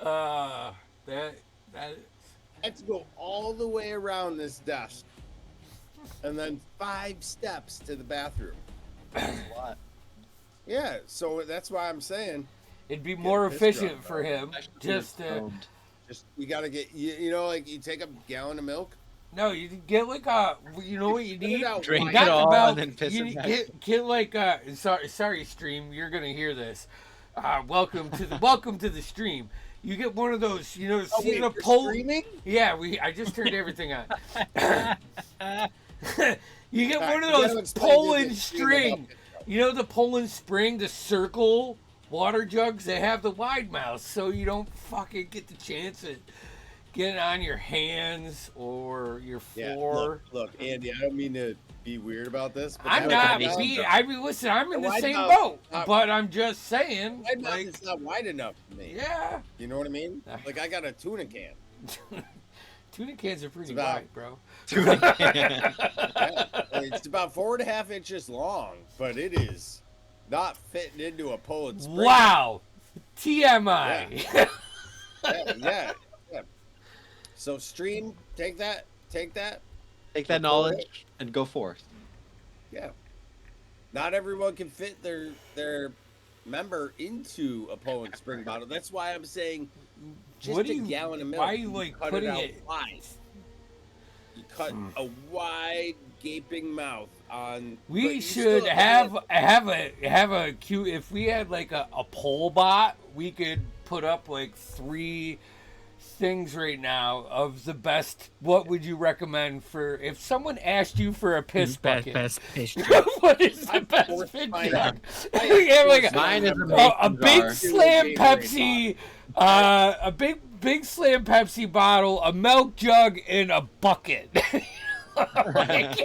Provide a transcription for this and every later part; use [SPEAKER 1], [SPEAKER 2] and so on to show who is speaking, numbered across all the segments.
[SPEAKER 1] that that
[SPEAKER 2] I have to go all the way around this desk and then 5 steps to the bathroom.
[SPEAKER 3] That's a lot.
[SPEAKER 2] Yeah, so that's why I'm saying
[SPEAKER 1] it'd be
[SPEAKER 2] get a
[SPEAKER 1] more
[SPEAKER 2] piss
[SPEAKER 1] efficient
[SPEAKER 2] drunk,
[SPEAKER 1] for
[SPEAKER 2] bro.
[SPEAKER 1] him.
[SPEAKER 3] I should be
[SPEAKER 1] Just
[SPEAKER 3] stoned.
[SPEAKER 2] Just you gotta get you know like you take a gallon of milk,
[SPEAKER 1] no, you get like a. You know what you
[SPEAKER 2] put it
[SPEAKER 1] need?
[SPEAKER 2] out
[SPEAKER 3] Drink
[SPEAKER 2] wide.
[SPEAKER 3] it
[SPEAKER 1] Not the
[SPEAKER 3] all and
[SPEAKER 1] milk.
[SPEAKER 3] then piss
[SPEAKER 1] You
[SPEAKER 3] it back.
[SPEAKER 1] get like sorry stream. You're gonna hear this. Welcome to the stream. You get one of those. You know,
[SPEAKER 2] Oh
[SPEAKER 1] see
[SPEAKER 2] wait,
[SPEAKER 1] the
[SPEAKER 2] you're
[SPEAKER 1] pole.
[SPEAKER 2] streaming?
[SPEAKER 1] Yeah, I just turned everything on. You get
[SPEAKER 2] All
[SPEAKER 1] one
[SPEAKER 2] right,
[SPEAKER 1] of
[SPEAKER 2] you gotta
[SPEAKER 1] those
[SPEAKER 2] explain to
[SPEAKER 1] Poland
[SPEAKER 2] the stream about
[SPEAKER 1] string.
[SPEAKER 2] this.
[SPEAKER 1] You know the Poland spring, the circle water jugs. They have the wide mouth, so you don't fucking get the chance at getting on your hands or your
[SPEAKER 2] Yeah,
[SPEAKER 1] floor.
[SPEAKER 2] look, Andy. I don't mean to be weird about this, but
[SPEAKER 1] I'm
[SPEAKER 2] that
[SPEAKER 1] not.
[SPEAKER 2] wide mouth-
[SPEAKER 1] I mean, listen. I'm in
[SPEAKER 2] The
[SPEAKER 1] the
[SPEAKER 2] wide
[SPEAKER 1] same
[SPEAKER 2] mouth
[SPEAKER 1] boat,
[SPEAKER 2] is not-
[SPEAKER 1] but I'm just saying.
[SPEAKER 2] wide mouth
[SPEAKER 1] Like,
[SPEAKER 2] is not wide enough for me.
[SPEAKER 1] yeah,
[SPEAKER 2] You know what I mean? Like I got a tuna can.
[SPEAKER 1] tuna cans are pretty
[SPEAKER 2] It's about-
[SPEAKER 1] wide, bro.
[SPEAKER 2] Yeah, it's about 4.5 inches long, but it is not fitting into a Poland spring.
[SPEAKER 1] Wow, TMI.
[SPEAKER 2] Yeah. So stream, take that.
[SPEAKER 3] Take that knowledge and go forth.
[SPEAKER 2] Yeah. Not everyone can fit their member into a Poland spring bottle. That's why I'm saying just
[SPEAKER 1] What
[SPEAKER 2] a
[SPEAKER 1] do you-
[SPEAKER 2] gallon of milk.
[SPEAKER 1] why are you, like,
[SPEAKER 2] cut
[SPEAKER 1] putting
[SPEAKER 2] it out
[SPEAKER 1] it-
[SPEAKER 2] wide. You cut a wide gaping mouth on. but
[SPEAKER 1] We
[SPEAKER 2] you
[SPEAKER 1] should
[SPEAKER 2] still
[SPEAKER 1] have a cute. If we had like a pole bot, we could put up like 3 things right now of the best. What would you recommend for if someone asked you for a piss bucket?
[SPEAKER 4] Best piss joke.
[SPEAKER 1] What is the
[SPEAKER 2] I'm
[SPEAKER 1] best
[SPEAKER 2] forced
[SPEAKER 1] piss
[SPEAKER 2] by-
[SPEAKER 1] jug?
[SPEAKER 2] I
[SPEAKER 1] We have like
[SPEAKER 3] Mine is a
[SPEAKER 1] a
[SPEAKER 3] mason
[SPEAKER 1] big
[SPEAKER 3] jar.
[SPEAKER 1] slam
[SPEAKER 2] Gatorade
[SPEAKER 1] Pepsi, a big slam Pepsi bottle, a milk jug, and a bucket. Like,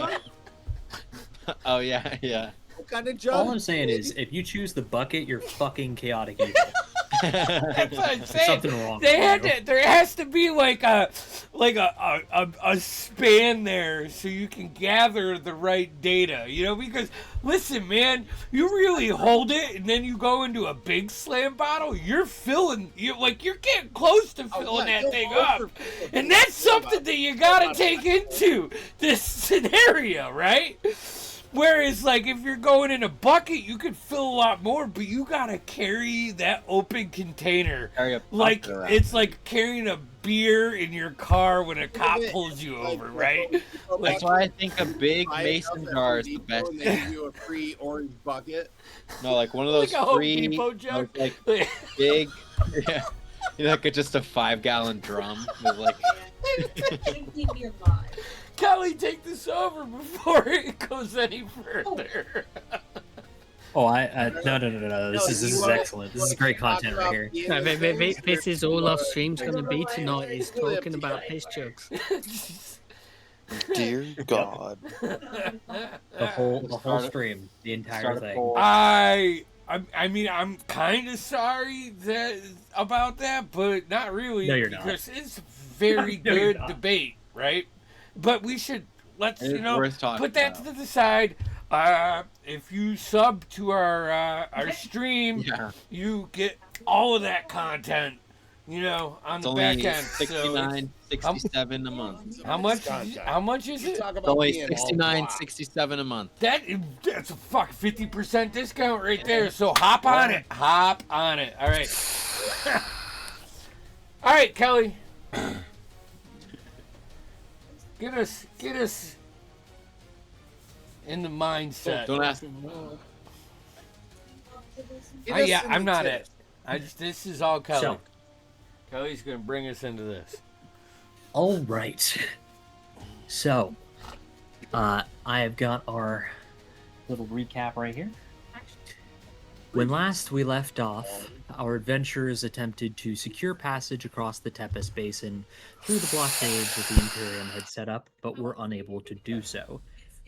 [SPEAKER 3] Oh yeah, yeah.
[SPEAKER 2] What kind of jug?
[SPEAKER 4] All I'm saying is, if you choose the bucket, you're fucking chaotic evil.
[SPEAKER 1] that's what I'm
[SPEAKER 4] There's
[SPEAKER 1] saying.
[SPEAKER 4] something wrong.
[SPEAKER 1] They
[SPEAKER 4] with
[SPEAKER 1] had
[SPEAKER 4] you.
[SPEAKER 1] to, there has to be like a span there so you can gather the right data, you know, because listen man, you really hold it and then you go into a big slam bottle, you're getting close to filling
[SPEAKER 2] yeah,
[SPEAKER 1] that
[SPEAKER 2] you'll
[SPEAKER 1] thing up,
[SPEAKER 2] overfill it.
[SPEAKER 1] and that's something that you gotta take into this scenario, right? Whereas, like, if you're going in a bucket, you could fill a lot more, but you gotta carry that open container.
[SPEAKER 3] Carry a
[SPEAKER 1] Like,
[SPEAKER 3] bucket around.
[SPEAKER 1] it's like carrying a beer in your car when a cop
[SPEAKER 2] it-
[SPEAKER 1] pulls you
[SPEAKER 2] Like,
[SPEAKER 1] over, right?
[SPEAKER 3] That's why I think a big
[SPEAKER 2] buy it
[SPEAKER 3] mason
[SPEAKER 2] up at
[SPEAKER 3] jar
[SPEAKER 2] Home
[SPEAKER 3] is the
[SPEAKER 2] Depot
[SPEAKER 3] best.
[SPEAKER 2] and they give you a free orange bucket.
[SPEAKER 3] No, like one of those
[SPEAKER 1] Like a Home
[SPEAKER 3] free,
[SPEAKER 1] Depot jug.
[SPEAKER 3] like big, yeah, you know, like just a 5-gallon drum with like.
[SPEAKER 1] Kelly, take this over before it goes any further.
[SPEAKER 4] Oh, no. This
[SPEAKER 2] No,
[SPEAKER 4] is
[SPEAKER 2] you wanna-
[SPEAKER 4] excellent. This is great
[SPEAKER 2] talk
[SPEAKER 4] content
[SPEAKER 2] about
[SPEAKER 4] right here.
[SPEAKER 2] the
[SPEAKER 5] No,
[SPEAKER 2] things
[SPEAKER 5] this is all our stream's going to be
[SPEAKER 2] It's
[SPEAKER 5] tonight, is
[SPEAKER 2] really up
[SPEAKER 5] talking
[SPEAKER 2] to
[SPEAKER 5] about
[SPEAKER 2] you.
[SPEAKER 5] piss jugs.
[SPEAKER 6] Dear God.
[SPEAKER 4] The whole stream, the entire
[SPEAKER 3] Start a
[SPEAKER 4] thing.
[SPEAKER 3] poll.
[SPEAKER 1] I mean, I'm kind of sorry about that, but not really.
[SPEAKER 4] No, you're not.
[SPEAKER 1] Because it's very
[SPEAKER 4] No, you're
[SPEAKER 1] good
[SPEAKER 4] not.
[SPEAKER 1] debate, right? But we should let's
[SPEAKER 3] It is
[SPEAKER 1] you know
[SPEAKER 3] worth talking
[SPEAKER 1] put that
[SPEAKER 3] about.
[SPEAKER 1] to the side. If you sub to our stream,
[SPEAKER 3] Yeah,
[SPEAKER 1] you get all of that content. You know, on
[SPEAKER 3] it's
[SPEAKER 1] the
[SPEAKER 3] only
[SPEAKER 1] back end. So
[SPEAKER 3] 69, 67 a month.
[SPEAKER 1] how much?
[SPEAKER 2] Content.
[SPEAKER 1] How much is
[SPEAKER 2] You
[SPEAKER 1] it?
[SPEAKER 2] talk
[SPEAKER 3] It's
[SPEAKER 2] about
[SPEAKER 3] only
[SPEAKER 2] being
[SPEAKER 3] 69,
[SPEAKER 2] all
[SPEAKER 3] 67 a month.
[SPEAKER 1] That's a 50% discount right there. So hop on it. Hop on it. All right. All right, Kelly. Get us in the mindset.
[SPEAKER 3] Don't ask.
[SPEAKER 2] Get us
[SPEAKER 1] Yeah,
[SPEAKER 2] in
[SPEAKER 1] I'm
[SPEAKER 2] the
[SPEAKER 1] not
[SPEAKER 2] tips.
[SPEAKER 1] it. This is all Kelly.
[SPEAKER 4] So,
[SPEAKER 1] Kelly's gonna bring us into this.
[SPEAKER 4] all right. So, I have got our little recap right here. When last we left off, our adventurers attempted to secure passage across the Tepes Basin through the blockades that the Imperium had set up, but were unable to do so.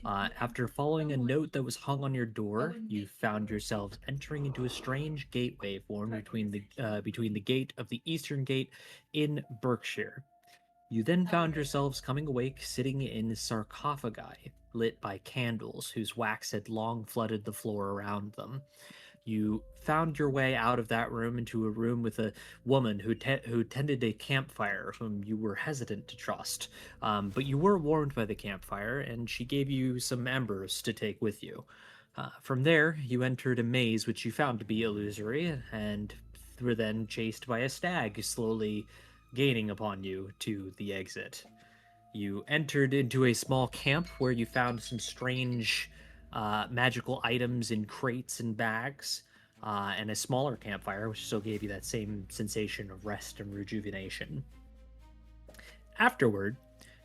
[SPEAKER 4] After following a note that was hung on your door, you found yourselves entering into a strange gateway formed between the gate of the Eastern Gate in Berkshire. You then found yourselves coming awake sitting in sarcophagi lit by candles whose wax had long flooded the floor around them. You found your way out of that room into a room with a woman who tended a campfire, whom you were hesitant to trust. But you were warmed by the campfire, and she gave you some embers to take with you. From there, you entered a maze which you found to be illusory, and were then chased by a stag, slowly gaining upon you to the exit. You entered into a small camp where you found some strange magical items in crates and bags, and a smaller campfire, which still gave you that same sensation of rest and rejuvenation. Afterward,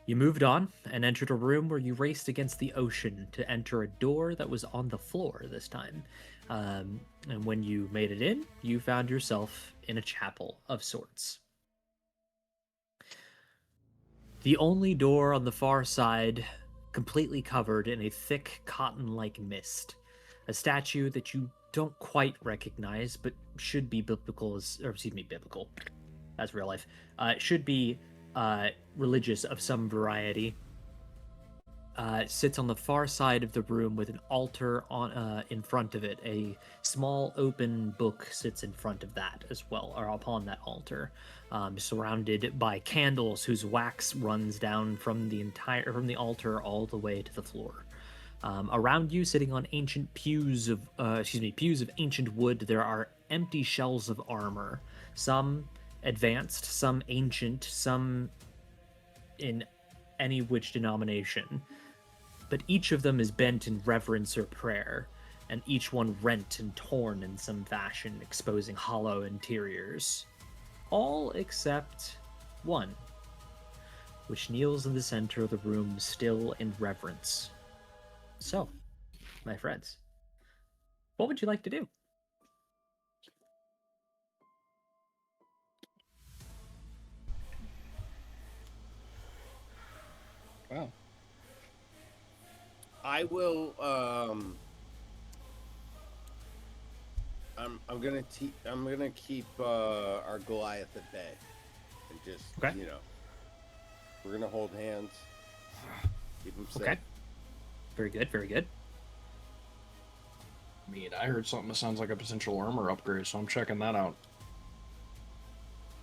[SPEAKER 4] you moved on and entered a room where you raced against the ocean to enter a door that was on the floor this time. And when you made it in, you found yourself in a chapel of sorts. The only door on the far side completely covered in a thick cotton-like mist. A statue that you don't quite recognize, but should be biblical, biblical. That's real life. Should be religious of some variety. Sits on the far side of the room with an altar on in front of it. A small open book sits in front of that as well, or upon that altar, surrounded by candles whose wax runs down from the altar all the way to the floor. Around you, sitting on ancient pews of ancient wood, there are empty shells of armor, some advanced, some ancient, some in any which denomination. But each of them is bent in reverence or prayer, and each one rent and torn in some fashion, exposing hollow interiors. All except one, which kneels in the center of the room, still in reverence. So, my friends, what would you like to do?
[SPEAKER 6] Wow.
[SPEAKER 2] I will. I'm gonna keep our Goliath at bay, and just
[SPEAKER 4] Okay.
[SPEAKER 2] we're gonna hold hands, keep him safe.
[SPEAKER 4] Okay. Very good, very good.
[SPEAKER 6] I mean, I heard something that sounds like a potential armor upgrade, so I'm checking that out.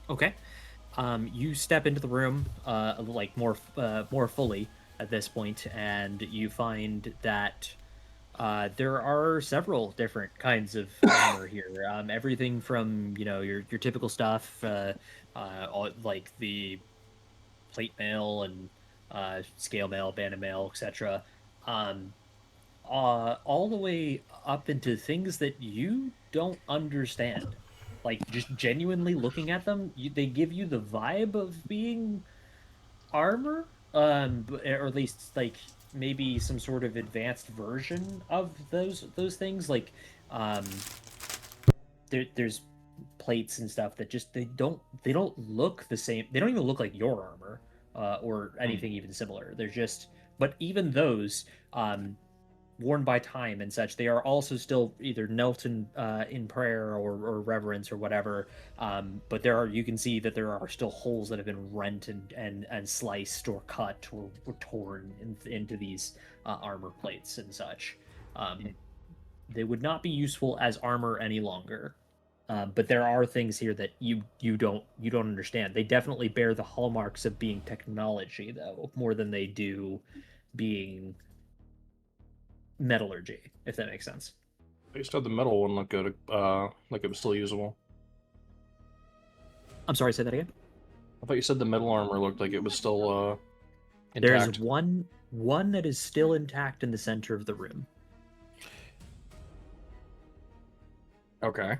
[SPEAKER 4] Okay. You step into the room, more fully at this point, and you find that there are several different kinds of armor here. Everything from your typical stuff, like the plate mail and scale mail, banded mail, etc. All the way up into things that you don't understand. Like, just genuinely looking at them, they give you the vibe of being armor, or at least like maybe some sort of advanced version of those things. Like, there's plates and stuff that just they don't look the same. They don't even look like your armor, or anything even similar. They're just, but even those, worn by time and such, they are also still either knelt in prayer or reverence or whatever. But you can see that there are still holes that have been rent and sliced or cut or torn into these armor plates and such. They would not be useful as armor any longer. But there are things here that you don't understand. They definitely bear the hallmarks of being technology, though, more than they do being metallurgy, if that makes sense.
[SPEAKER 6] I used to have the metal one look good, like it was still usable.
[SPEAKER 4] I'm sorry, say that again.
[SPEAKER 6] I thought you said the metal armor looked like it was still intact.
[SPEAKER 4] There's one that is still intact in the center of the room.
[SPEAKER 6] Okay.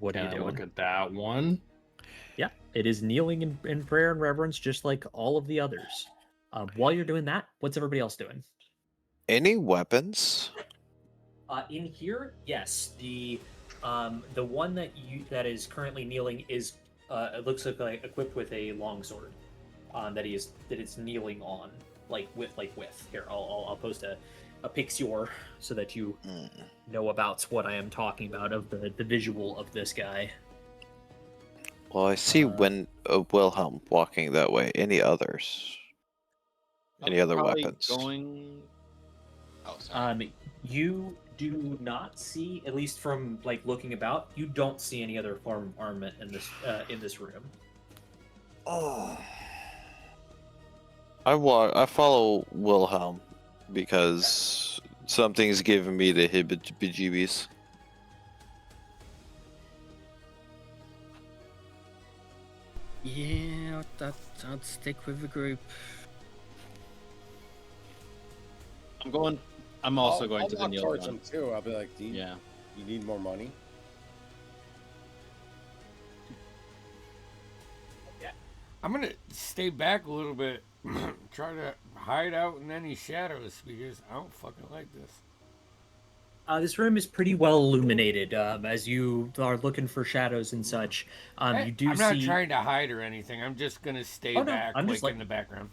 [SPEAKER 4] What are you doing?
[SPEAKER 6] Look at that one.
[SPEAKER 4] Yeah, it is kneeling in prayer and reverence, just like all of the others. While you're doing that, what's everybody else doing?
[SPEAKER 7] Any weapons?
[SPEAKER 4] In here, yes. The one that is currently kneeling is it looks like equipped with a longsword that it's kneeling on, with. Here, I'll post a picture so that you know about what I am talking about of the visual of this guy.
[SPEAKER 7] Well, I see Wilhelm walking that way. Any others? Any other
[SPEAKER 3] Probably
[SPEAKER 7] weapons?
[SPEAKER 3] Oh, sorry.
[SPEAKER 4] You do not see, at least from like looking about, you don't see any other form armament in this room.
[SPEAKER 7] Oh. I follow Wilhelm because something's giving me the heebie-jeebies.
[SPEAKER 5] Yeah, I'd stick with the group.
[SPEAKER 3] I'm also
[SPEAKER 2] I'll
[SPEAKER 3] going to the
[SPEAKER 2] walk
[SPEAKER 3] kneel
[SPEAKER 2] towards
[SPEAKER 3] down.
[SPEAKER 2] him too. I'll be like, "Do you,
[SPEAKER 3] Yeah.
[SPEAKER 2] you need more money?"
[SPEAKER 1] I'm gonna stay back a little bit, try to hide out in any shadows because I don't fucking like this.
[SPEAKER 4] This room is pretty well illuminated. As you are looking for shadows and such, you do
[SPEAKER 1] I'm
[SPEAKER 4] see.
[SPEAKER 1] not trying to hide or anything. I'm just gonna stay
[SPEAKER 4] Oh, no,
[SPEAKER 1] back,
[SPEAKER 4] I'm just
[SPEAKER 1] like in the background.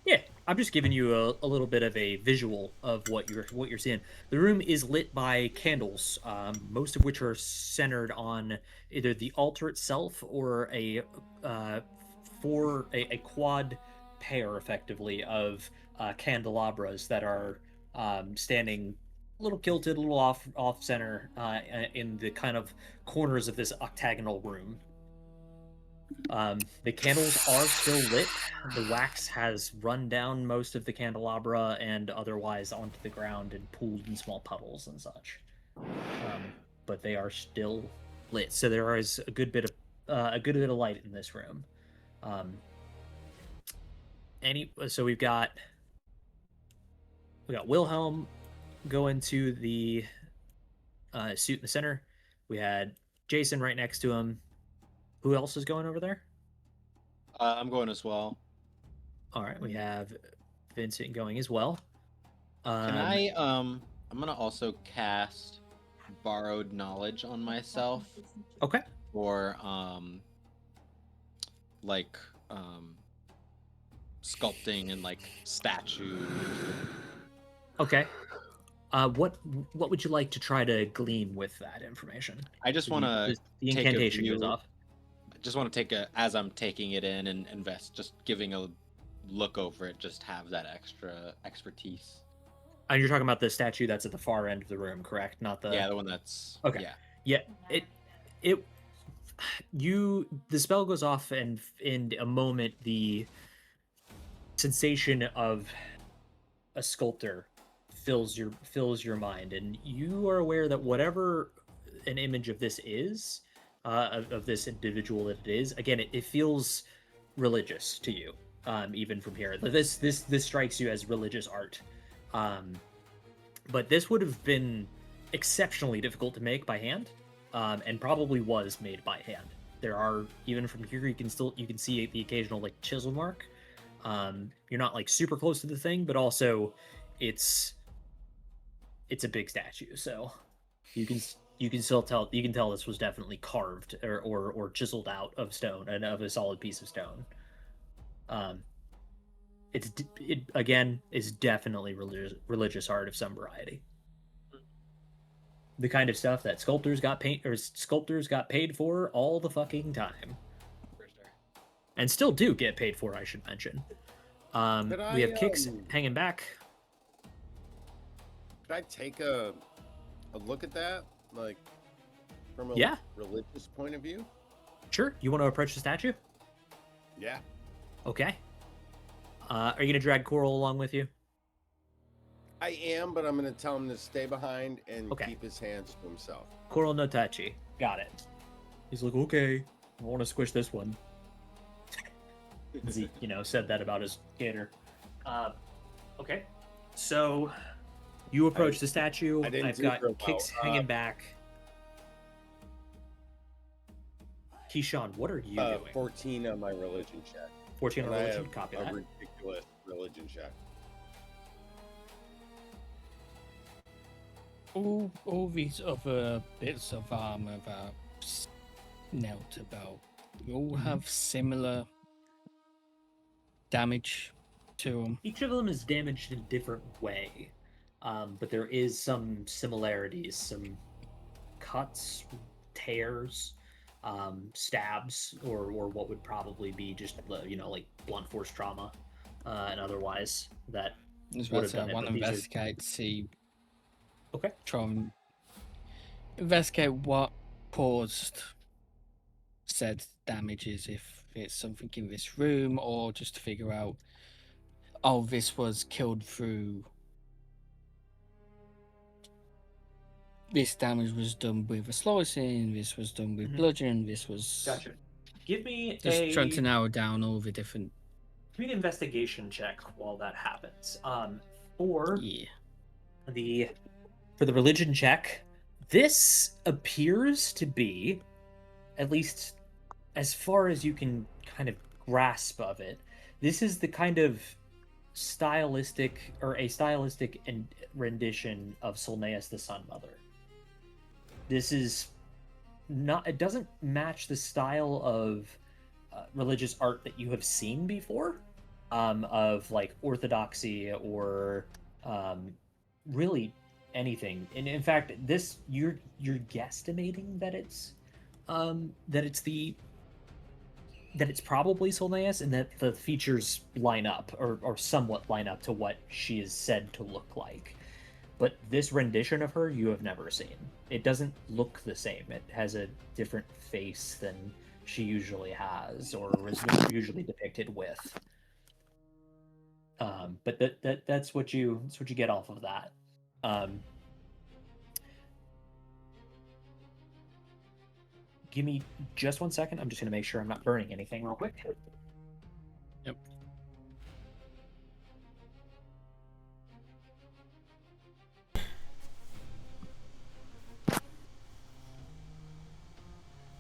[SPEAKER 4] Yeah, I'm just giving you a little bit of a visual of what you're seeing. The room is lit by candles, most of which are centered on either the altar itself or a quad pair, effectively, of candelabras that are standing a little kilted, a little off center in the kind of corners of this octagonal room. The candles are still lit. The wax has run down most of the candelabra and otherwise onto the ground and pooled in small puddles and such. But they are still lit, so there is a good bit of light in this room. So we've got Wilhelm going to the suit in the center. We had Jason right next to him. Who else is going over there?
[SPEAKER 3] I'm going as well.
[SPEAKER 4] All right, we have Vincent going as well.
[SPEAKER 3] Can I'm gonna also cast borrowed knowledge on myself
[SPEAKER 4] Okay.
[SPEAKER 3] for like sculpting and like statues.
[SPEAKER 4] Okay. What would you like to try to glean with that information?
[SPEAKER 3] I just want to
[SPEAKER 4] The
[SPEAKER 3] take a
[SPEAKER 4] incantation goes
[SPEAKER 3] view.
[SPEAKER 4] off.
[SPEAKER 3] I just want to take a as I'm taking it in and invest, just giving a look over it, just have that extra expertise.
[SPEAKER 4] And you're talking about the statue that's at the far end of the room, correct? Not the
[SPEAKER 3] Yeah, the one that's
[SPEAKER 4] Okay.
[SPEAKER 3] Yeah.
[SPEAKER 4] Yeah. The spell goes off, and in a moment the sensation of a sculptor fills your mind, and you are aware that whatever an image of this is, of this individual that it is, again, it feels religious to you, even from here. This strikes you as religious art, but this would have been exceptionally difficult to make by hand, and probably was made by hand. There are, even from here, you can see the occasional like chisel mark. You're not like super close to the thing, but also it's a big statue, so you can still tell this was definitely carved or chiseled out of stone and of a solid piece of stone. It again is definitely religious art of some variety. The kind of stuff that sculptors got paid for all the fucking time, and still do get paid for, I should mention. We have Kix hanging back.
[SPEAKER 2] Could I take a look at that, like from a religious point of view?
[SPEAKER 4] Sure. You want to approach the statue?
[SPEAKER 2] Yeah.
[SPEAKER 4] Okay. Are you gonna drag Coral along with you?
[SPEAKER 2] I am, but I'm gonna tell him to stay behind and
[SPEAKER 4] Okay.
[SPEAKER 2] keep his hands to himself.
[SPEAKER 4] Coral no touchy. Got it. He's like, okay, I want to squish this one. He, said that about his gator. Okay. So you approach the statue. I've got Kix hanging back. Keyshawn, what are you doing?
[SPEAKER 2] 14 on my religion check.
[SPEAKER 4] 14 on
[SPEAKER 2] And I
[SPEAKER 4] religion.
[SPEAKER 2] have
[SPEAKER 4] Copy
[SPEAKER 2] a
[SPEAKER 4] that.
[SPEAKER 2] ridiculous religion check.
[SPEAKER 5] All these other bits of armor that knelt about, you all have similar damage to them.
[SPEAKER 4] Each of them is damaged in a different way, but there is some similarities, some cuts, tears, stabs, or what would probably be just like blunt force trauma, and otherwise that
[SPEAKER 5] I was
[SPEAKER 4] would
[SPEAKER 5] about
[SPEAKER 4] have
[SPEAKER 5] to say,
[SPEAKER 4] done
[SPEAKER 5] I
[SPEAKER 4] it.
[SPEAKER 5] want
[SPEAKER 4] But
[SPEAKER 5] to
[SPEAKER 4] these are
[SPEAKER 5] investigate, see,
[SPEAKER 4] okay.
[SPEAKER 5] try and investigate what caused said damages, if it's something in this room, or just to figure out, oh, this was killed through. This damage was done with a slicing, this was done with bludgeon, this was.
[SPEAKER 4] Gotcha. Give me
[SPEAKER 5] Just trying to narrow down all the different.
[SPEAKER 4] give me an investigation check while that happens. For
[SPEAKER 5] Yeah.
[SPEAKER 4] the for the religion check, this appears to be, at least as far as you can kind of grasp of it, this is the kind of stylistic or a stylistic rendition of Solneus the Sun Mother. This is not, it doesn't match the style of religious art that you have seen before, of like orthodoxy or really anything. And in fact, this you're guesstimating that it's that it's probably Solneus, and that the features line up or somewhat line up to what she is said to look like. But this rendition of her you have never seen. It doesn't look the same. It has a different face than she usually has or is usually depicted with. But that's what you get off of that. Give me just 1 second. I'm just gonna make sure I'm not burning anything real quick.
[SPEAKER 5] Yep.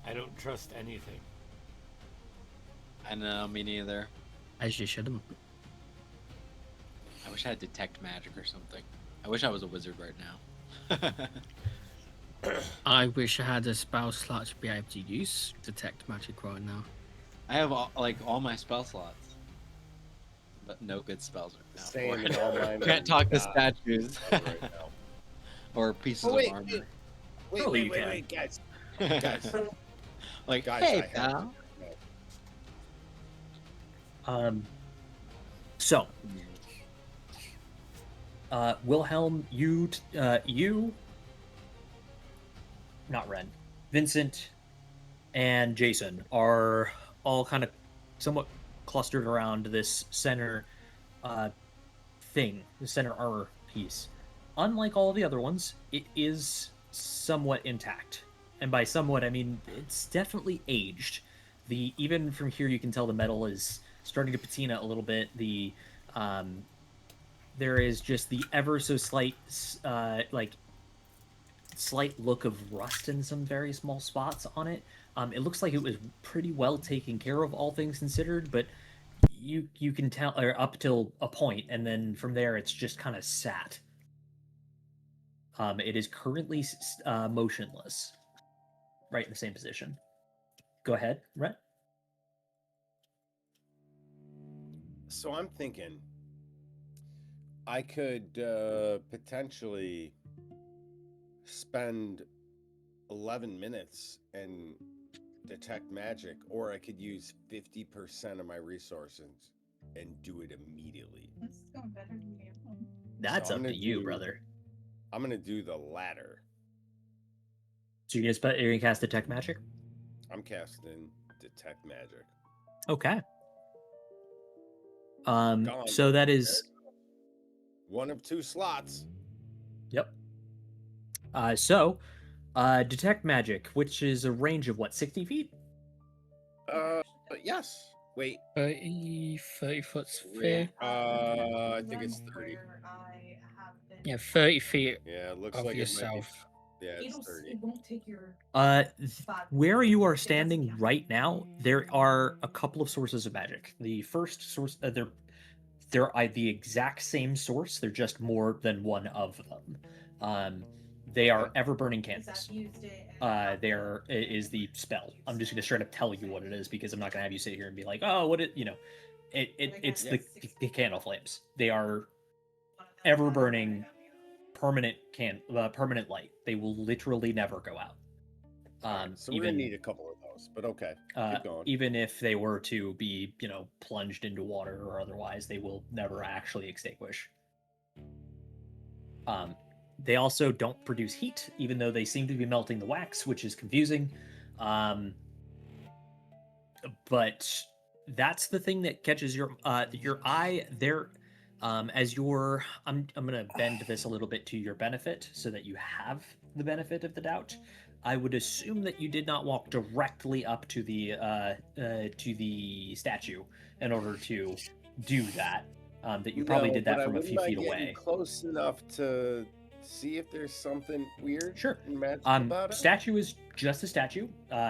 [SPEAKER 1] I don't trust anything.
[SPEAKER 3] I know, me neither.
[SPEAKER 5] As you shouldn't.
[SPEAKER 3] I wish I had detect magic or something. I wish I was a wizard right now.
[SPEAKER 5] I wish I had a spell slot to be able to use detect magic right now.
[SPEAKER 3] I have all my spell slots, but no good spells right now.
[SPEAKER 2] Same in all mine.
[SPEAKER 3] Can't talk to
[SPEAKER 2] Not
[SPEAKER 3] statues
[SPEAKER 2] right now.
[SPEAKER 3] or pieces
[SPEAKER 2] Oh, wait,
[SPEAKER 3] of armor.
[SPEAKER 4] Surely you can.
[SPEAKER 2] guys. Guys,
[SPEAKER 3] Like,
[SPEAKER 2] guys,
[SPEAKER 3] hey,
[SPEAKER 2] I have
[SPEAKER 3] pal.
[SPEAKER 4] So Wilhelm, you not Ren, Vincent and Jason are all kind of somewhat clustered around this center thing, the center armor piece. Unlike all the other ones, it is somewhat intact. And by somewhat, I mean it's definitely aged. Even from here, you can tell the metal is starting to patina a little bit. There is just the ever so slight, slight look of rust in some very small spots on it. It looks like it was pretty well taken care of, all things considered, but you can tell, or up till a point, and then from there it's just kind of sat. It is currently motionless, right in the same position. Go ahead, Rhett.
[SPEAKER 2] So I'm thinking I could potentially spend 11 minutes and detect magic, or I could use 50% of my resources and do it immediately.
[SPEAKER 4] That's
[SPEAKER 2] So I'm
[SPEAKER 4] up to
[SPEAKER 2] gonna
[SPEAKER 4] you,
[SPEAKER 2] do-
[SPEAKER 4] brother.
[SPEAKER 2] I'm gonna do the latter.
[SPEAKER 4] So you're gonna cast detect magic?
[SPEAKER 2] I'm casting detect magic.
[SPEAKER 4] Okay.
[SPEAKER 2] Gone.
[SPEAKER 4] So that is
[SPEAKER 2] One of two slots.
[SPEAKER 4] yep. Detect magic, which is a range of what, 60 feet?
[SPEAKER 2] Yes. Wait.
[SPEAKER 5] 30 foot sphere.
[SPEAKER 2] I think it's 30.
[SPEAKER 5] Yeah, 30 feet
[SPEAKER 2] Yeah, it looks
[SPEAKER 5] of
[SPEAKER 2] like
[SPEAKER 5] yourself.
[SPEAKER 2] Yeah, it's 30.
[SPEAKER 4] Where you are standing right now, there are a couple of sources of magic. The first source, they're the exact same source. They're just more than one of them. They are ever burning candles. There is the spell. I'm just going to straight up tell you what it is, because I'm not going to have you sit here and be like, oh, what it, it's the candle flames. They are ever burning, permanent light. They will literally never go out.
[SPEAKER 2] So we're gonna need a couple of those, but okay. Keep going.
[SPEAKER 4] Even if they were to be, plunged into water or otherwise, they will never actually extinguish. They also don't produce heat, even though they seem to be melting the wax, which is confusing. But that's the thing that catches your eye. There, as your I'm gonna bend this a little bit to your benefit, so that you have the benefit of the doubt. I would assume that you did not walk directly up to the statue in order to do that. That you probably did
[SPEAKER 2] but
[SPEAKER 4] that
[SPEAKER 2] I
[SPEAKER 4] from a
[SPEAKER 2] wouldn't
[SPEAKER 4] few
[SPEAKER 2] mind
[SPEAKER 4] feet
[SPEAKER 2] getting
[SPEAKER 4] away.
[SPEAKER 2] close enough to see if there's something weird
[SPEAKER 4] Sure.
[SPEAKER 2] and magical about it.
[SPEAKER 4] Statue is just a statue.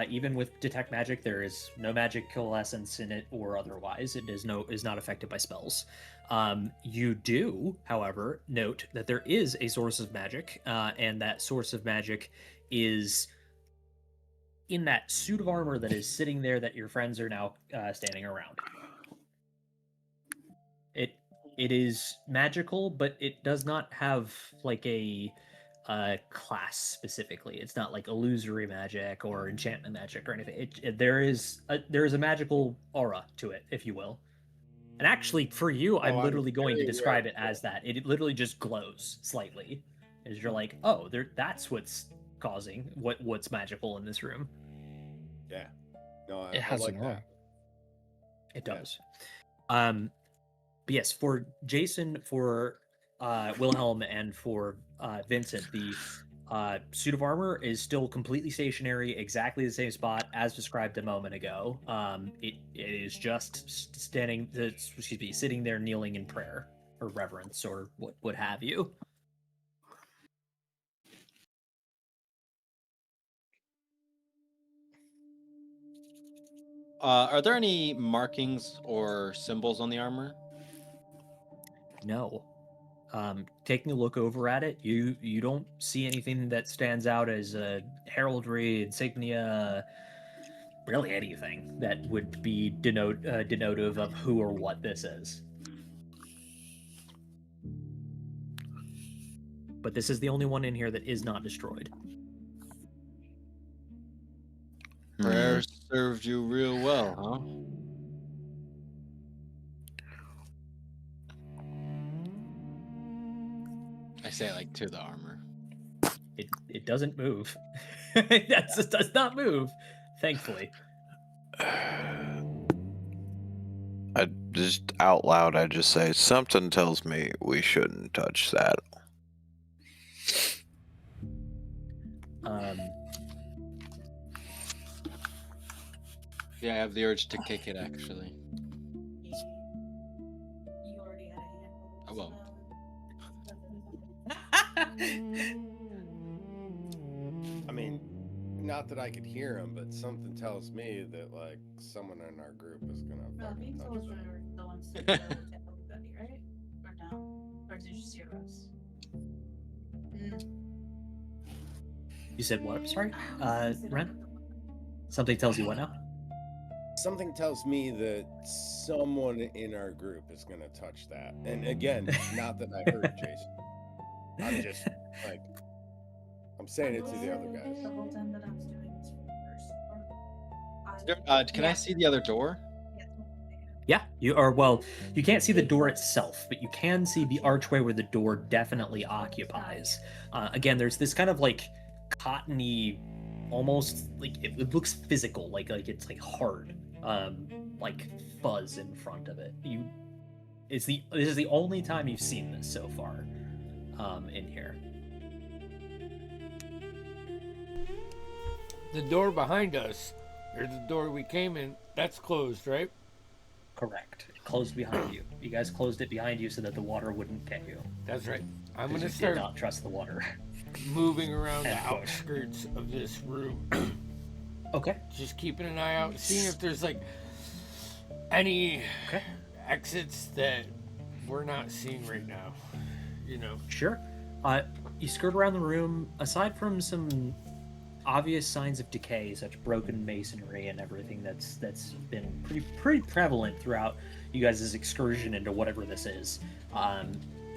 [SPEAKER 4] Even with detect magic, there is no magic coalescence in it or otherwise. It is not affected by spells. You do, however, note that there is a source of magic, and that source of magic is in that suit of armor that is sitting there that your friends are now standing around. It is magical, but it does not have like a class specifically. It's not like illusory magic or enchantment magic or anything. There is a magical aura to it, if you will. And actually, for you, I'm
[SPEAKER 2] I'm
[SPEAKER 4] literally going to
[SPEAKER 2] very
[SPEAKER 4] describe
[SPEAKER 2] aware.
[SPEAKER 4] it as that. It literally just glows slightly, as you're like, oh, that's what's causing what's magical in this room.
[SPEAKER 2] Yeah. No,
[SPEAKER 5] It
[SPEAKER 2] I
[SPEAKER 5] has
[SPEAKER 2] like
[SPEAKER 5] an aura.
[SPEAKER 2] that.
[SPEAKER 4] It
[SPEAKER 2] Yeah.
[SPEAKER 4] does. But yes, for Jason, for Wilhelm, and for Vincent, the suit of armor is still completely stationary, exactly the same spot as described a moment ago. It is just sitting there, kneeling in prayer or reverence or what have you.
[SPEAKER 3] Are there any markings or symbols on the armor?
[SPEAKER 4] No. Taking a look over at it, you don't see anything that stands out as a heraldry, insignia, really anything that would be denotive of who or what this is. But this is the only one in here that is not destroyed.
[SPEAKER 3] Prayer served you real well, huh? I say it like to the armor.
[SPEAKER 4] It doesn't move. It just does not move, thankfully.
[SPEAKER 7] I just out loud, I just say something tells me we shouldn't touch that.
[SPEAKER 3] Yeah, I have the urge to kick it actually.
[SPEAKER 8] You already had a handful.
[SPEAKER 3] I won't.
[SPEAKER 2] I mean, not that I could hear him, but something tells me that like someone in our group is gonna
[SPEAKER 8] Well,
[SPEAKER 2] fucking
[SPEAKER 8] being
[SPEAKER 2] touch
[SPEAKER 8] told
[SPEAKER 2] that.
[SPEAKER 8] were the ones that to everybody, right? Or no? Or did you just hear us?
[SPEAKER 4] You said what? Sorry, Ren? Something tells you what now?
[SPEAKER 2] Something tells me that someone in our group is gonna touch that. And again, not that I heard Jason. I'm just like, I'm saying it to the other guys.
[SPEAKER 8] The whole time that I was doing this first.
[SPEAKER 3] Can I see the other door?
[SPEAKER 4] Yeah, you can't see the door itself, but you can see the archway where the door definitely occupies. Again, there's this kind of like cottony, almost like it looks physical, like it's like hard, like fuzz in front of it. This is the only time you've seen this so far, in here.
[SPEAKER 1] The door behind us, or the door we came in, that's closed, right?
[SPEAKER 4] Correct. It closed behind you. You guys closed it behind you so that the water wouldn't get you.
[SPEAKER 1] That's right. I'm
[SPEAKER 4] Because
[SPEAKER 1] gonna
[SPEAKER 4] you
[SPEAKER 1] start
[SPEAKER 4] did not trust the water.
[SPEAKER 1] moving around the
[SPEAKER 4] And push.
[SPEAKER 1] outskirts of this room.
[SPEAKER 4] Okay.
[SPEAKER 1] Just keeping an eye out, seeing if there's like any
[SPEAKER 4] Okay.
[SPEAKER 1] exits that we're not seeing right now. You know.
[SPEAKER 4] Sure. You skirt around the room. Aside from some obvious signs of decay, such broken masonry and everything that's been pretty prevalent throughout you guys' excursion into whatever this is.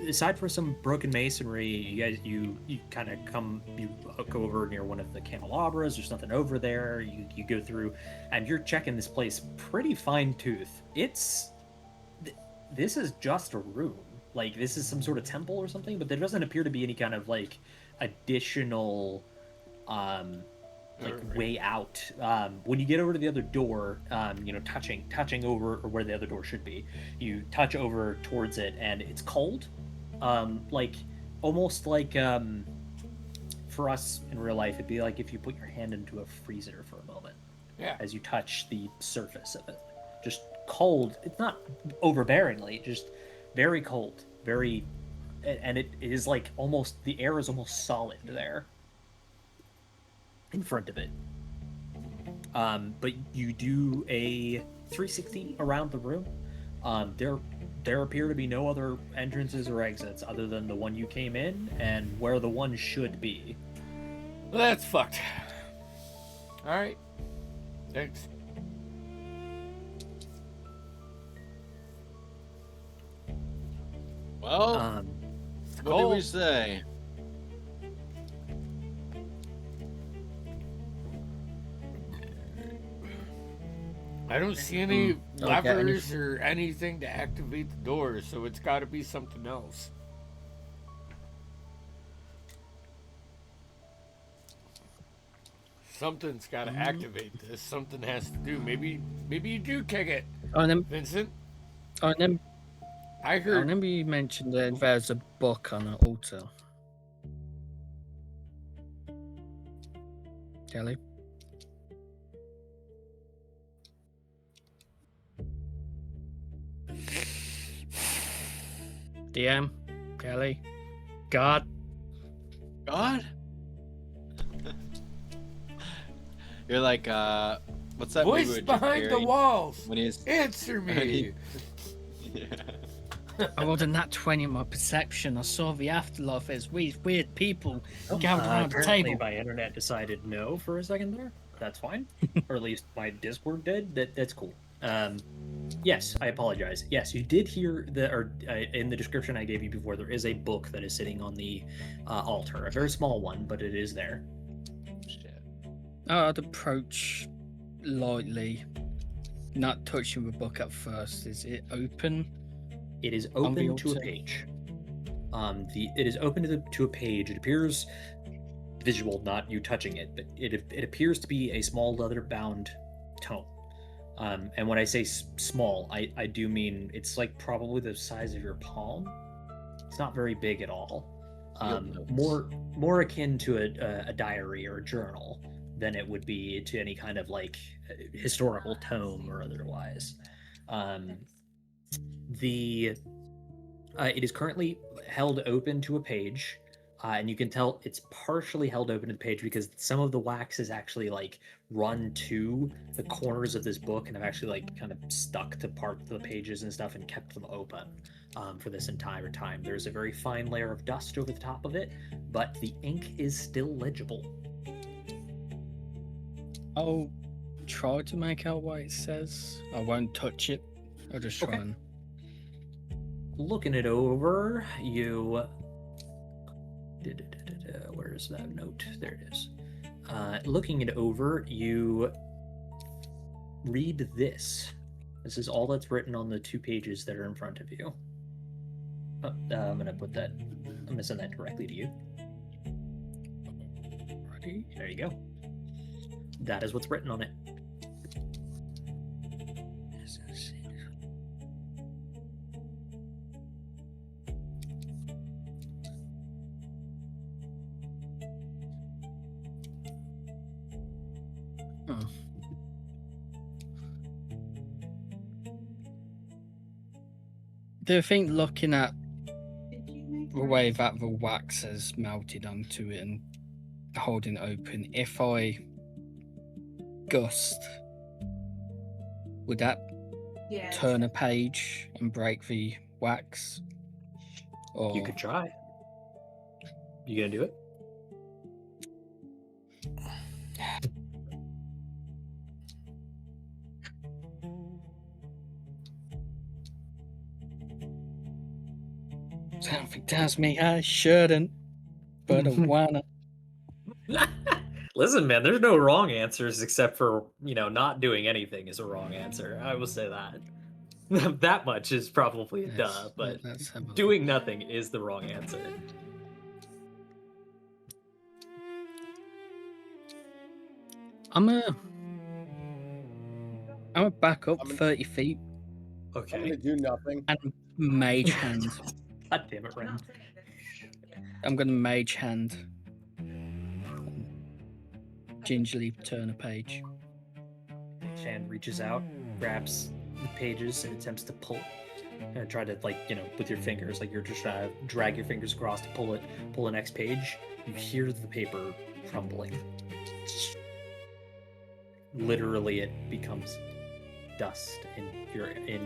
[SPEAKER 4] Aside from some broken masonry, you kind of go over near one of the candelabras. There's nothing over there. You go through, and you're checking this place pretty fine tooth. This is just a room. like this is some sort of temple or something, but there doesn't appear to be any kind of like additional like
[SPEAKER 1] Alright.
[SPEAKER 4] way out. When you get over to the other door, touching over or where the other door should be, you touch over towards it and it's cold, like almost like for us in real life it'd be like if you put your hand into a freezer for a moment.
[SPEAKER 1] Yeah.
[SPEAKER 4] As you touch the surface of it, just cold. It's not overbearingly, just very cold, and it is like almost the air is almost solid there in front of it. But you do a 360 around the room. There appear to be no other entrances or exits other than the one you came in and where the one should be.
[SPEAKER 1] Well, that's fucked. All right. Thanks.
[SPEAKER 3] Well, what do we
[SPEAKER 1] cold.
[SPEAKER 3] say?
[SPEAKER 1] I don't see any
[SPEAKER 5] Okay,
[SPEAKER 1] levers or anything to activate the doors, so it's got to be something else. Something's got to activate this. Something has to do. Maybe you do kick it,
[SPEAKER 5] Oh, and then,
[SPEAKER 1] Vincent.
[SPEAKER 5] oh, and then
[SPEAKER 1] I
[SPEAKER 5] I
[SPEAKER 1] heard.
[SPEAKER 5] remember you mentioned that there's a book on an altar. Kelly? DM? Kelly? God?
[SPEAKER 3] God? You're like, what's that movie
[SPEAKER 1] Voice
[SPEAKER 3] with Jim
[SPEAKER 1] behind the
[SPEAKER 3] Carrey?
[SPEAKER 1] walls.
[SPEAKER 3] When he's
[SPEAKER 1] Answer me.
[SPEAKER 3] yeah.
[SPEAKER 5] I rolled a nat 20 on my perception. I saw the afterlife as weird people gathered around the
[SPEAKER 4] Apparently
[SPEAKER 5] table.
[SPEAKER 4] my internet decided no for a second there. That's fine. Or at least my Discord did. That's cool. Yes, I apologize. Yes, you did hear in the description I gave you before, there is a book that is sitting on the altar. A very small one, but it is there.
[SPEAKER 3] Shit.
[SPEAKER 5] I'd approach lightly, not touching the book at first. Is it open?
[SPEAKER 4] It is
[SPEAKER 5] On the
[SPEAKER 4] open to a
[SPEAKER 5] altar?
[SPEAKER 4] page. It is open to a page. It appears visual, not you touching it, but it appears to be a small leather-bound tome. And when I say small, I do mean it's like probably the size of your palm. It's not very big at all.
[SPEAKER 3] Field notes.
[SPEAKER 4] More akin to a diary or a journal than it would be to any kind of like historical tome or otherwise. It is currently held open to a page, and you can tell it's partially held open to the page because some of the wax is actually like run to the corners of this book and have actually like kind of stuck to parts of the pages and stuff and kept them open for this entire time. There's a very fine layer of dust over the top of it, but the ink is still legible.
[SPEAKER 5] I'll try to make out what it says. I won't touch it. I'll just try
[SPEAKER 4] Okay.
[SPEAKER 5] and.
[SPEAKER 4] Looking it over, you. Where's that note? There it is. Looking it over, you read this. This is all that's written on the 2 pages that are in front of you. Oh, I'm gonna send that directly to you.
[SPEAKER 5] Ready?
[SPEAKER 4] There you go. That is what's written on it.
[SPEAKER 5] Oh. Do you think looking at
[SPEAKER 8] Did you make
[SPEAKER 5] the way that the wax has melted onto it and holding it open, if I gust, would that
[SPEAKER 8] Yes.
[SPEAKER 5] turn a page and break the wax? Or
[SPEAKER 4] You could try. You gonna do it?
[SPEAKER 5] something tells me I shouldn't, but I wanna.
[SPEAKER 4] Listen, man, there's no wrong answers except for, not doing anything is a wrong answer. I will say that. That much is probably a duh,
[SPEAKER 5] Let's-
[SPEAKER 4] but
[SPEAKER 5] let's have a look.
[SPEAKER 4] doing nothing is the wrong answer.
[SPEAKER 5] I'm a back up
[SPEAKER 2] I'm gonna-
[SPEAKER 5] 30 feet
[SPEAKER 2] I'm
[SPEAKER 4] Okay.
[SPEAKER 2] gonna do nothing.
[SPEAKER 5] and mage hand.
[SPEAKER 4] God damn it, Ren.
[SPEAKER 5] I'm gonna mage hand. Gingerly turn a page.
[SPEAKER 4] Shan reaches out, grabs the pages, and attempts to pull it. And try to, like, with your fingers, like you're just trying to drag your fingers across to pull the next page. You hear the paper crumbling. Literally, it becomes dust in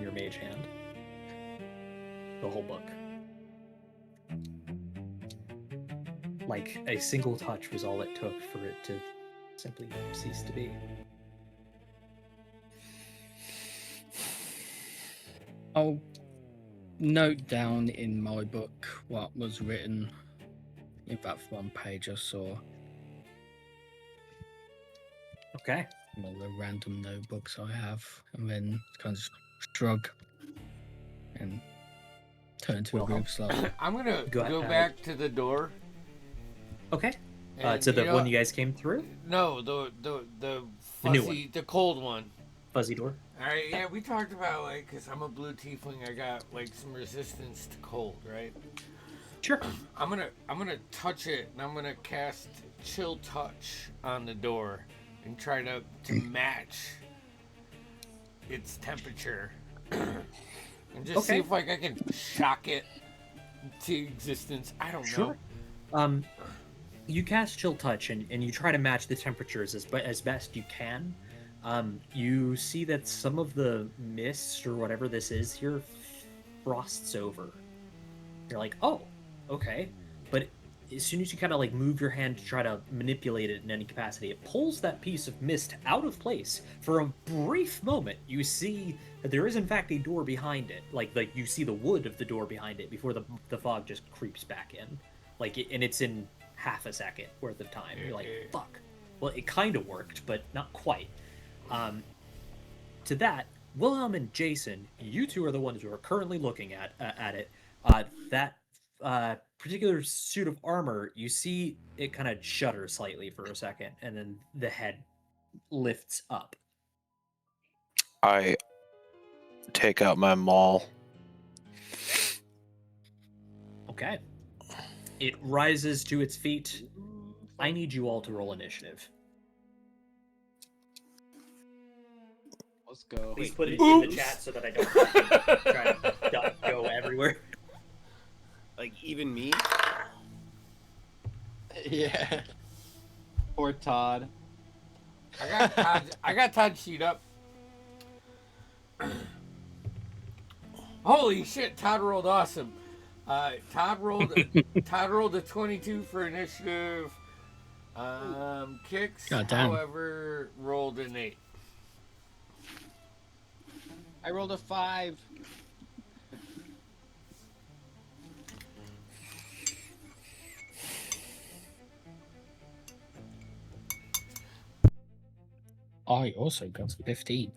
[SPEAKER 4] your mage hand. The whole book. Like a single touch was all it took for it to simply cease to be.
[SPEAKER 5] I'll note down in my book what was written in that one page I saw.
[SPEAKER 4] Okay.
[SPEAKER 5] All the random notebooks I have, and then kind of shrug and turn to a
[SPEAKER 4] Wilhelm?
[SPEAKER 5] group slightly.
[SPEAKER 1] I'm gonna
[SPEAKER 4] Go
[SPEAKER 1] go
[SPEAKER 4] ahead.
[SPEAKER 1] back to the door.
[SPEAKER 4] Okay.
[SPEAKER 1] and,
[SPEAKER 4] To the
[SPEAKER 1] you know,
[SPEAKER 4] one you guys came through?
[SPEAKER 1] No, the
[SPEAKER 4] The new
[SPEAKER 1] fuzzy, the cold one.
[SPEAKER 4] Fuzzy door?
[SPEAKER 1] All right, yeah, we talked about like, cause I'm a blue tiefling, I got like some resistance to cold, right?
[SPEAKER 4] Sure.
[SPEAKER 1] I'm gonna touch it, and I'm gonna cast chill touch on the door, and try to match its temperature, and just see
[SPEAKER 4] Okay.
[SPEAKER 1] if like I can shock it to existence. I don't know.
[SPEAKER 4] Sure. You cast Chill Touch and you try to match the temperatures as best you can. You see that some of the mist or whatever this is here frosts over. You're like, oh, okay. But as soon as you kind of like move your hand to try to manipulate it in any capacity, it pulls that piece of mist out of place. For a brief moment, you see that there is in fact a door behind it. Like you see the wood of the door behind it before the fog just creeps back in. And it's in half a second worth of time. You're like, fuck. Well, it kind of worked, but not quite. To that, Wilhelm and Jason, you two are the ones who are currently looking at it. That particular suit of armor, you see it kind of shudder slightly for a second, and then the head lifts up.
[SPEAKER 7] I take out my maul.
[SPEAKER 4] Okay. It rises to its feet. I need you all to roll initiative.
[SPEAKER 3] Let's go.
[SPEAKER 4] Please
[SPEAKER 3] Wait,
[SPEAKER 4] put it
[SPEAKER 3] you-
[SPEAKER 4] in the chat so that I don't have to try to go everywhere.
[SPEAKER 2] Like even me.
[SPEAKER 3] Yeah. Poor Todd.
[SPEAKER 1] I got Todd sheet up. Holy shit! Todd rolled awesome. Todd rolled a 22 for initiative. Kicks,
[SPEAKER 5] God damn.
[SPEAKER 1] however, rolled an 8.
[SPEAKER 3] I rolled a 5.
[SPEAKER 5] I also got 15.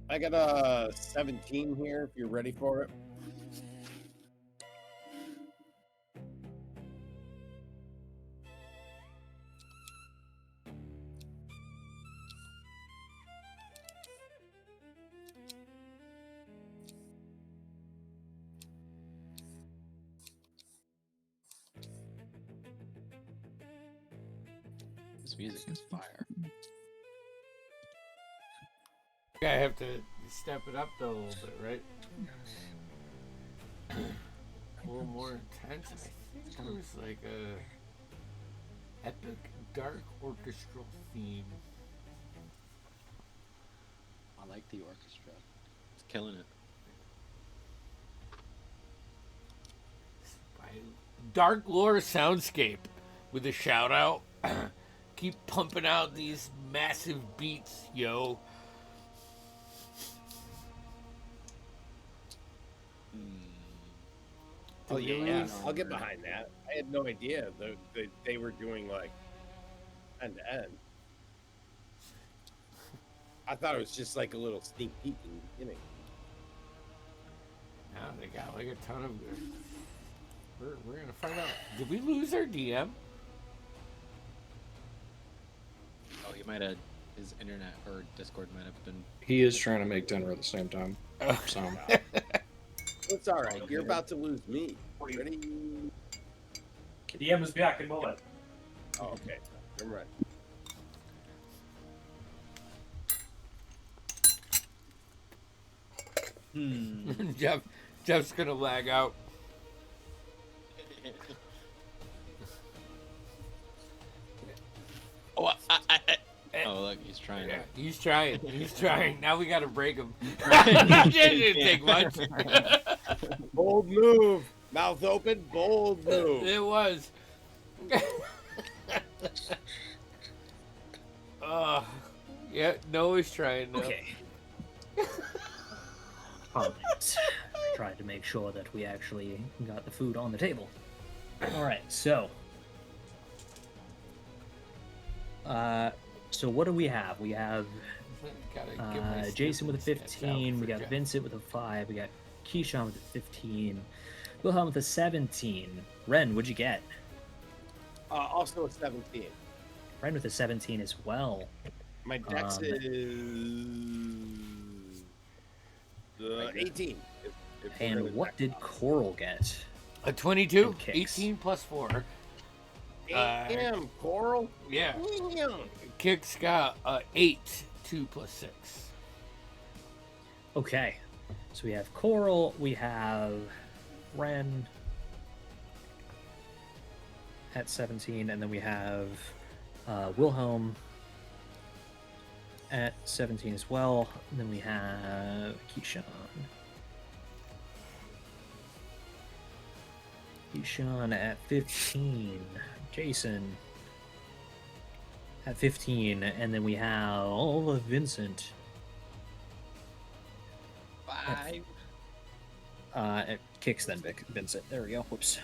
[SPEAKER 2] I got a 17 here. If you're ready for it.
[SPEAKER 3] This music is fire.
[SPEAKER 1] I have to step it up though a little bit, right? A little more intense. I think there was like a epic dark orchestral theme.
[SPEAKER 3] I like the orchestra. It's killing it.
[SPEAKER 1] Dark Lore Soundscape with a shout out. Keep pumping out these massive beats, yo.
[SPEAKER 2] Oh yeah,
[SPEAKER 1] Delirious.
[SPEAKER 2] I'll get behind that. I had no idea they were doing like end to end. I thought it was just like a little sneak peek in the beginning.
[SPEAKER 1] Now they got like a ton of. We're gonna find out. Did we lose our DM?
[SPEAKER 3] Oh, he might have. His internet or Discord might have been.
[SPEAKER 6] He is trying to make dinner at the same time. So
[SPEAKER 2] It's all right. You're about to lose me. Ready?
[SPEAKER 9] DM is back in a moment.
[SPEAKER 2] Oh, okay. I'm ready.
[SPEAKER 1] Jeff's gonna lag out.
[SPEAKER 3] Oh, look, he's trying.
[SPEAKER 1] Yeah, he's trying. He's trying. Now we gotta break him. It didn't take much.
[SPEAKER 2] Bold move. Mouth open. Bold move.
[SPEAKER 1] It was. Yeah, Noah's trying now.
[SPEAKER 4] Okay. Apologies. Tried to make sure that we actually got the food on the table. All right, so what do we have? We have
[SPEAKER 1] Gotta get my
[SPEAKER 4] Jason with a
[SPEAKER 1] stupid stats
[SPEAKER 4] 15.
[SPEAKER 1] out
[SPEAKER 4] We
[SPEAKER 1] for
[SPEAKER 4] got
[SPEAKER 1] Jeff.
[SPEAKER 4] Vincent with a 5. We got Keyshawn with a 15. Wilhelm with a 17. Ren, what'd you get?
[SPEAKER 2] Also a 17.
[SPEAKER 4] Ren with a 17 as well.
[SPEAKER 2] My dex is 18. If we're
[SPEAKER 4] And
[SPEAKER 2] gonna
[SPEAKER 4] what
[SPEAKER 2] dex
[SPEAKER 4] did
[SPEAKER 2] out.
[SPEAKER 4] Coral get?
[SPEAKER 1] A 22,
[SPEAKER 4] And kicks.
[SPEAKER 1] 18 plus 4.
[SPEAKER 2] Damn, Coral.
[SPEAKER 1] Yeah.
[SPEAKER 2] Damn.
[SPEAKER 1] Kicks got 8, 2 plus 6.
[SPEAKER 4] Okay, so we have Coral, we have Ren at 17, and then we have Wilhelm at 17 as well. And then we have Keyshawn. Keyshawn at 15. Jason at 15. And then we have Vincent.
[SPEAKER 3] 5.
[SPEAKER 4] It kicks then Vincent. There we go. Whoops.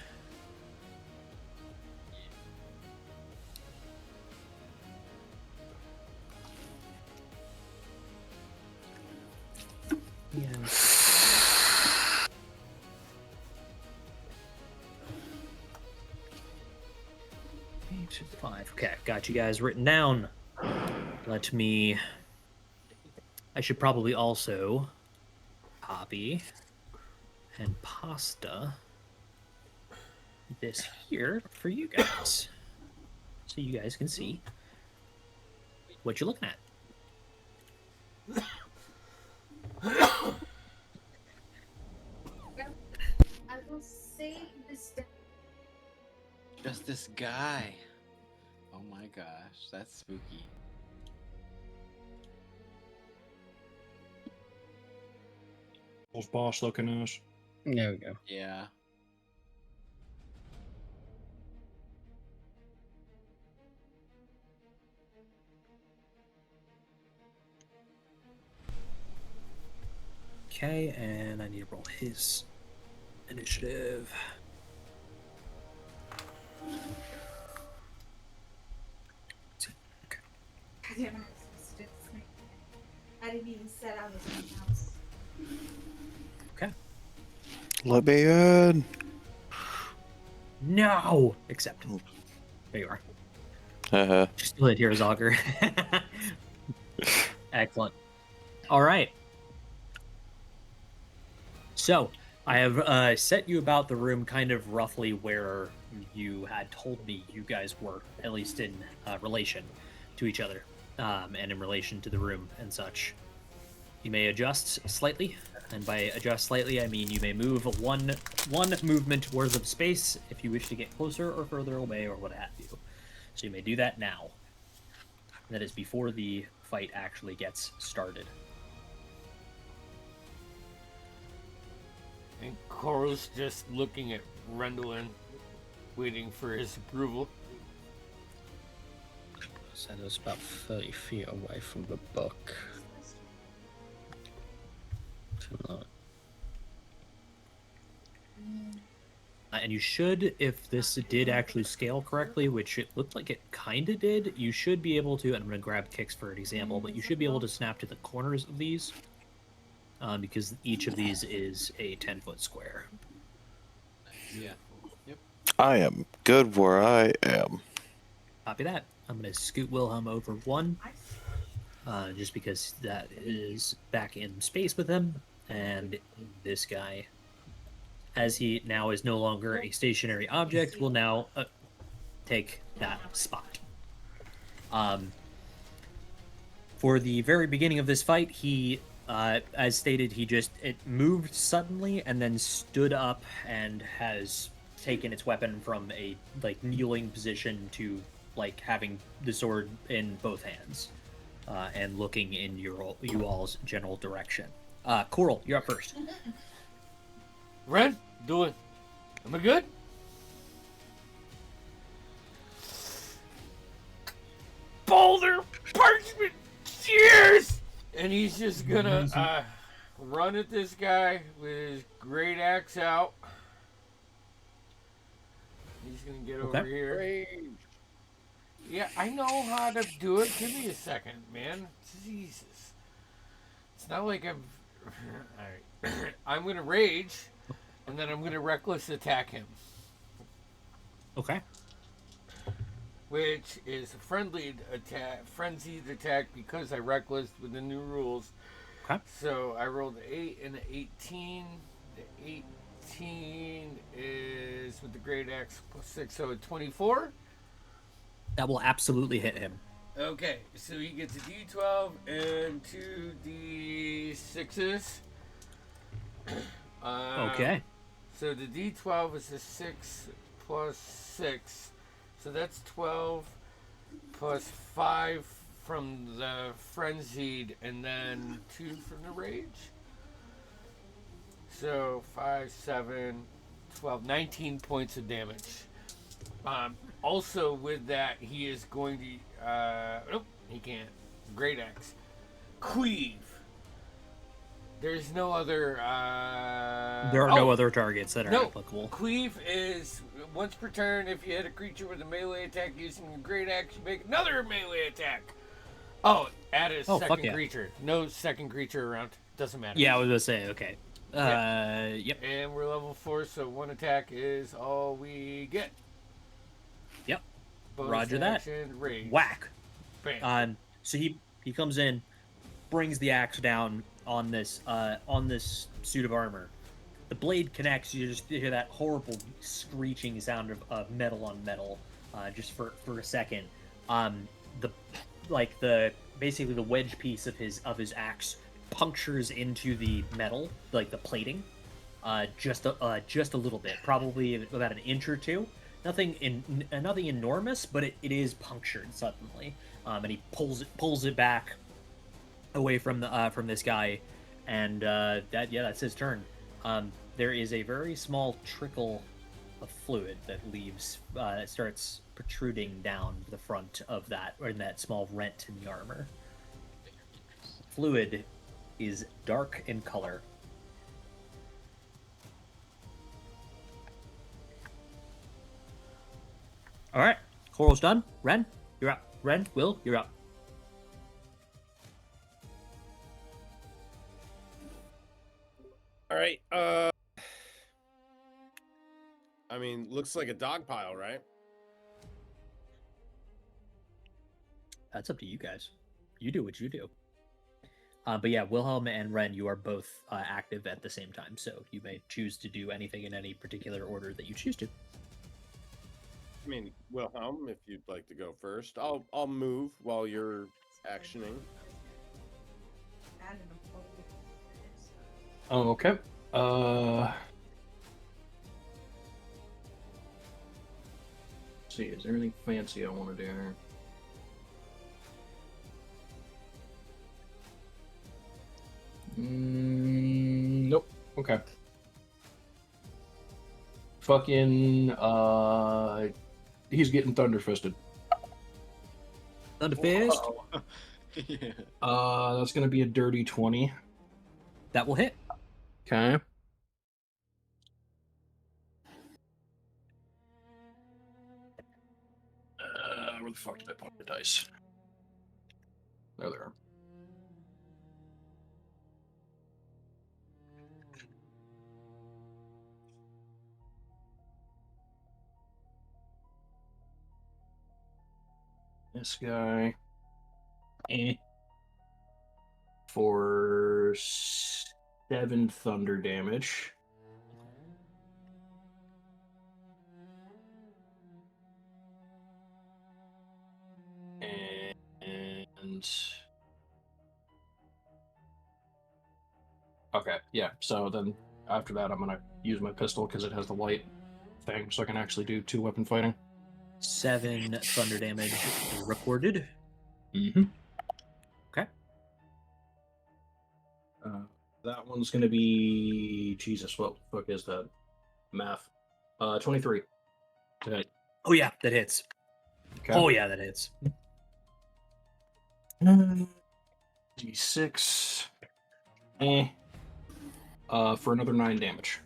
[SPEAKER 4] Yes. Eight, 5. Okay, got you guys written down. Let me. I should probably also copy and pasta this here for you guys, so you guys can see what you're looking at.
[SPEAKER 8] I will save this.
[SPEAKER 3] Just this guy. Oh my gosh, that's spooky.
[SPEAKER 6] those boss looking ass.
[SPEAKER 5] There we go.
[SPEAKER 3] Yeah.
[SPEAKER 4] Okay, and I need to roll his initiative.
[SPEAKER 8] God damn it, I was supposed to do this thing. I didn't even set out his own house.
[SPEAKER 4] Okay.
[SPEAKER 7] Let me in.
[SPEAKER 4] No! Accept. There you are.
[SPEAKER 7] Uh-huh.
[SPEAKER 4] Just still here, Zogger. Excellent. All right. So, I have set you about the room kind of roughly where you had told me you guys were, at least in relation to each other, and in relation to the room and such. You may adjust slightly, and by adjust slightly, I mean you may move one movement worth of space if you wish to get closer or further away or what have you. So you may do that now. That is before the fight actually gets started.
[SPEAKER 1] And Coral's just looking at Rendlin, waiting for his approval.
[SPEAKER 5] So it was about 30 feet away from the book. Something like that.
[SPEAKER 4] And you should, if this did actually scale correctly, which it looked like it kind of did, you should be able to, and I'm going to grab kicks for an example, but you should be able to snap to the corners of these, because each of these is a 10-foot square.
[SPEAKER 3] Yeah. Yep.
[SPEAKER 7] I am good where I am.
[SPEAKER 4] Copy that. I'm going to scoot Wilhelm over one, just because that is back in space with him, and this guy, as he now is no longer a stationary object, will now take that spot. For the very beginning of this fight, he, as stated, it moved suddenly and then stood up and has taken its weapon from a kneeling position to having the sword in both hands, and looking in you all's general direction. Coral, you're up first.
[SPEAKER 1] Ren, do it. Am I good? Boulder parchment, cheers! And he's just gonna run at this guy with his great axe out. He's gonna get over here.
[SPEAKER 2] Rage.
[SPEAKER 1] Yeah, I know how to do it. Give me a second, man. Jesus. It's not like I'm... Alright. I'm gonna rage, and then I'm gonna reckless attack him.
[SPEAKER 4] Okay.
[SPEAKER 1] Which is a frenzied attack because I reckless with the new rules.
[SPEAKER 4] Okay.
[SPEAKER 1] So I rolled an 8 and an 18. The 18 is with the great axe plus 6, so a 24.
[SPEAKER 4] That will absolutely hit him.
[SPEAKER 1] Okay, so he gets a d12 and 2 d6s.
[SPEAKER 4] Okay.
[SPEAKER 1] So the d12 is a 6 plus 6. So that's 12 plus 5 from the frenzied and then 2 from the rage. So 5, 7, 12, 19 points of damage. Also with that, he is going to... nope, he can't. Great axe. Cleave. There's no other...
[SPEAKER 4] There are no other targets that are applicable.
[SPEAKER 1] Cleave is once per turn. If you hit a creature with a melee attack using a great axe, you make another melee attack. Oh, add a second creature. No second creature around. Doesn't matter.
[SPEAKER 4] Yeah, I was going to say, okay. Yep.
[SPEAKER 1] And we're level 4, so one attack is all we get.
[SPEAKER 4] Yep.
[SPEAKER 1] Bonus
[SPEAKER 4] Roger that.
[SPEAKER 1] action, rage.
[SPEAKER 4] Whack.
[SPEAKER 1] Bam.
[SPEAKER 4] So he comes in, brings the axe down on this suit of armor. The blade connects. You just hear that horrible screeching sound of metal on metal, just for a second. Basically the wedge piece of his axe punctures into the metal, like the plating, just a little bit, probably about an inch or two. Nothing enormous, but it is punctured suddenly. And he pulls it back away from this guy, and that's his turn. There is a very small trickle of fluid that starts protruding down the front of that, or in that small rent in the armor. Fluid is dark in color. All right, Coral's done. Ren, you're up. Ren, Will, you're up.
[SPEAKER 2] All right. I mean, looks like a dog pile, right?
[SPEAKER 4] That's up to you guys. You do what you do. But yeah, Wilhelm and Ren, you are both active at the same time, so you may choose to do anything in any particular order that you choose to.
[SPEAKER 2] I mean, Wilhelm, if you'd like to go first, I'll move while you're actioning.
[SPEAKER 6] Oh, okay. Let's see, is there anything fancy I want to do here? Nope. Okay. Fucking, he's getting thunder fisted.
[SPEAKER 4] Thunder fist.
[SPEAKER 3] Yeah.
[SPEAKER 6] That's gonna be a dirty 20.
[SPEAKER 4] That will hit.
[SPEAKER 6] Okay. Where the fuck did I put the dice? There they are. This guy. For 7 thunder damage. And okay, yeah. So then after that, I'm gonna use my pistol because it has the light thing, so I can actually do 2 weapon fighting.
[SPEAKER 4] 7 thunder damage recorded.
[SPEAKER 6] Mm-hmm.
[SPEAKER 4] Okay.
[SPEAKER 6] That one's gonna be Jesus. What the fuck is that? Math. 23. To hit.
[SPEAKER 4] Oh yeah, that hits.
[SPEAKER 6] Okay.
[SPEAKER 4] Oh yeah, that hits.
[SPEAKER 6] D6. For another 9 damage.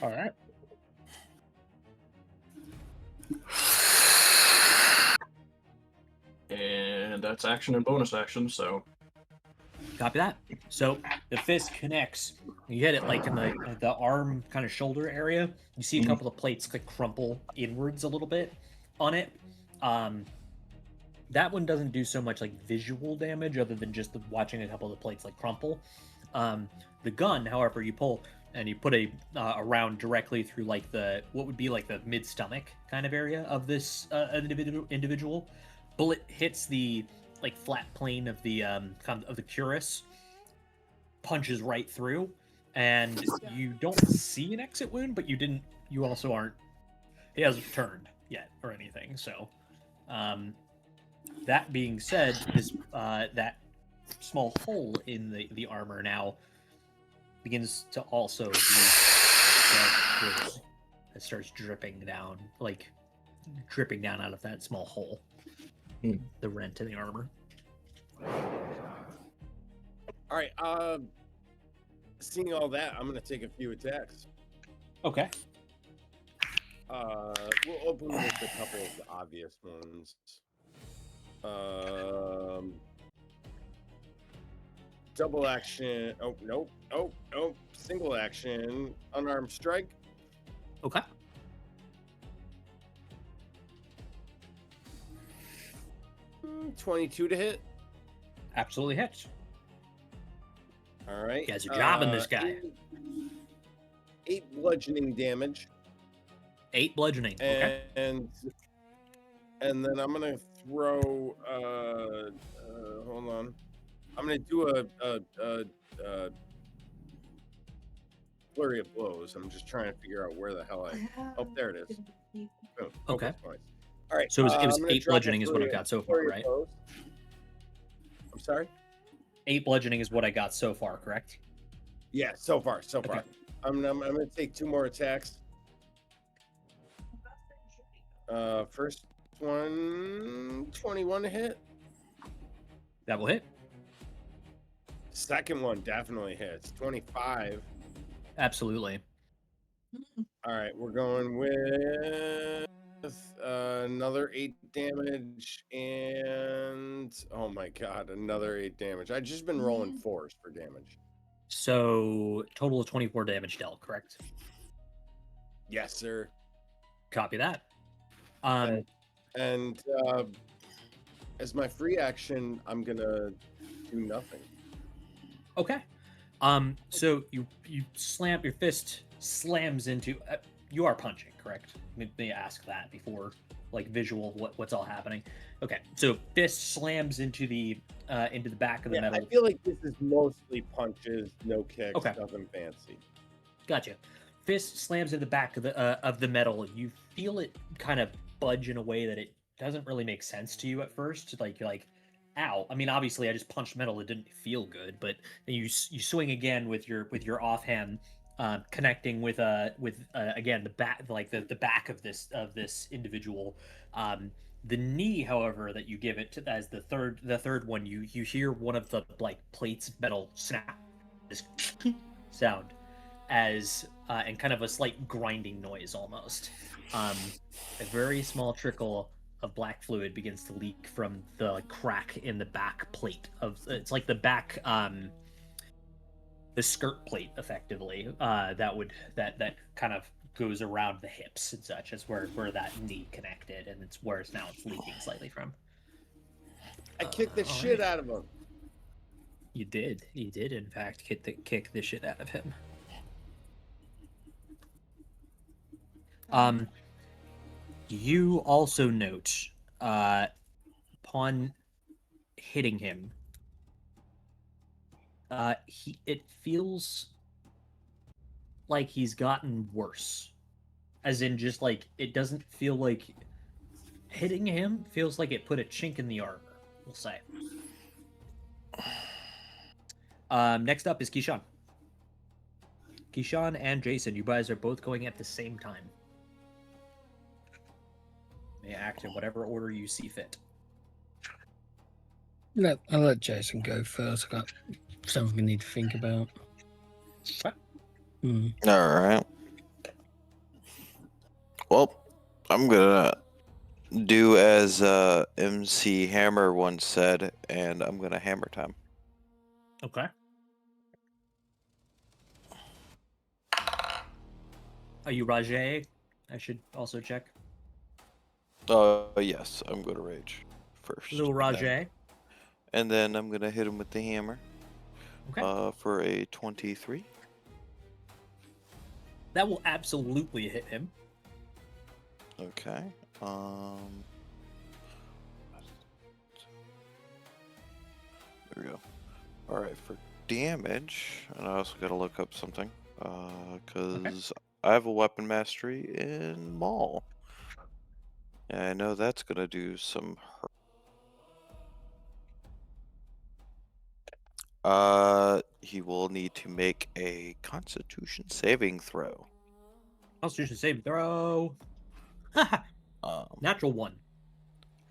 [SPEAKER 4] All right.
[SPEAKER 6] And that's action and bonus action, so
[SPEAKER 4] Copy that. So the fist connects. You hit it like in the arm kind of shoulder area. You see a
[SPEAKER 6] Mhm.
[SPEAKER 4] couple of plates like crumple inwards a little bit on it. That one doesn't do so much like visual damage other than just watching a couple of the plates like crumple. The gun, however, you pull and you put a round directly through like what would be like the mid stomach kind of area of this individual. Bullet hits the like flat plane of the of the cuirass, punches right through, and you don't see an exit wound, but you also aren't. He hasn't turned yet or anything. So, that being said, this that small hole in the armor now begins to also bleed. It starts dripping down, like dripping down out of that small hole. The rent in the armor.
[SPEAKER 2] All right. Seeing all that, I'm gonna take a few attacks.
[SPEAKER 4] Okay.
[SPEAKER 2] We'll open with a couple of the obvious ones. Double action. Oh, nope. Oh, nope. Single action. Unarmed strike.
[SPEAKER 4] Okay.
[SPEAKER 2] Mm, 22 to hit.
[SPEAKER 4] Absolutely hits.
[SPEAKER 2] All right.
[SPEAKER 4] You guys are jobbing this guy.
[SPEAKER 2] 8 bludgeoning damage.
[SPEAKER 4] 8 bludgeoning. Okay.
[SPEAKER 2] And then I'm gonna throw. Hold on. I'm gonna do a flurry of blows. I'm just trying to figure out where the hell I. Oh, there it is. Boom.
[SPEAKER 4] Okay.
[SPEAKER 2] Points. All right.
[SPEAKER 4] So it was
[SPEAKER 2] I'm gonna
[SPEAKER 4] 8
[SPEAKER 2] drop a
[SPEAKER 4] bludgeoning is what I've got so far,
[SPEAKER 2] flurry of
[SPEAKER 4] right?
[SPEAKER 2] blows. I'm sorry.
[SPEAKER 4] 8 bludgeoning is what I got so far, correct?
[SPEAKER 2] Yeah, so far.
[SPEAKER 4] Okay.
[SPEAKER 2] I'm gonna take 2 more attacks. First one, 21 to hit.
[SPEAKER 4] That will hit.
[SPEAKER 2] Second one definitely hits. 25.
[SPEAKER 4] Absolutely.
[SPEAKER 2] All right, we're going with another 8 damage and oh my god, another 8 damage. I've just been rolling 4s for damage.
[SPEAKER 4] So total of 24 damage dealt, correct?
[SPEAKER 2] Yes, sir.
[SPEAKER 4] Copy that.
[SPEAKER 2] And as my free action, I'm gonna do nothing.
[SPEAKER 4] Okay. So you slam, your fist slams into. You are punching, correct? Let me ask that before, like visual, what's all happening. Okay. So fist slams into the back of the metal.
[SPEAKER 2] I feel like this is mostly punches, no kicks,
[SPEAKER 4] Okay.
[SPEAKER 2] nothing fancy.
[SPEAKER 4] Gotcha. Fist slams in the back of the metal. You feel it kind of budge in a way that it doesn't really make sense to you at first. Like you're like, ow. I mean, obviously, I just punched metal. It didn't feel good, but then you swing again with your offhand, connecting with again the back, like the back of this individual. The knee, however, that you give it to as the third one, you hear one of the like plates metal snap, this sound, as and kind of a slight grinding noise almost. A very small trickle of black fluid begins to leak from the crack in the back plate of it's like the back the skirt plate effectively that kind of goes around the hips and such as where that knee connected, and it's where it's leaking slightly from.
[SPEAKER 2] I kicked the
[SPEAKER 4] all
[SPEAKER 2] shit
[SPEAKER 4] right.
[SPEAKER 2] out of him.
[SPEAKER 4] You did in fact kick the shit out of him. You also note upon hitting him, it feels like he's gotten worse. As in, just like it doesn't feel like hitting him feels like it put a chink in the armor. We'll say. Next up is Keyshawn. Keyshawn and Jason, you guys are both going at the same time. May act in whatever order you see fit.
[SPEAKER 5] I'll let Jason go first. I got something I need to think about.
[SPEAKER 4] What?
[SPEAKER 7] All right. Well, I'm gonna do as MC Hammer once said, and I'm gonna hammer time.
[SPEAKER 4] Okay. Are you Rajay? I should also check.
[SPEAKER 7] Yes, I'm gonna rage first.
[SPEAKER 4] Little Rajay.
[SPEAKER 7] And then I'm gonna hit him with the hammer.
[SPEAKER 4] Okay.
[SPEAKER 7] For a 23.
[SPEAKER 4] That will absolutely hit him.
[SPEAKER 7] Okay. There we go. All right, for damage, and I also gotta look up something, because I have a weapon mastery in Maul. And I know that's gonna do some hurt. He will need to make a Constitution saving throw.
[SPEAKER 4] Constitution saving throw. Natural 1.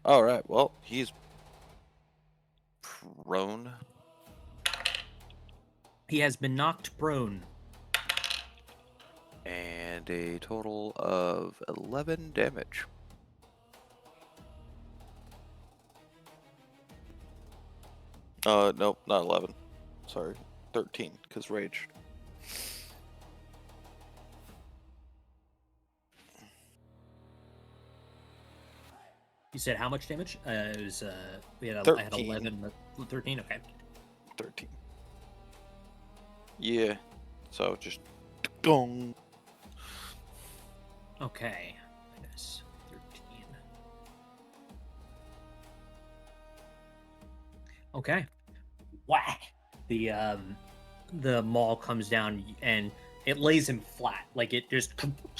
[SPEAKER 7] All right. Well, he's prone.
[SPEAKER 4] He has been knocked prone.
[SPEAKER 7] And a total of 11 damage. Nope, not 11. Sorry, 13, because rage.
[SPEAKER 4] You said how much damage? It was I had 11, 13. Okay.
[SPEAKER 7] 13. Yeah. So just gong.
[SPEAKER 4] Okay. Minus 13. Okay. Whack. The maul comes down and it lays him flat, like it just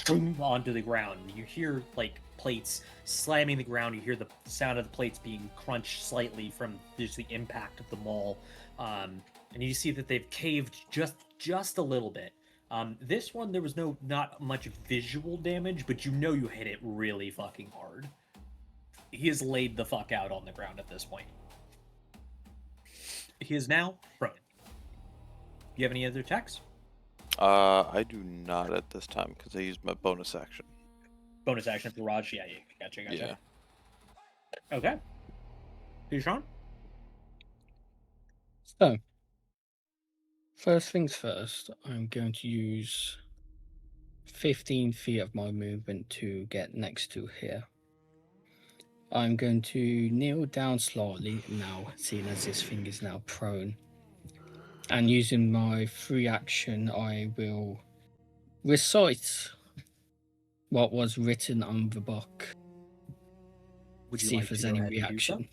[SPEAKER 4] onto the ground. You hear like plates slamming the ground. You hear the sound of the plates being crunched slightly from just the impact of the maul, and you see that they've caved just a little bit. This one there was not much visual damage, but you know you hit it really fucking hard. He is laid the fuck out on the ground at this point. He is now prone. Do you have any other attacks?
[SPEAKER 7] I do not at this time because I used my bonus action.
[SPEAKER 4] Bonus action for Raj? Yeah, gotcha.
[SPEAKER 7] Yeah.
[SPEAKER 4] Okay. Sean?
[SPEAKER 5] So, first things first, I'm going to use 15 feet of my movement to get next to here. I'm going to kneel down slightly now, seeing as this thing is now prone. And using my free action, I will recite what was written on the book.
[SPEAKER 4] Would you
[SPEAKER 5] See
[SPEAKER 4] like
[SPEAKER 5] if there's
[SPEAKER 4] to go
[SPEAKER 5] any
[SPEAKER 4] ahead and do
[SPEAKER 5] reaction.
[SPEAKER 4] so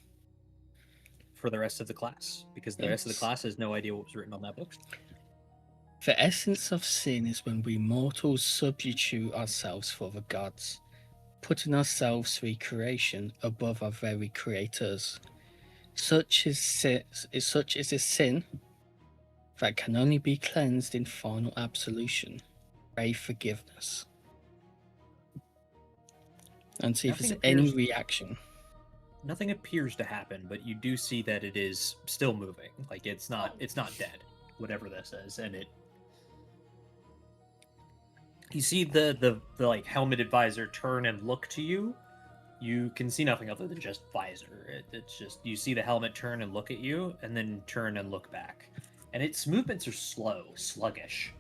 [SPEAKER 4] for the rest of the class? Because the rest of the class has no idea what was written on that book.
[SPEAKER 5] The essence of sin is when we mortals substitute ourselves for the gods, putting ourselves through creation above our very creators. Such is a sin that can only be cleansed in final absolution. Pray forgiveness. And see if there's any reaction.
[SPEAKER 4] Nothing appears to happen, but you do see that it is still moving. Like it's not dead, whatever this is, and it. You see the like helmet advisor turn and look to you. You can see nothing other than just visor. It's just you see the helmet turn and look at you, and then turn and look back. And its movements are slow, sluggish.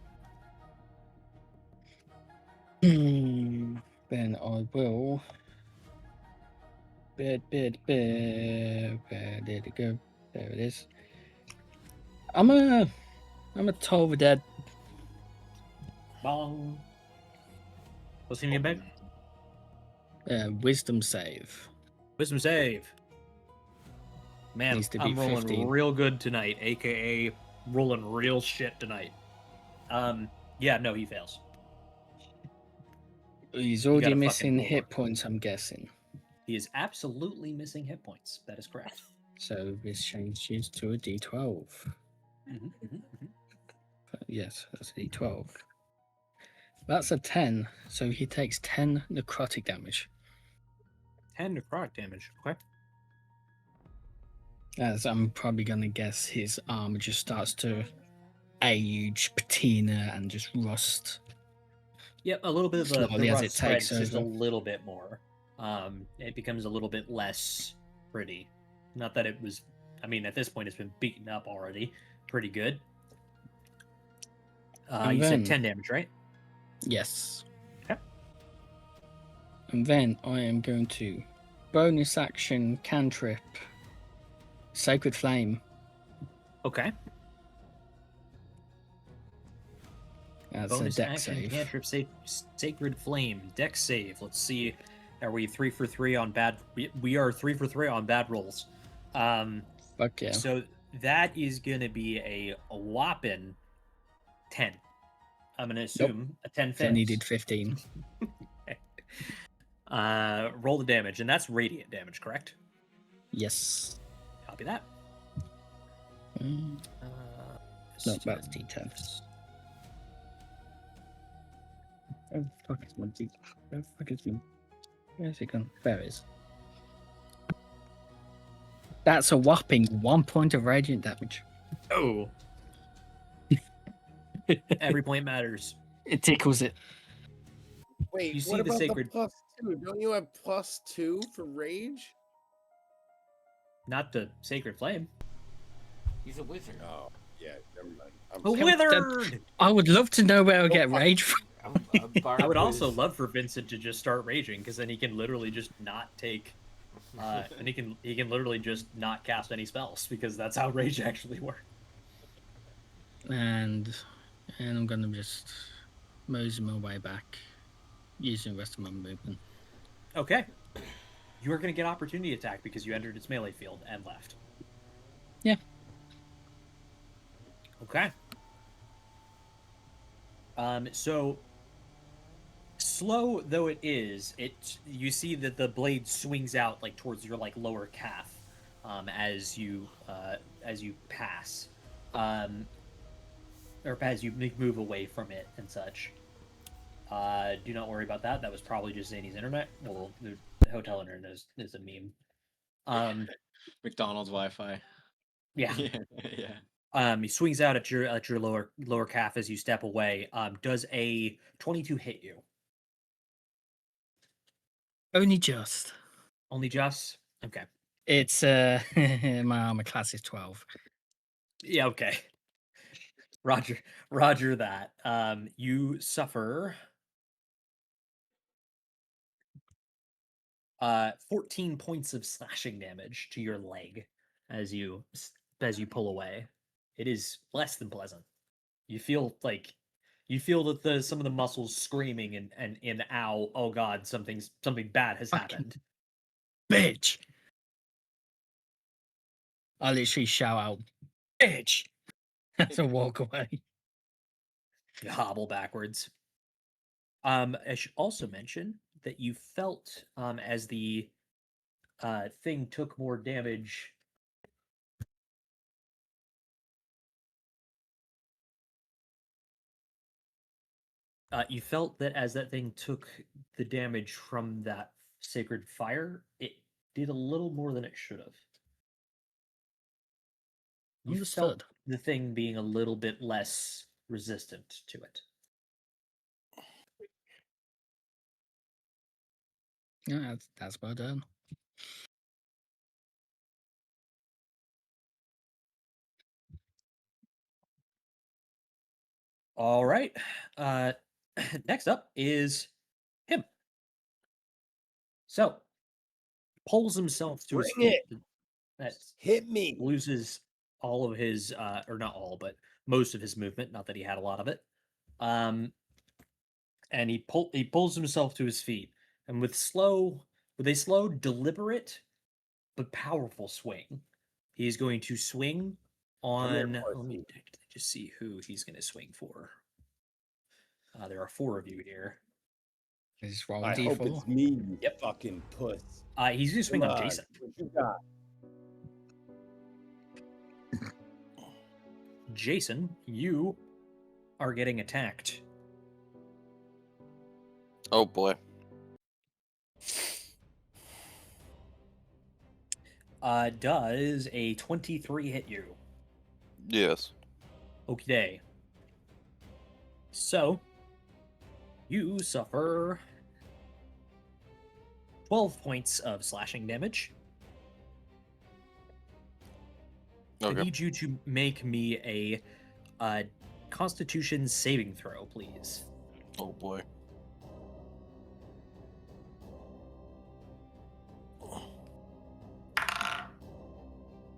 [SPEAKER 5] Then I will. Where did it go? There it is. I'm a toll the dead.
[SPEAKER 4] Bong. What's he need, babe?
[SPEAKER 5] Wisdom save.
[SPEAKER 4] Wisdom save. Man,
[SPEAKER 5] Needs to be
[SPEAKER 4] I'm rolling
[SPEAKER 5] 15.
[SPEAKER 4] real good tonight, aka rolling real shit tonight. Yeah, no, he fails.
[SPEAKER 5] He's
[SPEAKER 4] You
[SPEAKER 5] already
[SPEAKER 4] gotta
[SPEAKER 5] missing
[SPEAKER 4] fucking
[SPEAKER 5] hit points, I'm guessing.
[SPEAKER 4] He is absolutely missing hit points. That is correct.
[SPEAKER 5] So this changes to a D12. Yes, that's a D12. That's a 10, so he takes 10 necrotic damage.
[SPEAKER 4] 10 necrotic damage. Okay.
[SPEAKER 5] As I'm probably going to guess his armor just starts to age, patina, and just rust.
[SPEAKER 4] Yep, a little bit of
[SPEAKER 5] Slowly
[SPEAKER 4] the
[SPEAKER 5] as
[SPEAKER 4] rust
[SPEAKER 5] it takes
[SPEAKER 4] spreads just a
[SPEAKER 5] over.
[SPEAKER 4] little bit more. It becomes a little bit less pretty. Not that it was. I mean, at this point, it's been beaten up already. Pretty good.
[SPEAKER 5] And
[SPEAKER 4] You said
[SPEAKER 5] then-
[SPEAKER 4] 10 damage, right?
[SPEAKER 5] Yes.
[SPEAKER 4] Okay.
[SPEAKER 5] And then I am going to bonus action cantrip Sacred Flame.
[SPEAKER 4] Okay.
[SPEAKER 5] That's
[SPEAKER 4] Bonus
[SPEAKER 5] a deck
[SPEAKER 4] action,
[SPEAKER 5] save.
[SPEAKER 4] cantrip, sacred flame, deck save. Let's see. Are we 3 for 3 on bad? We are 3 for 3 on bad rolls.
[SPEAKER 5] Fuck yeah.
[SPEAKER 4] So that is gonna be a whopping 10. I'm gonna assume a 10
[SPEAKER 5] I
[SPEAKER 4] fails.
[SPEAKER 5] needed 15.
[SPEAKER 4] Roll the damage, and that's radiant damage, correct?
[SPEAKER 5] Yes.
[SPEAKER 4] Copy that.
[SPEAKER 5] No,
[SPEAKER 4] So
[SPEAKER 5] that's D10. Oh, fuck, it's my D. Oh, fuck, it's my. Where's it gone? There it is. That's a whopping 1 point of radiant damage.
[SPEAKER 4] Oh. Every point matters.
[SPEAKER 5] It tickles it.
[SPEAKER 2] Wait,
[SPEAKER 4] You see
[SPEAKER 2] what
[SPEAKER 4] the
[SPEAKER 2] about
[SPEAKER 4] sacred-
[SPEAKER 2] the +2? Don't you have +2 for rage?
[SPEAKER 4] Not the sacred flame.
[SPEAKER 1] He's a wizard.
[SPEAKER 2] Oh, yeah, never mind. I'm
[SPEAKER 4] A
[SPEAKER 2] sorry.
[SPEAKER 4] withered!
[SPEAKER 5] I would love to know where I get
[SPEAKER 2] fuck.
[SPEAKER 5] rage from.
[SPEAKER 4] I would also love for Vincent to just start raging, because then he can literally just not take, and he can literally just not cast any spells, because that's how rage actually works.
[SPEAKER 5] And I'm gonna just mosey my way back using the rest of my movement.
[SPEAKER 4] Okay, you are going to get opportunity attack because you entered its melee field and left.
[SPEAKER 5] Yeah.
[SPEAKER 4] Okay. So slow though it is, you see that the blade swings out like towards your like lower calf, as you pass, or as you move away from it and such. Do not worry about that. That was probably just Zany's internet. Well, the hotel internet is a meme.
[SPEAKER 3] McDonald's Wi-Fi.
[SPEAKER 4] Yeah.
[SPEAKER 3] Yeah.
[SPEAKER 4] He swings out at your lower calf as you step away. Does a 22 hit you?
[SPEAKER 5] Only just.
[SPEAKER 4] Only just? Okay.
[SPEAKER 5] It's my armor class is 12.
[SPEAKER 4] Yeah, okay. Roger that. You suffer 14 points of slashing damage to your leg as you pull away. It is less than pleasant. You feel that some of the muscles screaming and ow, oh god, something bad has
[SPEAKER 5] Fucking
[SPEAKER 4] happened.
[SPEAKER 5] Bitch! I literally shout out, bitch! As I walk away.
[SPEAKER 4] You hobble backwards. I should also mention that you felt as the thing took more damage. You felt that as that thing took the damage from that sacred fire, it did a little more than it should have. You felt
[SPEAKER 5] Understood.
[SPEAKER 4] the thing being a little bit less resistant to it.
[SPEAKER 5] Yeah, that's well done.
[SPEAKER 4] All right. Next up is him. So pulls himself to his
[SPEAKER 2] Bring
[SPEAKER 4] feet.
[SPEAKER 2] it.
[SPEAKER 4] That
[SPEAKER 2] Hit me.
[SPEAKER 4] loses all of his, or not all, but most of his movement. Not that he had a lot of it. And he pulls himself to his feet, and with a slow, deliberate but powerful swing, he's going to swing
[SPEAKER 2] Come here,
[SPEAKER 4] on. Let me
[SPEAKER 2] pussy.
[SPEAKER 4] just see who he's going to swing for. There are 4 of you here.
[SPEAKER 5] Is roll
[SPEAKER 2] I hope it's
[SPEAKER 5] D4.
[SPEAKER 2] me, you
[SPEAKER 4] Yep.
[SPEAKER 2] fucking puss.
[SPEAKER 4] He's going to swing
[SPEAKER 2] Come
[SPEAKER 4] on
[SPEAKER 2] on.
[SPEAKER 4] Jason.
[SPEAKER 2] What you got?
[SPEAKER 4] Jason, you are getting attacked.
[SPEAKER 7] Oh boy.
[SPEAKER 4] Does a 23 hit you?
[SPEAKER 7] Yes.
[SPEAKER 4] Okay. So, you suffer 12 points of slashing damage. I
[SPEAKER 7] Okay.
[SPEAKER 4] need you to make me a Constitution saving throw, please.
[SPEAKER 7] Oh boy.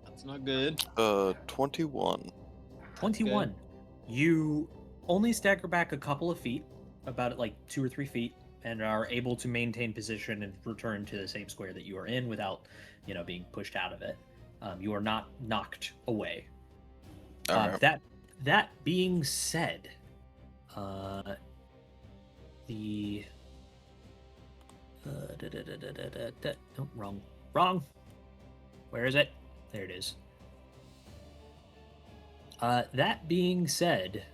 [SPEAKER 3] That's not good.
[SPEAKER 7] 21.
[SPEAKER 4] 21. You only stagger back a couple of feet, about like 2 or 3 feet, and are able to maintain position and return to the same square that you are in without, being pushed out of it. You are not knocked away.
[SPEAKER 7] All right.
[SPEAKER 4] That being said, the oh, wrong. Where is it? There it is. That being said,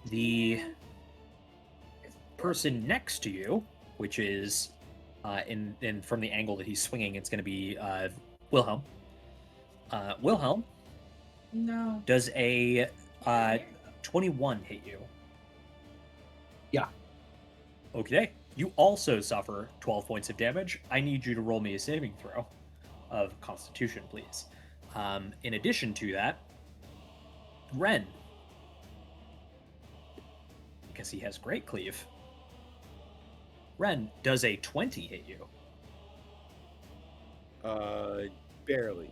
[SPEAKER 4] the person next to you, which is in from the angle that he's swinging, it's going to be Wilhelm. Wilhelm,
[SPEAKER 8] No.
[SPEAKER 4] does a 21 hit you?
[SPEAKER 6] Yeah.
[SPEAKER 4] Okay. You also suffer 12 points of damage. I need you to roll me a saving throw of Constitution, please. In addition to that, Ren, because he has Great Cleave. Ren, does a 20 hit you?
[SPEAKER 2] Barely.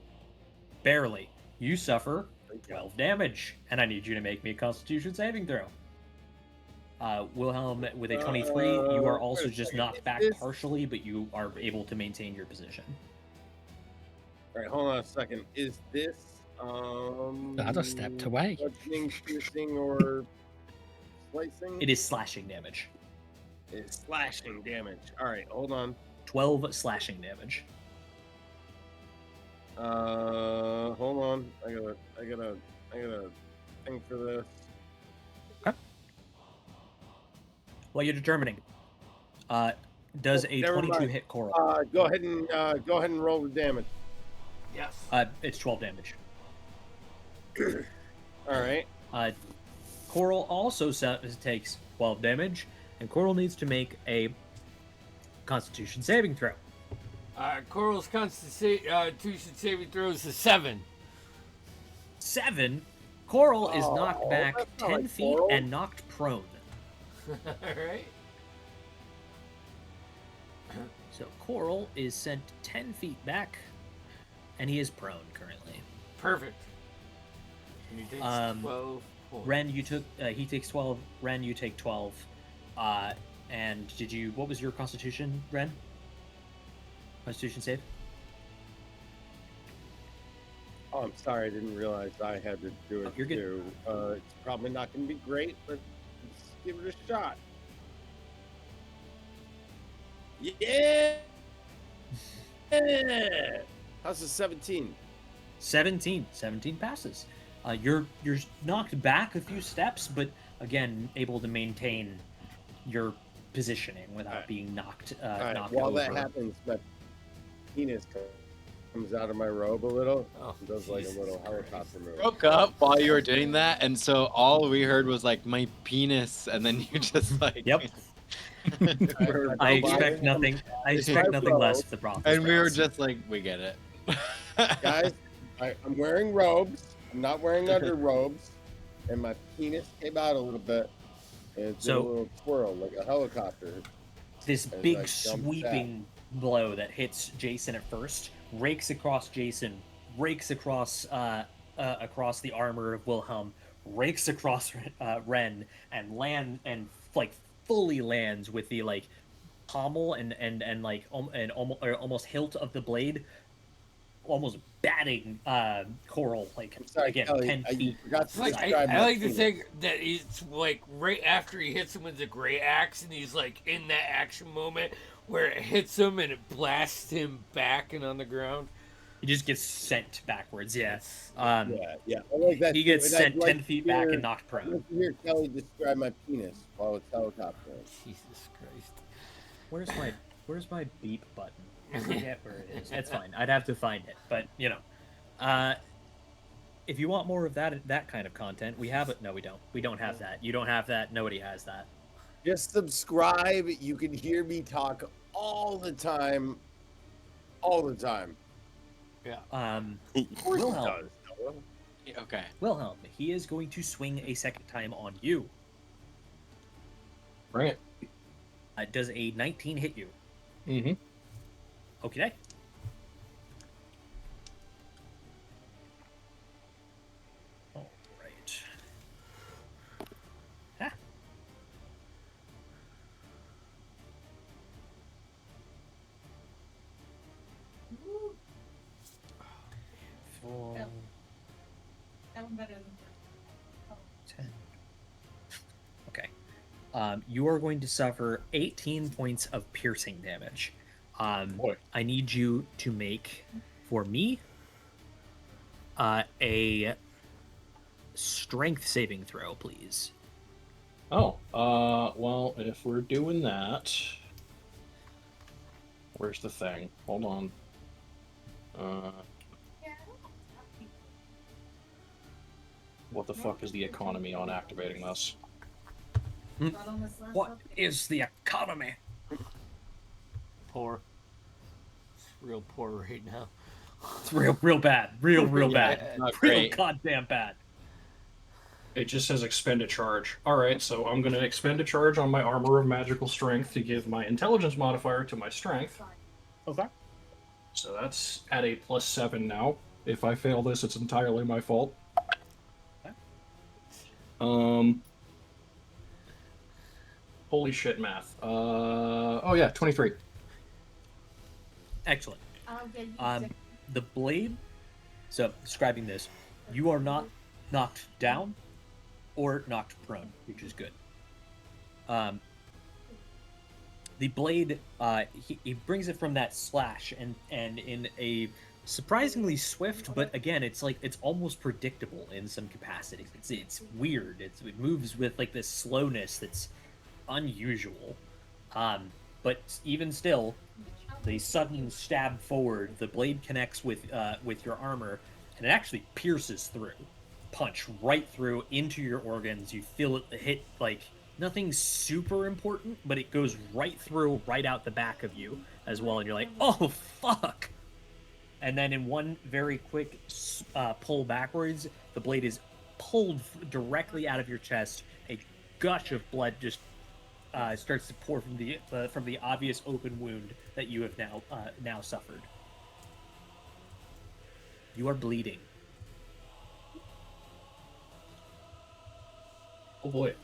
[SPEAKER 4] Barely. You suffer 12 damage, and I need you to make me a Constitution saving throw. Wilhelm, with a 23, you are also
[SPEAKER 2] wait a
[SPEAKER 4] just
[SPEAKER 2] second.
[SPEAKER 4] knocked
[SPEAKER 2] Is
[SPEAKER 4] back
[SPEAKER 2] this-
[SPEAKER 4] partially, but you are able to maintain your position.
[SPEAKER 2] All right, hold on a second. Is this
[SPEAKER 5] I just stepped away.
[SPEAKER 2] bludgeoning, piercing, or slicing?
[SPEAKER 4] It is slashing damage.
[SPEAKER 2] It's slashing damage. All right, hold on.
[SPEAKER 4] 12 slashing damage.
[SPEAKER 2] Hold on. I got a thing for this.
[SPEAKER 4] While you're determining, does a
[SPEAKER 2] Never
[SPEAKER 4] 22
[SPEAKER 2] mind.
[SPEAKER 4] hit Coral?
[SPEAKER 2] Go ahead and roll the damage.
[SPEAKER 1] Yes.
[SPEAKER 4] It's 12 damage.
[SPEAKER 2] All right.
[SPEAKER 4] Coral also takes 12 damage, and Coral needs to make a Constitution saving throw.
[SPEAKER 1] Coral's Constitution saving throw is a 7.
[SPEAKER 4] 7. Coral is
[SPEAKER 2] Oh,
[SPEAKER 4] knocked back
[SPEAKER 2] that's
[SPEAKER 4] 10
[SPEAKER 2] not like
[SPEAKER 4] feet
[SPEAKER 2] Coral.
[SPEAKER 4] and knocked prone.
[SPEAKER 1] All right.
[SPEAKER 4] So Coral is sent 10 feet back, and he is prone currently.
[SPEAKER 1] Perfect. And he takes 12 points.
[SPEAKER 4] Ren, you took. He takes 12. Ren, you take 12. And did you? What was your Constitution, Ren? Constitution save.
[SPEAKER 2] Oh, I'm sorry. I didn't realize I had to do it
[SPEAKER 4] You're good.
[SPEAKER 2] too. It's probably not going to be great, but let's give it a shot. Yeah. How's the 17?
[SPEAKER 4] 17 passes. You're knocked back a few steps, but again able to maintain your positioning without
[SPEAKER 2] Alright.
[SPEAKER 4] being knocked.
[SPEAKER 2] All right.
[SPEAKER 4] Knocked
[SPEAKER 2] While
[SPEAKER 4] over.
[SPEAKER 2] that happens, my penis comes out of my robe a little.
[SPEAKER 1] Oh,
[SPEAKER 2] and does like a
[SPEAKER 1] Jesus
[SPEAKER 2] little
[SPEAKER 1] Christ.
[SPEAKER 2] helicopter move.
[SPEAKER 3] Broke up while you were doing that, and so all we heard was like my penis, and then you just like
[SPEAKER 4] Yep. I expect nothing. I expect nothing less of the Broncos.
[SPEAKER 3] And we were
[SPEAKER 4] fans.
[SPEAKER 3] just like, we get it.
[SPEAKER 2] Guys, I'm wearing robes. I'm not wearing under robes, and my penis came out a little bit. And it's a
[SPEAKER 4] So-
[SPEAKER 2] little twirl like a helicopter.
[SPEAKER 4] This
[SPEAKER 2] As
[SPEAKER 4] big
[SPEAKER 2] I jumped
[SPEAKER 4] sweeping blow that hits Jason at first rakes across Jason, rakes across across the armor of Wilhelm, rakes across Ren, and like fully lands with the like pommel and like almost hilt of the blade, almost batting Coral like
[SPEAKER 2] I'm sorry,
[SPEAKER 4] again
[SPEAKER 2] Kelly,
[SPEAKER 4] 10
[SPEAKER 2] you
[SPEAKER 4] feet.
[SPEAKER 2] forgot to
[SPEAKER 1] Like,
[SPEAKER 2] describe
[SPEAKER 1] I
[SPEAKER 2] my
[SPEAKER 1] like to
[SPEAKER 2] penis.
[SPEAKER 1] think that it's like right after he hits him with the great axe, and he's like in that action moment where it hits him and it blasts him back and on the ground.
[SPEAKER 4] He just gets sent backwards. Yeah.
[SPEAKER 2] Yeah. I like that
[SPEAKER 4] He
[SPEAKER 2] too,
[SPEAKER 4] gets
[SPEAKER 2] and I'd
[SPEAKER 4] sent
[SPEAKER 2] like
[SPEAKER 4] 10
[SPEAKER 2] to
[SPEAKER 4] feet back
[SPEAKER 2] hear-
[SPEAKER 4] and knocked
[SPEAKER 2] I'd
[SPEAKER 4] prone.
[SPEAKER 2] like to hear Kelly describe my penis while it's helicoptering.
[SPEAKER 1] Jesus Christ.
[SPEAKER 4] Where's my beep button? I forget where it is. It's fine. I'd have to find it, but you know, if you want more of that kind of content, we have it. No, we don't. We don't have that. You don't have that. Nobody has that.
[SPEAKER 2] Just subscribe. You can hear me talk all the time. All the time.
[SPEAKER 4] Wilhelm.
[SPEAKER 2] Does, Noah.
[SPEAKER 3] Okay.
[SPEAKER 4] Wilhelm. He is going to swing a second time on you.
[SPEAKER 6] Bring it.
[SPEAKER 4] Does a 19 hit you?
[SPEAKER 6] Mm-hmm.
[SPEAKER 4] Okay. All right. Ha.
[SPEAKER 8] Woo,
[SPEAKER 4] Four,
[SPEAKER 8] Yep. that one better than the first.
[SPEAKER 4] 10. Okay. You are going to suffer 18 points of piercing damage.
[SPEAKER 6] Boy.
[SPEAKER 4] I need you to make, for me, a strength saving throw, please.
[SPEAKER 6] Oh, well, if we're doing that, where's the thing? Hold on.
[SPEAKER 8] Yeah, I don't know.
[SPEAKER 6] What the fuck is the economy on activating this?
[SPEAKER 8] Not on this last
[SPEAKER 4] What
[SPEAKER 8] one.
[SPEAKER 4] is the economy?
[SPEAKER 1] Poor. It's real poor right now.
[SPEAKER 4] It's real bad. Real
[SPEAKER 3] Yeah,
[SPEAKER 4] bad.
[SPEAKER 3] not
[SPEAKER 4] Real
[SPEAKER 3] great.
[SPEAKER 4] goddamn bad.
[SPEAKER 6] It just says expend a charge. Alright, so I'm gonna expend a charge on my armor of magical strength to give my intelligence modifier to my strength.
[SPEAKER 4] Okay.
[SPEAKER 6] So that's at a +7 now. If I fail this, it's entirely my fault.
[SPEAKER 4] Okay.
[SPEAKER 6] Holy shit, math. Oh yeah, 23.
[SPEAKER 4] Excellent.
[SPEAKER 8] I'll get you
[SPEAKER 4] The blade. So describing this, you are not knocked down or knocked prone, which is good. The blade, he brings it from that slash, and in a surprisingly swift, but again, it's like it's almost predictable in some capacities. It's weird. It moves with like this slowness that's unusual. But even still, the sudden stab forward, the blade connects with your armor, and it actually pierces through, punch right through into your organs. You feel it hit like nothing super important, but it goes right through, right out the back of you as well, and you're like, oh fuck! And then in one very quick pull backwards, the blade is pulled directly out of your chest. A gush of blood just starts to pour from the obvious open wound that you have now suffered. You are bleeding.
[SPEAKER 6] Oh boy.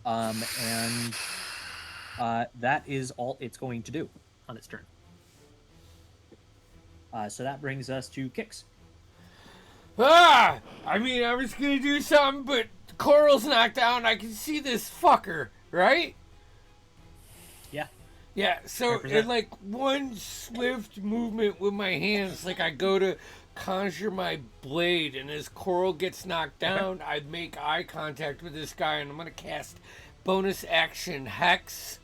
[SPEAKER 4] And that is all it's going to do on its turn. So that brings us to Kix.
[SPEAKER 1] Ah! I mean, I was gonna do something, but Coral's knocked down. I can see this fucker, right?
[SPEAKER 4] Yeah.
[SPEAKER 1] Yeah, so
[SPEAKER 4] 100%.
[SPEAKER 1] in like one swift movement with my hands, like I go to conjure my blade, and as Coral gets knocked down, I make eye contact with this guy, and I'm gonna cast bonus action Hex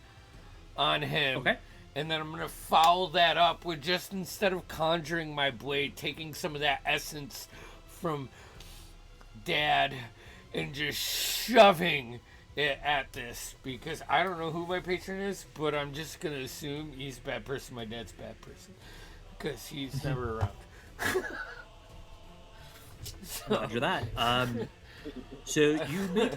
[SPEAKER 1] on him.
[SPEAKER 4] Okay.
[SPEAKER 1] And then I'm gonna follow that up with just instead of conjuring my blade, taking some of that essence from Dad and just shoving at this because I don't know who my patron is, but I'm just gonna assume he's a bad person. My dad's a bad person because he's never around.
[SPEAKER 4] Roger that. So you make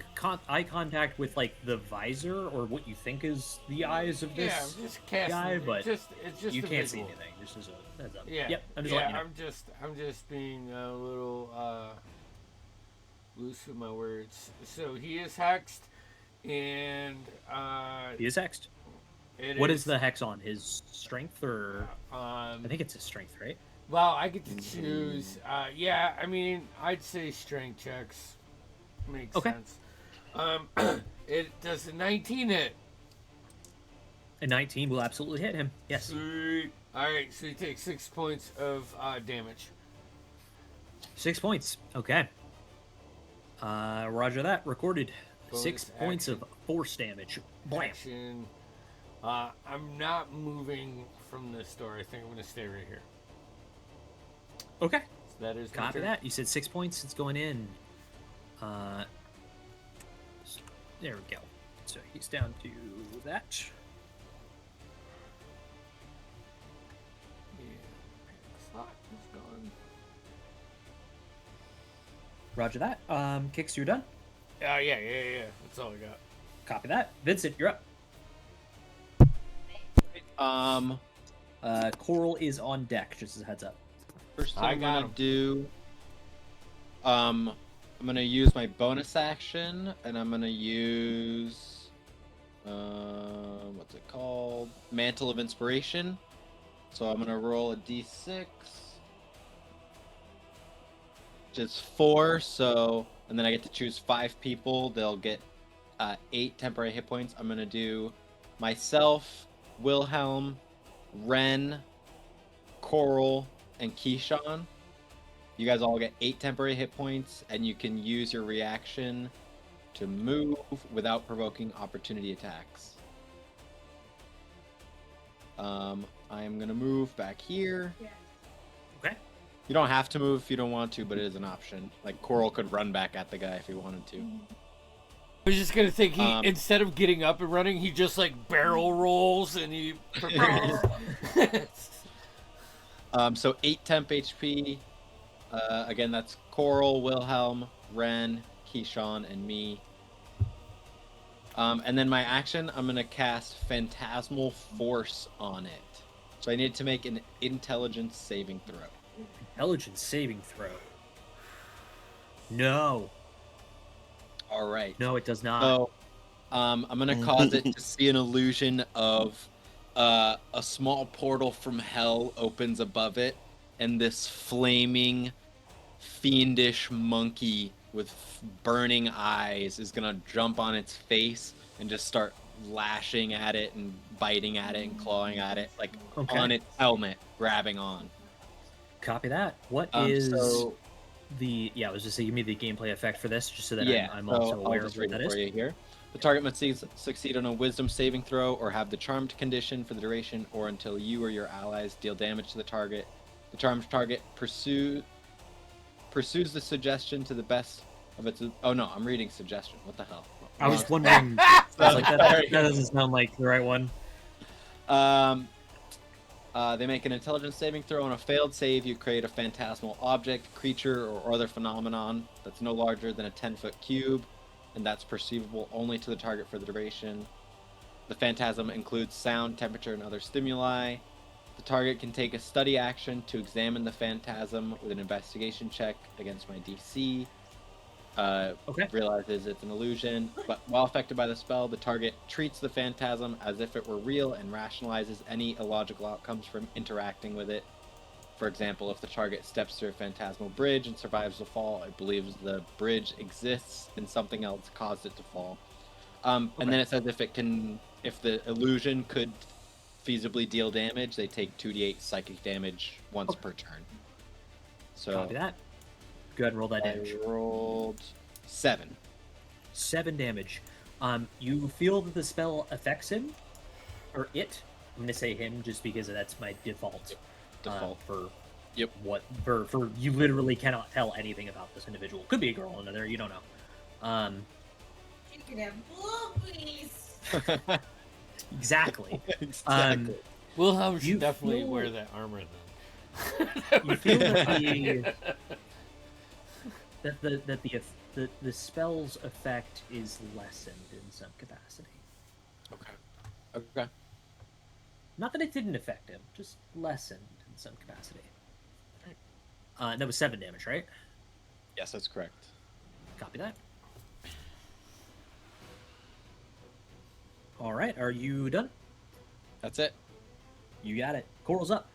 [SPEAKER 4] eye contact with like the visor or what you think is the eyes of
[SPEAKER 1] Yeah,
[SPEAKER 4] this
[SPEAKER 1] I'm just casting.
[SPEAKER 4] guy, but
[SPEAKER 1] it's just
[SPEAKER 4] you
[SPEAKER 1] a
[SPEAKER 4] can't see
[SPEAKER 1] visual.
[SPEAKER 4] anything. This is a heads up.
[SPEAKER 1] Yeah.
[SPEAKER 4] Yep. I'm just
[SPEAKER 1] yeah,
[SPEAKER 4] letting you know.
[SPEAKER 1] I'm just being a little loose with my words. So he is hexed, and
[SPEAKER 4] He is hexed. What is the hex on? His strength or I think it's his strength, right?
[SPEAKER 1] Well, I get to choose. Yeah, I mean, I'd say strength checks. Makes sense. It does a 19 hit.
[SPEAKER 4] A 19 will absolutely hit him. Yes.
[SPEAKER 1] Sweet. All right, so he takes 6 points of damage.
[SPEAKER 4] 6 points. Okay. Roger that. Recorded.
[SPEAKER 1] Bonus
[SPEAKER 4] 6 points of
[SPEAKER 1] action.
[SPEAKER 4] force damage. Blam.
[SPEAKER 1] Action. I'm not moving from this door. I think I'm going to stay right here.
[SPEAKER 4] Okay.
[SPEAKER 1] So that is my
[SPEAKER 4] Copy
[SPEAKER 1] turn.
[SPEAKER 4] that. You said 6 points. It's going in. There we go. So he's down to that.
[SPEAKER 1] Yeah. Slot is gone.
[SPEAKER 4] Roger that. Kicks, you're done.
[SPEAKER 1] Yeah. That's all I got.
[SPEAKER 4] Copy that. Vincent, you're up. Coral is on deck, just as a heads up.
[SPEAKER 3] First thing
[SPEAKER 1] I
[SPEAKER 3] I'm
[SPEAKER 1] got
[SPEAKER 3] gonna
[SPEAKER 1] him.
[SPEAKER 3] do, I'm gonna use my bonus action, and I'm gonna use, what's it called? Mantle of Inspiration. So I'm gonna roll a d6, which is 4. So, and then I get to choose 5 people. They'll get 8 temporary hit points. I'm gonna do myself, Wilhelm, Ren, Coral, and Keyshawn. You guys all get 8 temporary hit points, and you can use your reaction to move without provoking opportunity attacks. I am gonna move back here.
[SPEAKER 8] Yeah.
[SPEAKER 4] Okay.
[SPEAKER 3] You don't have to move if you don't want to, but it is an option. Like Coral could run back at the guy if he wanted to.
[SPEAKER 1] I was just gonna think he
[SPEAKER 3] instead
[SPEAKER 1] of getting up and running, he just like barrel rolls and he prepares.
[SPEAKER 3] So 8 temp HP. Again, that's Coral, Wilhelm, Ren, Keyshawn, and me. And then my action, I'm gonna cast Phantasmal Force on it. So I need to make an Intelligence saving throw.
[SPEAKER 4] Intelligence saving throw. No.
[SPEAKER 3] All right.
[SPEAKER 4] No, it does not.
[SPEAKER 3] So, I'm gonna cause it to see an illusion of a small portal from hell opens above it, and this flaming, fiendish monkey with burning eyes is gonna jump on its face and just start lashing at it and biting at it and clawing at it, like
[SPEAKER 4] Okay.
[SPEAKER 3] on its helmet, grabbing on.
[SPEAKER 4] Copy that. What is
[SPEAKER 3] So
[SPEAKER 4] the... Yeah, I was just saying, give me the gameplay effect for this, just so that
[SPEAKER 3] yeah,
[SPEAKER 4] I'm
[SPEAKER 3] so
[SPEAKER 4] also
[SPEAKER 3] I'll
[SPEAKER 4] aware
[SPEAKER 3] just
[SPEAKER 4] of
[SPEAKER 3] read
[SPEAKER 4] what
[SPEAKER 3] it
[SPEAKER 4] that
[SPEAKER 3] for
[SPEAKER 4] is.
[SPEAKER 3] you here. The target must succeed on a Wisdom saving throw or have the charmed condition for the duration or until you or your allies deal damage to the target. The charmed target pursues the suggestion to the best of its... Oh no, I'm reading suggestion. What the hell?
[SPEAKER 4] I was wondering... I was like, that
[SPEAKER 3] Sorry.
[SPEAKER 4] doesn't sound like the right one.
[SPEAKER 3] They make an intelligence saving throw. On a failed save, you create a phantasmal object, creature, or other phenomenon that's no larger than a 10-foot cube, and that's perceivable only to the target for the duration. The phantasm includes sound, temperature, and other stimuli. The target can take a study action to examine the phantasm with an investigation check against my DC.
[SPEAKER 4] Okay.
[SPEAKER 3] Realizes it's an illusion, but while affected by the spell, the target treats the phantasm as if it were real and rationalizes any illogical outcomes from interacting with it. For example, if the target steps through a phantasmal bridge and survives the fall, it believes the bridge exists and something else caused it to fall. And then it says if the illusion could feasibly deal damage, they take 2d8 psychic damage once per turn. So
[SPEAKER 4] Copy that. Go ahead and roll that damage.
[SPEAKER 3] I rolled 7.
[SPEAKER 4] 7 damage. You feel that the spell affects him, or it. I'm gonna say him just because that's my default. For
[SPEAKER 3] Yep.
[SPEAKER 4] what for you literally cannot tell anything about this individual. Could be a girl or another. You don't know.
[SPEAKER 8] can have boobies.
[SPEAKER 4] Exactly.
[SPEAKER 3] Exactly.
[SPEAKER 1] Wilhelm
[SPEAKER 4] You
[SPEAKER 1] should definitely
[SPEAKER 4] feel-
[SPEAKER 1] wear that armor then.
[SPEAKER 4] You feel that the spell's effect is lessened in some capacity.
[SPEAKER 3] Okay.
[SPEAKER 4] Not that it didn't affect him, just lessened in some capacity. That was 7 damage, right?
[SPEAKER 3] Yes, that's correct.
[SPEAKER 4] Copy that. All right, are you done?
[SPEAKER 3] That's it.
[SPEAKER 4] You got it. Coral's up.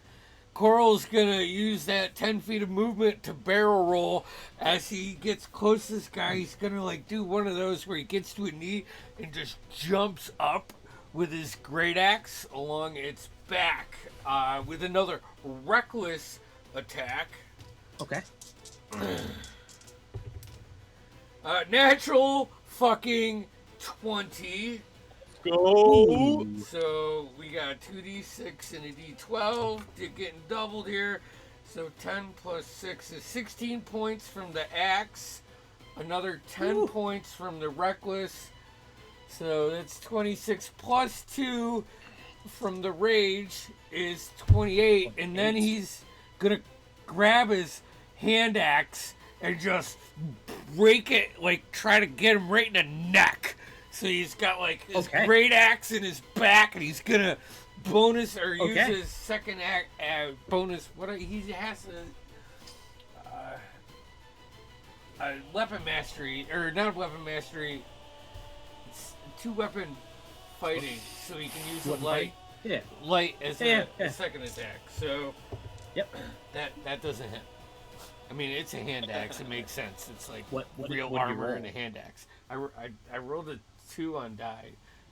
[SPEAKER 1] Coral's gonna use that 10 feet of movement to barrel roll. As he gets close to this guy, he's gonna like do one of those where he gets to a knee and just jumps up with his great axe along its back with another reckless attack.
[SPEAKER 4] Okay.
[SPEAKER 1] Natural fucking 20.
[SPEAKER 4] Go.
[SPEAKER 1] So we got 2d6 and a d12. You're getting doubled here. So 10 plus 6 is 16 points from the axe. Another 10
[SPEAKER 4] Woo.
[SPEAKER 1] points from the reckless. So that's 26 plus 2 from the rage is 28. And then he's going to grab his hand axe and just break it, like try to get him right in the neck. So he's got like his great axe in his back, and he's gonna bonus or use his second bonus. What he has a weapon mastery, or not weapon mastery. It's 2-weapon fighting, so he can use light as a second attack. So that doesn't hit. I mean, it's a hand axe. It makes sense. It's like real armor and a hand axe. I rolled a 2 on die,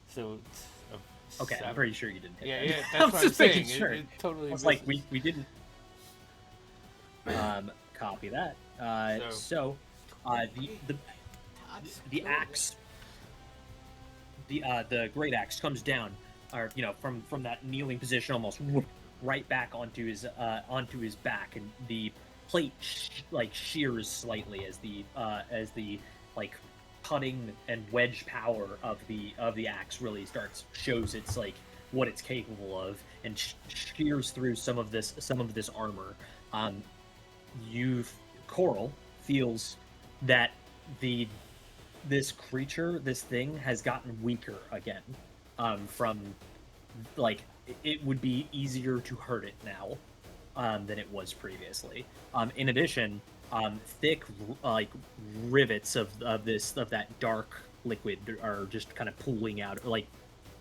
[SPEAKER 1] so it's a
[SPEAKER 4] Okay,
[SPEAKER 1] 7.
[SPEAKER 4] I'm pretty sure you didn't hit
[SPEAKER 1] Yeah,
[SPEAKER 4] that.
[SPEAKER 1] yeah,
[SPEAKER 4] I
[SPEAKER 1] that's
[SPEAKER 4] was
[SPEAKER 1] what I'm
[SPEAKER 4] just making
[SPEAKER 1] saying.
[SPEAKER 4] sure.
[SPEAKER 1] It totally
[SPEAKER 4] I was like,
[SPEAKER 1] misses.
[SPEAKER 4] we didn't. Copy that. So, the axe, the great axe comes down, or from that kneeling position, almost right back onto his back, and the plate shears slightly as the like cutting and wedge power of the axe really shows its like what it's capable of, and shears through some of this armor. Coral feels that this creature, this thing, has gotten weaker again. From like it would be easier to hurt it now than it was previously. In addition, thick rivets of that dark liquid are just kind of pooling out, like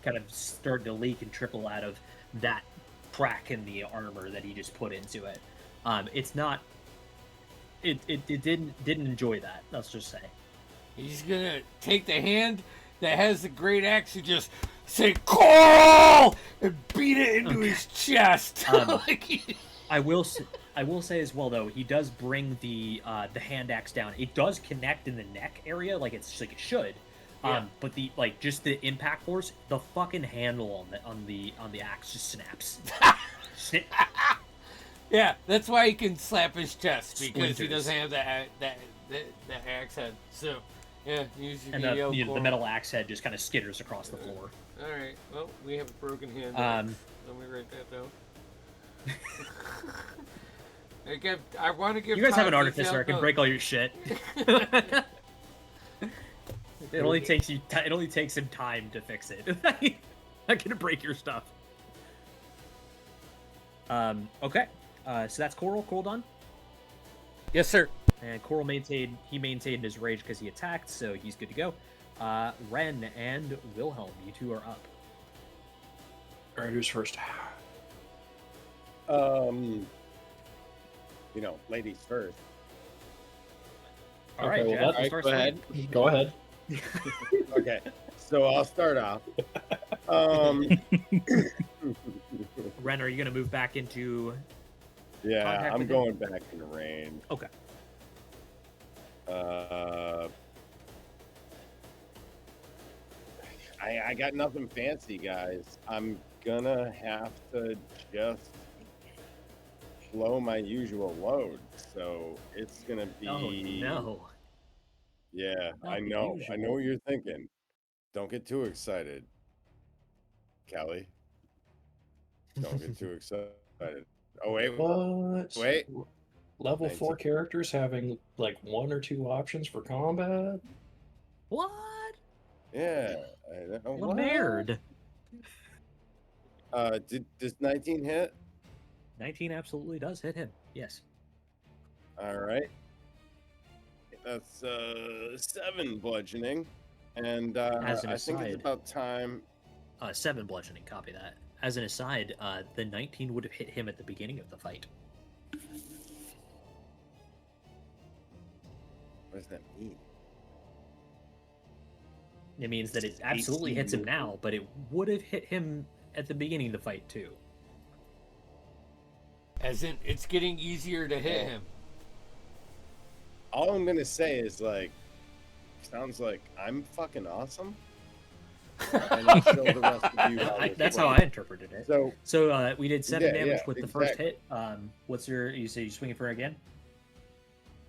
[SPEAKER 4] kind of starting to leak and trickle out of that crack in the armor that he just put into it. It's not. It didn't enjoy that. Let's just say.
[SPEAKER 1] He's gonna take the hand that has the great axe and just say "Coral" and beat it into his chest.
[SPEAKER 4] I will say as well though, he does bring the hand axe down. It does connect in the neck area, like it should. But just the impact force, the fucking handle on the axe just snaps.
[SPEAKER 1] Yeah, that's why he can slap his chest, because he
[SPEAKER 4] Splinters.
[SPEAKER 1] doesn't have that axe head. So yeah, use
[SPEAKER 4] And the metal axe head just kind of skitters across the floor.
[SPEAKER 1] All right. Well, we have a broken hand. Let me write that down. I want to give.
[SPEAKER 4] You guys have an
[SPEAKER 1] Todd
[SPEAKER 4] artificer. I
[SPEAKER 1] detailed
[SPEAKER 4] can
[SPEAKER 1] notes.
[SPEAKER 4] break all your shit. It only takes him time to fix it. I'm gonna break your stuff. Okay. So that's Coral. Coral done.
[SPEAKER 1] Yes, sir.
[SPEAKER 4] And Coral maintained his rage because he attacked, so he's good to go. Ren and Wilhelm, you two are up.
[SPEAKER 6] All right, who's first?
[SPEAKER 2] Ladies first.
[SPEAKER 4] All right,
[SPEAKER 6] Okay,
[SPEAKER 4] Jeff,
[SPEAKER 6] well,
[SPEAKER 4] you start
[SPEAKER 3] go ahead.
[SPEAKER 6] Go ahead.
[SPEAKER 2] Okay, so I'll start off.
[SPEAKER 4] Ren, are you gonna move back into?
[SPEAKER 2] Yeah,
[SPEAKER 4] Contact
[SPEAKER 2] I'm
[SPEAKER 4] with
[SPEAKER 2] going back in range.
[SPEAKER 4] Okay.
[SPEAKER 2] I got nothing fancy, guys. I'm gonna have to just blow my usual load. So it's gonna be.
[SPEAKER 4] Oh no.
[SPEAKER 2] Yeah,
[SPEAKER 4] Not
[SPEAKER 2] I
[SPEAKER 4] the
[SPEAKER 2] know. I know
[SPEAKER 4] usual.
[SPEAKER 2] what you're thinking. Don't get too excited, Kelly. Don't get too excited. Oh wait,
[SPEAKER 6] What?
[SPEAKER 2] wait.
[SPEAKER 6] Level 4
[SPEAKER 2] 19.
[SPEAKER 6] characters having like 1 or 2 options for combat?
[SPEAKER 4] What?
[SPEAKER 2] Yeah. I know.
[SPEAKER 4] What a nerd.
[SPEAKER 2] Does 19 hit?
[SPEAKER 4] 19 absolutely does hit him. Yes.
[SPEAKER 2] All right. That's 7 bludgeoning, and
[SPEAKER 4] As an
[SPEAKER 2] I think it's
[SPEAKER 4] aside-
[SPEAKER 2] about time.
[SPEAKER 4] 7 bludgeoning. Copy that. As an aside, the 19 would have hit him at the beginning of the fight.
[SPEAKER 2] What does that mean?
[SPEAKER 4] It means that it absolutely hits him now, but it would have hit him at the beginning of the fight too.
[SPEAKER 1] As in, it's getting easier to hit him.
[SPEAKER 2] All I'm gonna say is like, sounds like I'm fucking awesome. And I'll show the rest of you how this
[SPEAKER 4] That's how I
[SPEAKER 2] works.
[SPEAKER 4] interpreted it.
[SPEAKER 2] So
[SPEAKER 4] We did 7
[SPEAKER 2] Yeah,
[SPEAKER 4] damage
[SPEAKER 2] yeah,
[SPEAKER 4] with the first
[SPEAKER 2] exactly.
[SPEAKER 4] hit. What's your? You say you swinging for again?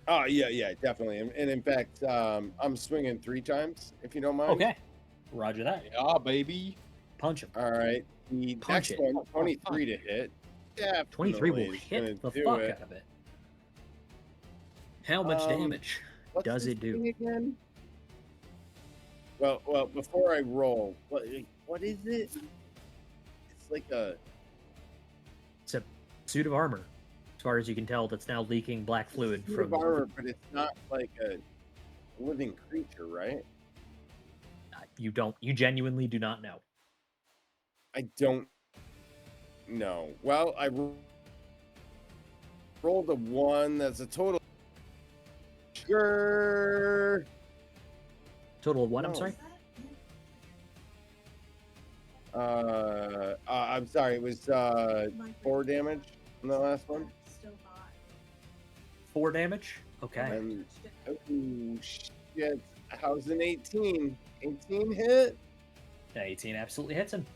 [SPEAKER 2] oh yeah, definitely. And in fact, I'm swinging 3 times if you don't mind.
[SPEAKER 4] Okay. Roger that.
[SPEAKER 3] Yeah, baby.
[SPEAKER 4] Punch him.
[SPEAKER 2] All right. The
[SPEAKER 4] Punch
[SPEAKER 2] next
[SPEAKER 4] it.
[SPEAKER 2] one, 23 to hit.
[SPEAKER 4] 23 will
[SPEAKER 2] definitely is gonna
[SPEAKER 4] hit the
[SPEAKER 2] do
[SPEAKER 4] fuck
[SPEAKER 2] it.
[SPEAKER 4] out of it. How much damage
[SPEAKER 2] What's
[SPEAKER 4] does
[SPEAKER 2] this
[SPEAKER 4] it do?
[SPEAKER 2] thing again? Well, before I roll, what is it? It's like a
[SPEAKER 4] It's a suit of armor, as far as you can tell. That's now leaking black fluid
[SPEAKER 2] suit
[SPEAKER 4] from.
[SPEAKER 2] of armor, but it's not like a living creature, right?
[SPEAKER 4] You don't. You genuinely do not know.
[SPEAKER 2] I don't know. Well, I rolled a 1. That's a total. Sure.
[SPEAKER 4] Total of what? I'm
[SPEAKER 2] No.
[SPEAKER 4] sorry.
[SPEAKER 2] I'm sorry. It was 4 damage on the last one.
[SPEAKER 8] Still hot.
[SPEAKER 4] 4 damage. Okay.
[SPEAKER 2] And oh shit! How's an 18? 18 hit.
[SPEAKER 4] 18 absolutely hits him.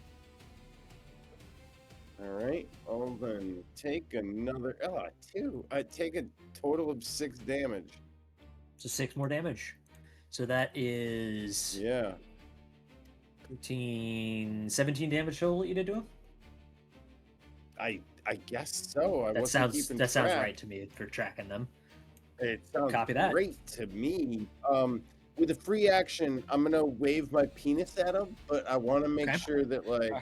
[SPEAKER 2] All right. I'll then take another 2. I take a total of 6 damage.
[SPEAKER 4] So 6 more damage. So that is
[SPEAKER 2] Yeah.
[SPEAKER 4] 13, 17 damage total that you did to him.
[SPEAKER 2] I guess so.
[SPEAKER 4] That
[SPEAKER 2] wasn't
[SPEAKER 4] sounds
[SPEAKER 2] keeping
[SPEAKER 4] sounds
[SPEAKER 2] track.
[SPEAKER 4] right to me for tracking them.
[SPEAKER 2] It sounds
[SPEAKER 4] Copy that.
[SPEAKER 2] great to me. With a free action, I'm gonna wave my penis at him, but I want to make
[SPEAKER 4] Okay.
[SPEAKER 2] sure that like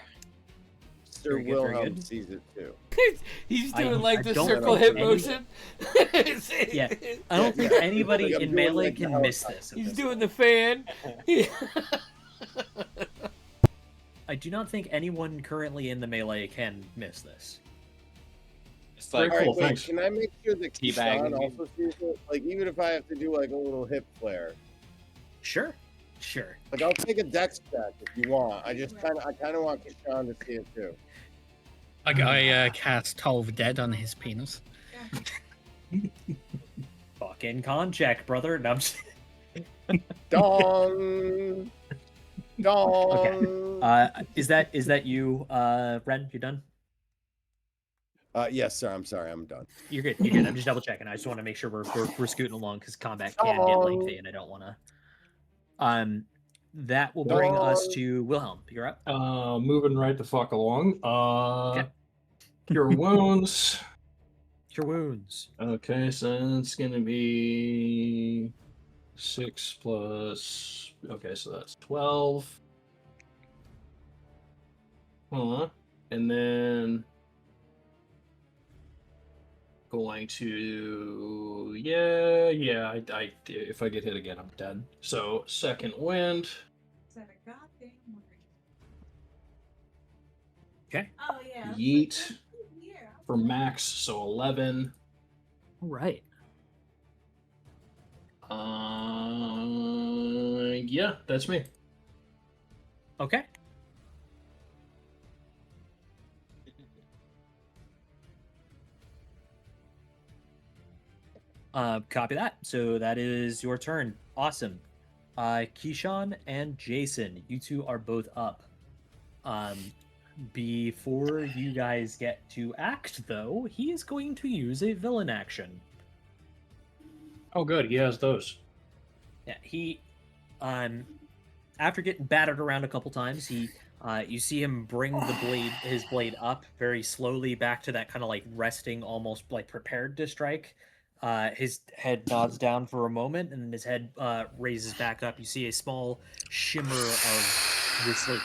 [SPEAKER 2] Sir
[SPEAKER 4] Very good, very
[SPEAKER 2] Wilhelm
[SPEAKER 4] good.
[SPEAKER 2] sees it too.
[SPEAKER 1] He's
[SPEAKER 4] I-
[SPEAKER 1] doing
[SPEAKER 4] I
[SPEAKER 1] like the
[SPEAKER 4] don't
[SPEAKER 1] circle
[SPEAKER 2] think
[SPEAKER 1] hit
[SPEAKER 2] any-
[SPEAKER 1] motion.
[SPEAKER 4] Yeah. I don't think
[SPEAKER 2] Yeah.
[SPEAKER 4] anybody
[SPEAKER 2] Like, I'm
[SPEAKER 4] in
[SPEAKER 2] doing,
[SPEAKER 4] melee
[SPEAKER 2] like,
[SPEAKER 4] can
[SPEAKER 2] the
[SPEAKER 4] miss
[SPEAKER 2] helicopter.
[SPEAKER 4] this. at
[SPEAKER 1] He's
[SPEAKER 4] this
[SPEAKER 1] doing
[SPEAKER 4] point.
[SPEAKER 1] the fan.
[SPEAKER 4] I do not think anyone currently in the melee can miss this.
[SPEAKER 3] It's
[SPEAKER 6] Very
[SPEAKER 3] like
[SPEAKER 2] All right,
[SPEAKER 6] cool,
[SPEAKER 2] wait,
[SPEAKER 6] thanks.
[SPEAKER 2] can I make sure that
[SPEAKER 3] Teabagging.
[SPEAKER 2] Keyshawn also sees it? Like, even if I have to do like a little hip flare,
[SPEAKER 4] Sure. Sure.
[SPEAKER 2] like I'll take a dex check if you want. I kind of want Keyshawn to see it too.
[SPEAKER 5] I cast Toll of the Dead on his penis.
[SPEAKER 4] Fucking con check, brother. No, I'm just...
[SPEAKER 2] Dong, dong.
[SPEAKER 4] Is that you, Ren? You done?
[SPEAKER 2] Yes, sir. I'm sorry. I'm done.
[SPEAKER 4] You're good. You're good. I'm just double checking. I just want to make sure we're scooting along because combat can get lengthy, and I don't want to. That will bring us to Wilhelm. You're up.
[SPEAKER 6] Moving right the fuck along.
[SPEAKER 4] Okay.
[SPEAKER 6] Cure wounds.
[SPEAKER 4] Cure wounds.
[SPEAKER 6] Okay, so it's gonna be 6 plus. Okay, so that's 12. And then going to I if I get hit again, I'm dead. So second wind.
[SPEAKER 8] Is that a goddamn word?
[SPEAKER 4] Okay.
[SPEAKER 8] Oh yeah. I was
[SPEAKER 6] Yeet.
[SPEAKER 8] like, oh, yeah.
[SPEAKER 6] For max, so 11.
[SPEAKER 4] All right.
[SPEAKER 6] Yeah, that's me.
[SPEAKER 4] Okay. Copy that. So that is your turn. Awesome. Keyshawn and Jason, you two are both up. Before you guys get to act, though, he is going to use a villain action.
[SPEAKER 6] Oh, good. He has those.
[SPEAKER 4] Yeah, he, after getting battered around a couple times, you see him bring his blade up very slowly back to that kind of like resting, almost like prepared to strike. His head nods down for a moment, and then his head raises back up. You see a small shimmer of this like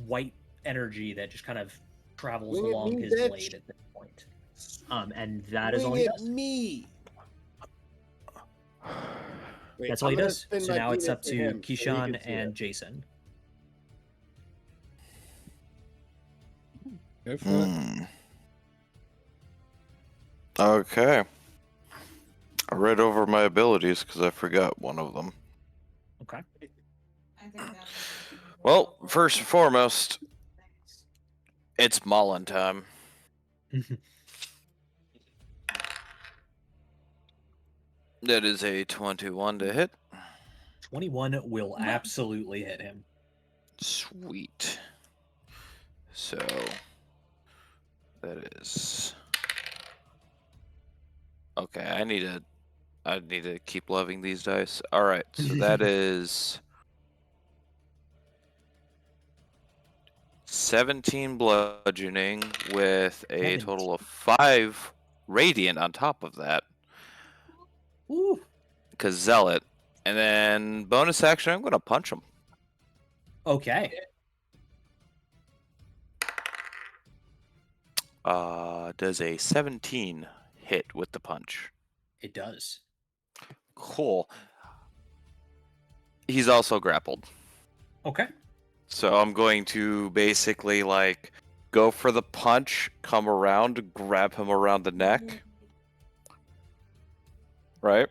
[SPEAKER 4] white energy that just kind of travels
[SPEAKER 2] Swing at
[SPEAKER 4] along
[SPEAKER 2] me,
[SPEAKER 4] his
[SPEAKER 2] bitch.
[SPEAKER 4] blade at this point. And that is
[SPEAKER 2] Swing
[SPEAKER 4] all he
[SPEAKER 2] at
[SPEAKER 4] does.
[SPEAKER 2] me. Wait,
[SPEAKER 4] That's all
[SPEAKER 2] I'm
[SPEAKER 4] he
[SPEAKER 2] gonna
[SPEAKER 4] does.
[SPEAKER 2] spin
[SPEAKER 4] So
[SPEAKER 2] my
[SPEAKER 4] now it's
[SPEAKER 2] penis
[SPEAKER 4] up to
[SPEAKER 2] him so he
[SPEAKER 4] Kishan
[SPEAKER 2] can see
[SPEAKER 4] and
[SPEAKER 2] it.
[SPEAKER 4] Jason.
[SPEAKER 5] Go for it.
[SPEAKER 7] Hmm. Okay. I read over my abilities because I forgot one of them.
[SPEAKER 4] Okay.
[SPEAKER 8] I think that
[SPEAKER 7] Well, first and foremost, it's Mullen time. That is a 21 to hit.
[SPEAKER 4] 21 will absolutely hit him.
[SPEAKER 7] Sweet. So that is okay. I need to keep loving these dice. All right, so that is 17 bludgeoning with a total of 5 radiant on top of that.
[SPEAKER 4] Ooh.
[SPEAKER 7] Because zealot, and then bonus action. I'm gonna punch him.
[SPEAKER 4] Okay.
[SPEAKER 7] Does a 17 hit with the punch?
[SPEAKER 4] It does.
[SPEAKER 7] Cool. He's also grappled.
[SPEAKER 4] Okay.
[SPEAKER 7] So I'm going to basically like go for the punch, come around, grab him around the neck. Right?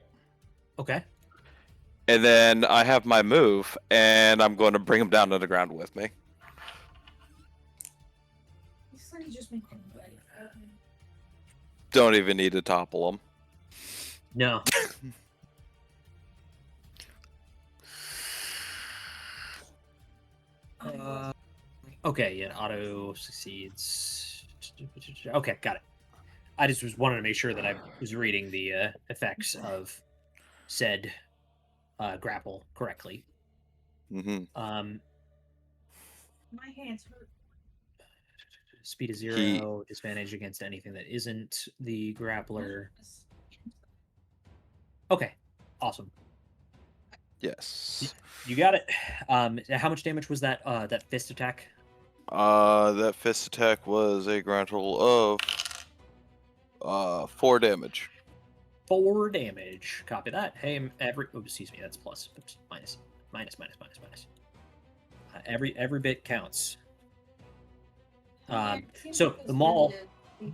[SPEAKER 4] Okay.
[SPEAKER 7] And then I have my move, and I'm going to bring him down to the ground with me.
[SPEAKER 8] He's like just making ready.
[SPEAKER 7] Don't even need to topple him.
[SPEAKER 4] No. Okay, yeah, auto succeeds. Okay, got it. I just was wanted to make sure that I was reading the effects of said grapple correctly.
[SPEAKER 7] Mm-hmm.
[SPEAKER 8] My hands hurt.
[SPEAKER 4] Speed is 0, disadvantage against anything that isn't the grappler. Okay, awesome.
[SPEAKER 7] Yes.
[SPEAKER 4] You got it. How much damage was that that fist attack?
[SPEAKER 7] That fist attack was a grand total of 4 damage.
[SPEAKER 4] 4 damage. Copy that. Hey, excuse me, that's plus. Oops, minus. Every bit counts. So the maul,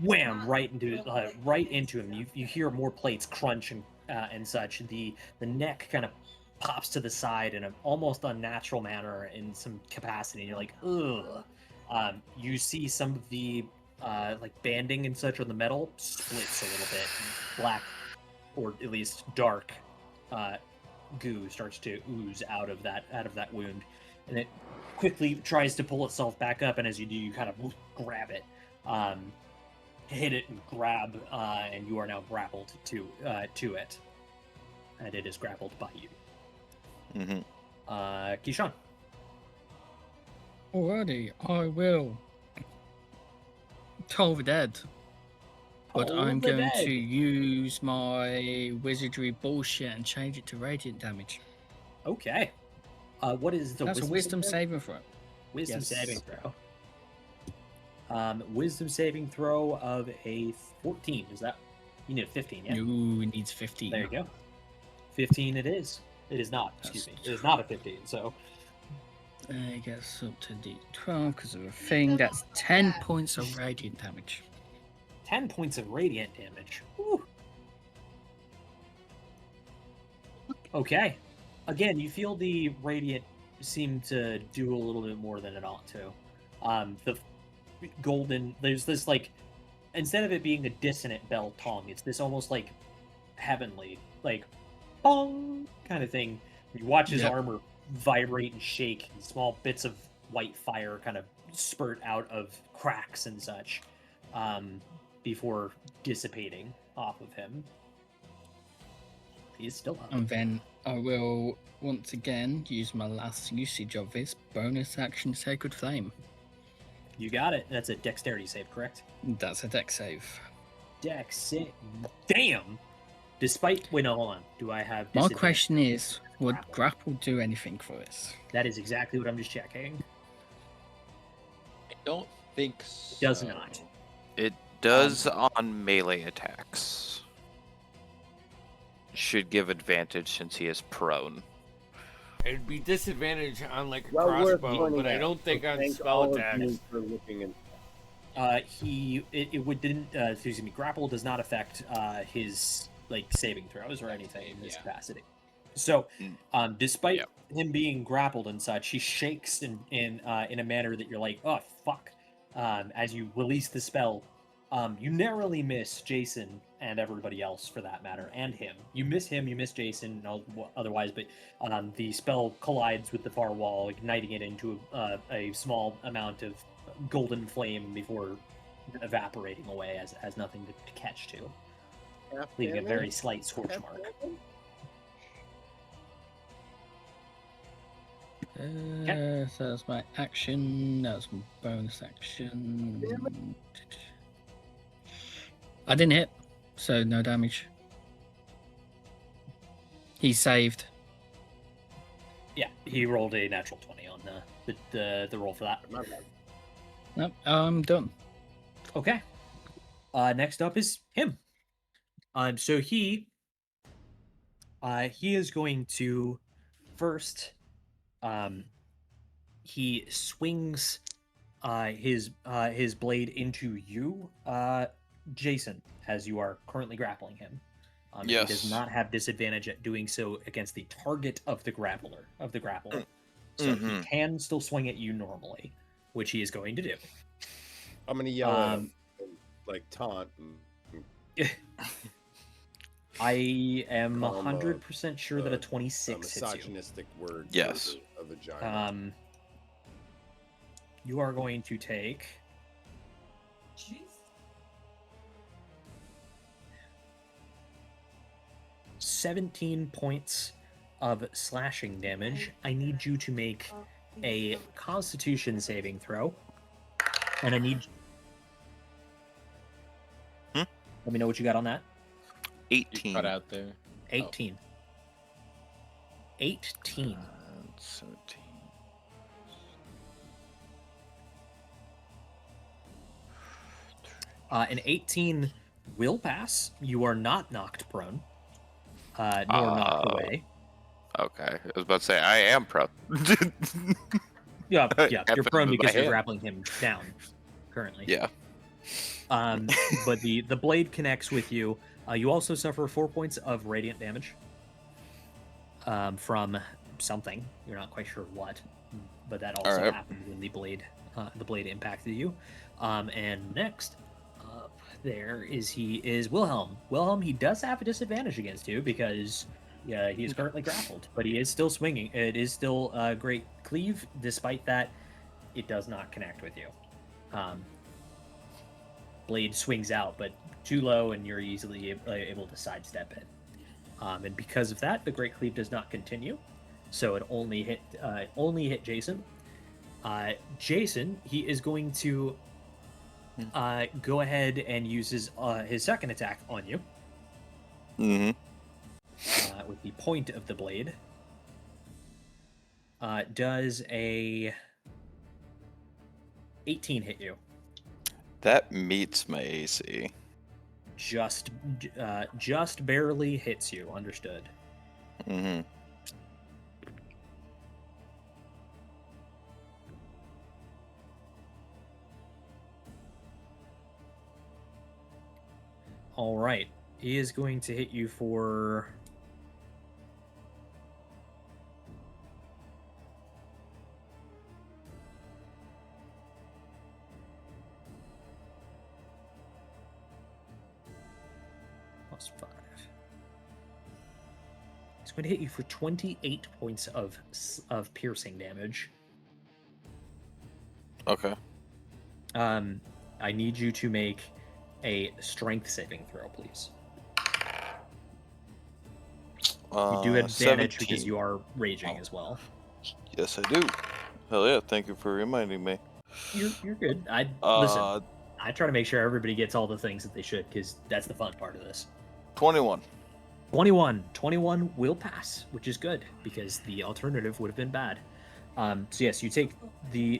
[SPEAKER 4] wham, right into him. You hear more plates crunch and such. The neck kind of pops to the side in an almost unnatural manner in some capacity. And you're like, ugh. You see some of the like banding and such on the metal splits a little bit. Black, or at least dark, goo starts to ooze out of that wound, and it quickly tries to pull itself back up. And as you do, you kind of grab it, hit it, and grab, and you are now grappled to it, and it is grappled by you.
[SPEAKER 7] Mm-hmm.
[SPEAKER 4] Kishan.
[SPEAKER 5] Alrighty, I will Toll the Dead. But
[SPEAKER 4] Toll
[SPEAKER 5] I'm
[SPEAKER 4] the
[SPEAKER 5] going
[SPEAKER 4] Dead.
[SPEAKER 5] to use my wizardry bullshit and change it to radiant damage.
[SPEAKER 4] Okay. What is the
[SPEAKER 5] That's a wisdom
[SPEAKER 4] saving
[SPEAKER 5] saving throw.
[SPEAKER 4] Wisdom
[SPEAKER 5] Yes.
[SPEAKER 4] saving throw. Wisdom saving throw of a 14. Is that? You need a 15, yeah?
[SPEAKER 5] Ooh, it needs 15.
[SPEAKER 4] There you go. 15 it is. It is not. Excuse me. It is not a 15, so.
[SPEAKER 5] I guess up to D12 because of a thing. That's 10 points of radiant damage.
[SPEAKER 4] 10 points of radiant damage. Whew. Okay. Again, you feel the radiant seem to do a little bit more than it ought to. The golden, there's this like, instead of it being a dissonant bell tongue, it's this almost like heavenly, like, bong kind of thing. You watch his armor vibrate and shake, and small bits of white fire kind of spurt out of cracks and such, before dissipating off of him. is still up.
[SPEAKER 5] And then I will once again use my last usage of this bonus action Sacred Flame.
[SPEAKER 4] You got it. That's a dexterity save, correct?
[SPEAKER 5] That's a dex save.
[SPEAKER 4] Dex save. Damn! Despite... Wait, no, hold on. Do I have
[SPEAKER 5] My
[SPEAKER 4] disadvantage?
[SPEAKER 5] question is, would grapple do anything for us?
[SPEAKER 4] That is exactly what I'm just checking.
[SPEAKER 3] I don't think so.
[SPEAKER 4] Does not.
[SPEAKER 7] It does on melee attacks. Should give advantage since he is prone.
[SPEAKER 1] It'd be disadvantage on like a
[SPEAKER 2] Well worth
[SPEAKER 1] crossbow,
[SPEAKER 2] pointing
[SPEAKER 1] but I
[SPEAKER 2] out.
[SPEAKER 1] don't think
[SPEAKER 2] So
[SPEAKER 1] on
[SPEAKER 2] thank
[SPEAKER 1] spell
[SPEAKER 2] all of
[SPEAKER 1] attacks.
[SPEAKER 2] you for looking in.
[SPEAKER 4] Excuse me, grapple does not affect his like saving throws or anything in this capacity. So, despite him being grappled and such, he shakes in a manner that you're like, oh fuck. As you release the spell, you narrowly miss Jason and everybody else for that matter, and him. You miss him, you miss Jason, otherwise, but the spell collides with the far wall, igniting it into a small amount of golden flame before evaporating away as it has nothing to catch to, leaving a very slight scorch mark.
[SPEAKER 5] So that's my action. That was my bonus action. I didn't hit, so no damage. He saved.
[SPEAKER 4] Yeah, he rolled a natural 20 on the roll for that.
[SPEAKER 5] Nope, I'm done.
[SPEAKER 4] Okay. Next up is him. So he is going to first. He swings his blade into you, Jason, as you are currently grappling him. He does not have disadvantage at doing so against the target of the grappler. So he can still swing at you normally, which he is going to do.
[SPEAKER 2] I'm gonna yell at him, like taunt.
[SPEAKER 4] I am 100% sure that a 26 hits you.
[SPEAKER 2] Misogynistic word.
[SPEAKER 7] Yes.
[SPEAKER 2] For a vagina.
[SPEAKER 4] You are going to take.
[SPEAKER 8] Jeez.
[SPEAKER 4] 17 points of slashing damage. I need you to make a Constitution saving throw, and I need. Let me know what you got on that.
[SPEAKER 7] 18.
[SPEAKER 3] Cut out there.
[SPEAKER 4] 18. 18.
[SPEAKER 7] 17.
[SPEAKER 4] An 18 will pass. You are not knocked prone, nor knocked away.
[SPEAKER 7] Okay. I was about to say, I am prone.
[SPEAKER 4] Yeah, you're
[SPEAKER 7] Happened
[SPEAKER 4] prone
[SPEAKER 7] with my
[SPEAKER 4] because you're
[SPEAKER 7] hand.
[SPEAKER 4] grappling him down currently.
[SPEAKER 7] Yeah.
[SPEAKER 4] But the blade connects with you. You also suffer 4 points of radiant damage from something. You're not quite sure what, but that also
[SPEAKER 7] Alright.
[SPEAKER 4] happened when the blade impacted you. And next up there is Wilhelm. Wilhelm, he does have a disadvantage against you because he is currently grappled, but he is still swinging. It is still a great cleave. Despite that, it does not connect with you. Blade swings out, but too low, and you're easily able to sidestep it. And because of that, the Great Cleave does not continue, so it only hit Jason. Jason, he is going to go ahead and use his second attack on you. With the point of the blade. Does a 18 hit you?
[SPEAKER 7] That meets my AC.
[SPEAKER 4] Just barely hits you. Understood. All right. He is going to hit you for. +5. It's going to hit you for 28 points of piercing damage.
[SPEAKER 7] Okay.
[SPEAKER 4] I need you to make a strength saving throw, please. You do have advantage
[SPEAKER 7] 17.
[SPEAKER 4] because you are raging as well.
[SPEAKER 7] Yes, I do. Hell yeah! Thank you for reminding me.
[SPEAKER 4] You're good. I
[SPEAKER 7] Uh,
[SPEAKER 4] listen. I try to make sure everybody gets all the things that they should, because that's the fun part of this.
[SPEAKER 7] 21.
[SPEAKER 4] 21 will pass, which is good because the alternative would have been bad. So yes, you take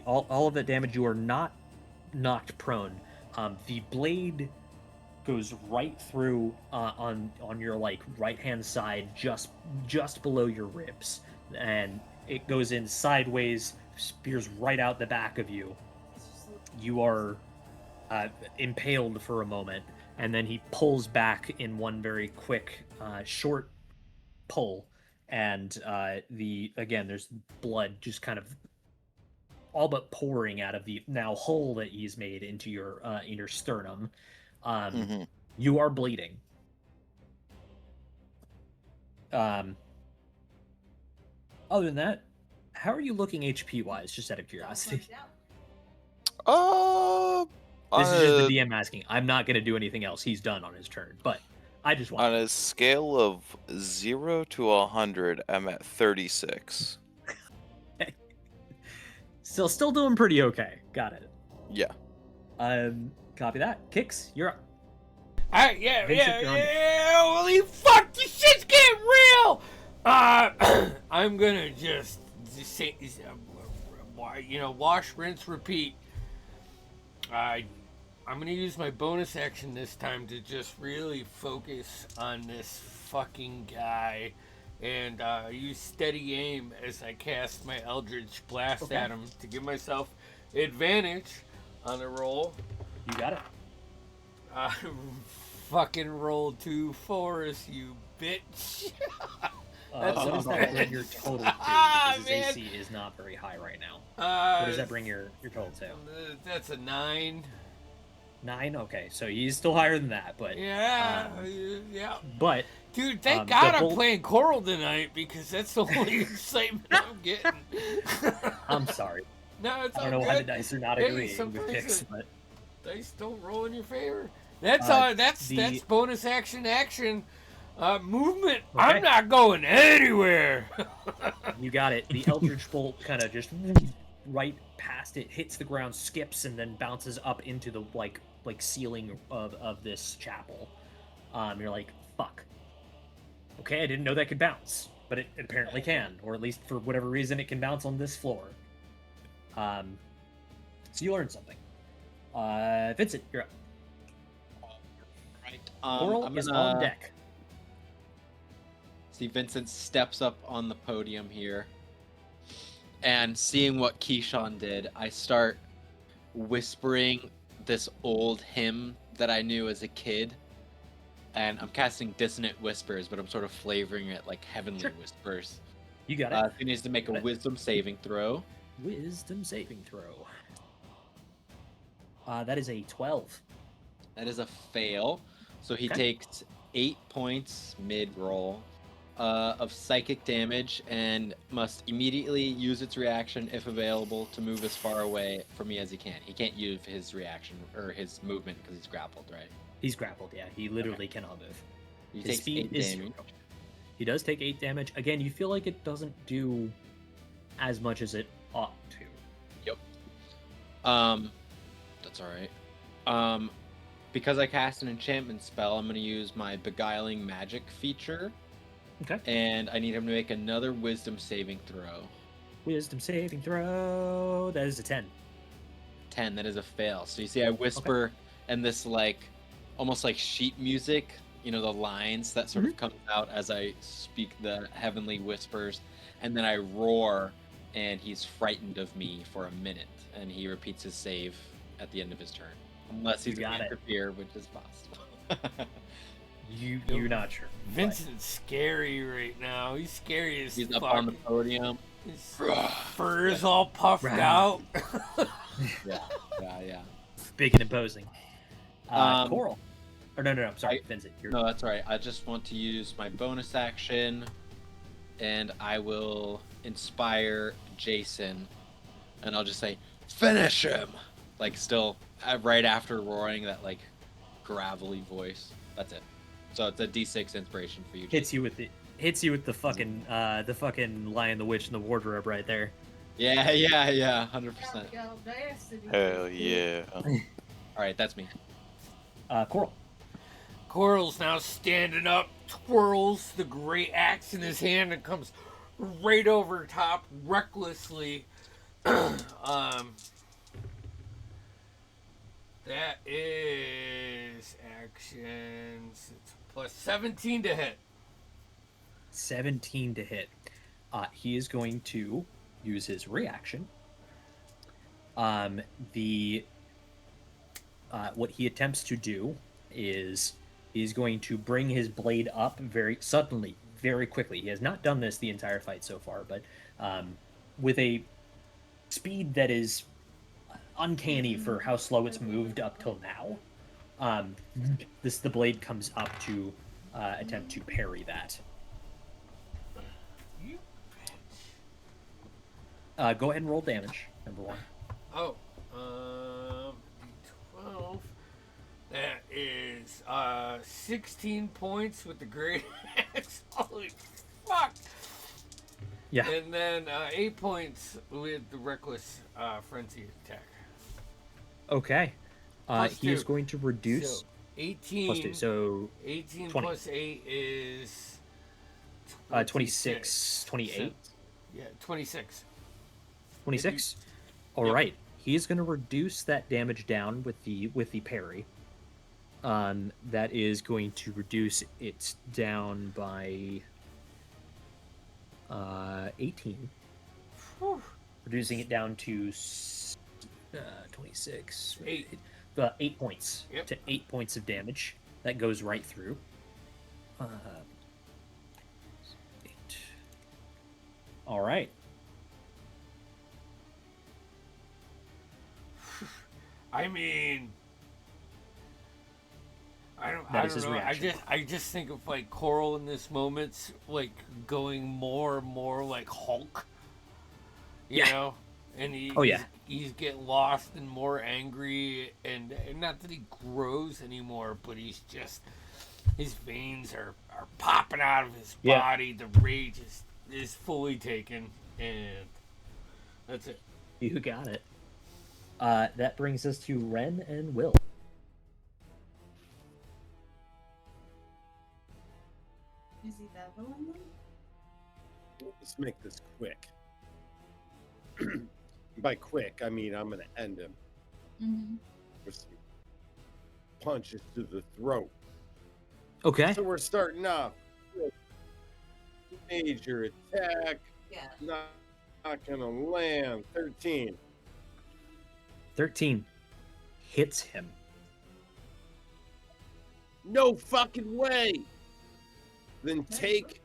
[SPEAKER 4] all of that damage. You are not knocked prone. The blade goes right through on your like right hand side, just below your ribs, and it goes in sideways, spears right out the back of you. You are impaled for a moment, and then he pulls back in one very quick, short pull, and there's blood just kind of all but pouring out of the now hole that he's made into your sternum. You are bleeding. Other than that, how are you looking HP wise? Just out of curiosity. This is just the DM asking. I'm not going to do anything else. He's done on his turn, but I just want.
[SPEAKER 7] On a scale of 0 to 100, I'm at 36.
[SPEAKER 4] Still doing pretty okay. Got it.
[SPEAKER 7] Yeah.
[SPEAKER 4] Copy that. Kicks, you're up.
[SPEAKER 1] Holy fuck, this shit's getting real! I'm gonna just say, wash, rinse, repeat. I'm gonna use my bonus action this time to just really focus on this fucking guy and use steady aim as I cast my Eldritch Blast at him to give myself advantage on the roll.
[SPEAKER 4] You got it.
[SPEAKER 1] Fucking roll 2 4s, you bitch.
[SPEAKER 4] What does that bring your total to? Because his AC is not very high right now. What does that bring your total to?
[SPEAKER 1] That's a 9.
[SPEAKER 4] 9? Okay, so he's still higher than that, but...
[SPEAKER 1] Yeah.
[SPEAKER 4] But...
[SPEAKER 1] Dude, thank God I'm playing Coral tonight, because that's the only excitement I'm getting.
[SPEAKER 4] I'm sorry.
[SPEAKER 1] No, it's all
[SPEAKER 4] I don't know
[SPEAKER 1] good.
[SPEAKER 4] why the dice are not agreeing with picks, but...
[SPEAKER 1] Dice don't roll in your favor. That's bonus action. Movement. Okay. I'm not going anywhere.
[SPEAKER 4] You got it. The Eldritch Bolt kind of just right past it, hits the ground, skips, and then bounces up into the like ceiling of this chapel. You're like, fuck. Okay, I didn't know that could bounce, but it apparently can, or at least for whatever reason it can bounce on this floor. So you learned something. Vincent, you're up. Coral is on deck.
[SPEAKER 3] See, Vincent steps up on the podium here, and seeing what Keyshawn did, I start whispering this old hymn that I knew as a kid, and I'm casting Dissonant Whispers, but I'm sort of flavoring it like Heavenly Whispers.
[SPEAKER 4] You got it.
[SPEAKER 3] He needs to make a Wisdom saving throw.
[SPEAKER 4] Wisdom saving throw. That is a 12.
[SPEAKER 3] That is a fail. So he takes 8 points mid-roll of psychic damage and must immediately use its reaction, if available, to move as far away from me as he can. He can't use his reaction or his movement because he's grappled, right?
[SPEAKER 4] He's grappled, yeah. He literally cannot move.
[SPEAKER 3] He takes 8 damage.
[SPEAKER 4] He does take 8 damage. Again, you feel like it doesn't do as much as it ought to.
[SPEAKER 3] Yep. That's alright. Because I cast an enchantment spell, I'm going to use my Beguiling Magic feature.
[SPEAKER 4] Okay.
[SPEAKER 3] And I need him to make another Wisdom saving throw.
[SPEAKER 4] Wisdom saving throw. That is a 10.
[SPEAKER 3] 10, that is a fail. So you see I whisper and this almost like sheet music, the lines that sort of comes out as I speak the heavenly whispers, and then I roar and he's frightened of me for a minute, and he repeats his save at the end of his turn. Unless he's going to interfere, which is possible.
[SPEAKER 4] You're not sure.
[SPEAKER 1] Vincent's scary right now. He's scary as
[SPEAKER 3] He's
[SPEAKER 1] fuck.
[SPEAKER 3] up on the podium.
[SPEAKER 1] His fur is all puffed out.
[SPEAKER 3] Yeah.
[SPEAKER 4] Big and imposing. Coral. Or no, I'm sorry, Vincent.
[SPEAKER 3] No, that's all right. I just want to use my bonus action, and I will inspire Jason, and I'll just say, finish him! Still, right after roaring that, gravelly voice. That's it. So it's a D6 inspiration for you.
[SPEAKER 4] Hits you with hits you with the fucking Lion, the Witch, and the Wardrobe right there.
[SPEAKER 3] Yeah, 100%.
[SPEAKER 7] Hell yeah.
[SPEAKER 3] All right, that's me.
[SPEAKER 4] Coral.
[SPEAKER 1] Coral's now standing up, twirls the great axe in his hand, and comes right over top recklessly. That is actions. It's plus 17 to hit.
[SPEAKER 4] 17 to hit. He is going to use his reaction. What he attempts to do is he's going to bring his blade up very suddenly, very quickly. He has not done this the entire fight so far, but with a speed that is uncanny for how slow it's moved up till now. The blade comes up to attempt to parry that. Go ahead and roll damage, number one.
[SPEAKER 1] Oh, 12. That is 16 points with the great axe. Holy fuck!
[SPEAKER 4] Yeah.
[SPEAKER 1] And then 8 points with the reckless frenzy attack.
[SPEAKER 4] Okay.
[SPEAKER 1] Plus
[SPEAKER 4] He is
[SPEAKER 1] two.
[SPEAKER 4] going to reduce.
[SPEAKER 1] So 18.
[SPEAKER 4] Plus 2, so
[SPEAKER 1] 18
[SPEAKER 4] 20.
[SPEAKER 1] plus 8 is
[SPEAKER 4] 26, 28.
[SPEAKER 1] Yeah, 26.
[SPEAKER 4] 26. All
[SPEAKER 1] Yep.
[SPEAKER 4] right. He's going to reduce that damage down with the parry. That is going to reduce it down by 18.
[SPEAKER 1] Whew.
[SPEAKER 4] Reducing it down to 26.
[SPEAKER 1] 8.
[SPEAKER 4] 8 points.
[SPEAKER 1] Yep.
[SPEAKER 4] To 8 points of damage. That goes right through. 8. All right.
[SPEAKER 1] I mean, I
[SPEAKER 4] That
[SPEAKER 1] don't
[SPEAKER 4] is his
[SPEAKER 1] know.
[SPEAKER 4] reaction.
[SPEAKER 1] I just think of like Coral in this moment, like going more and more like Hulk. You
[SPEAKER 4] Yeah.
[SPEAKER 1] know, and he's getting lost and more angry, and not that he grows anymore, but he's just his veins are popping out of his
[SPEAKER 4] Yeah.
[SPEAKER 1] body. The rage is fully taken, and that's it.
[SPEAKER 4] You got it. That brings us to Ren and Will.
[SPEAKER 8] Is he leveling them?
[SPEAKER 2] Let's make this quick. By quick, I mean I'm gonna end him
[SPEAKER 8] Mm-hmm.
[SPEAKER 2] with some punches to the throat.
[SPEAKER 4] Okay.
[SPEAKER 2] So we're starting off with major attack.
[SPEAKER 8] Yeah.
[SPEAKER 2] Not gonna land. 13.
[SPEAKER 4] 13 hits him.
[SPEAKER 2] No fucking way. Then take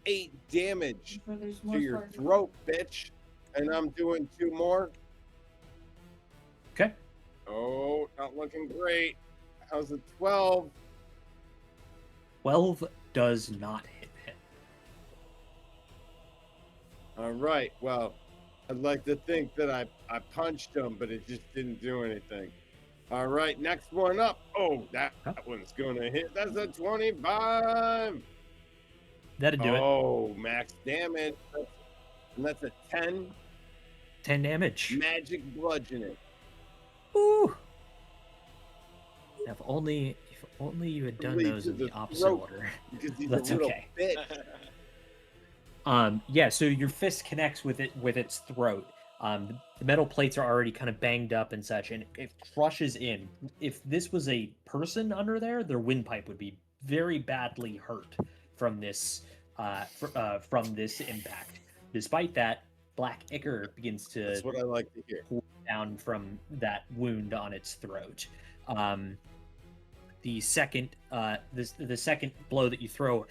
[SPEAKER 2] 8 damage
[SPEAKER 8] Before there's
[SPEAKER 2] to
[SPEAKER 8] more
[SPEAKER 2] your
[SPEAKER 8] parts.
[SPEAKER 2] throat, bitch. And I'm doing 2 more.
[SPEAKER 4] Okay.
[SPEAKER 2] Oh, not looking great. How's it? 12?
[SPEAKER 4] 12 does not hit him.
[SPEAKER 2] All right. Well, I'd like to think that I punched him, but it just didn't do anything. All right, next one up. Oh, that one's gonna hit. That's a 25.
[SPEAKER 4] That'd do it.
[SPEAKER 2] Oh, max damage. And that's a 10
[SPEAKER 4] 10 damage.
[SPEAKER 2] magic bludgeoning.
[SPEAKER 4] Ooh. If only you had done
[SPEAKER 2] Lead
[SPEAKER 4] those
[SPEAKER 2] to
[SPEAKER 4] in the
[SPEAKER 2] the
[SPEAKER 4] opposite
[SPEAKER 2] throat.
[SPEAKER 4] order.
[SPEAKER 2] Because he's
[SPEAKER 4] That's
[SPEAKER 2] a little
[SPEAKER 4] okay.
[SPEAKER 2] bitch.
[SPEAKER 4] Yeah, so your fist connects with its throat. The metal plates are already kind of banged up and such, and it crushes in. If this was a person under there, their windpipe would be very badly hurt from this from this impact. Despite that, black ichor begins to
[SPEAKER 2] That's what I like to hear.
[SPEAKER 4] pour down from that wound on its throat. The second the second blow that you throw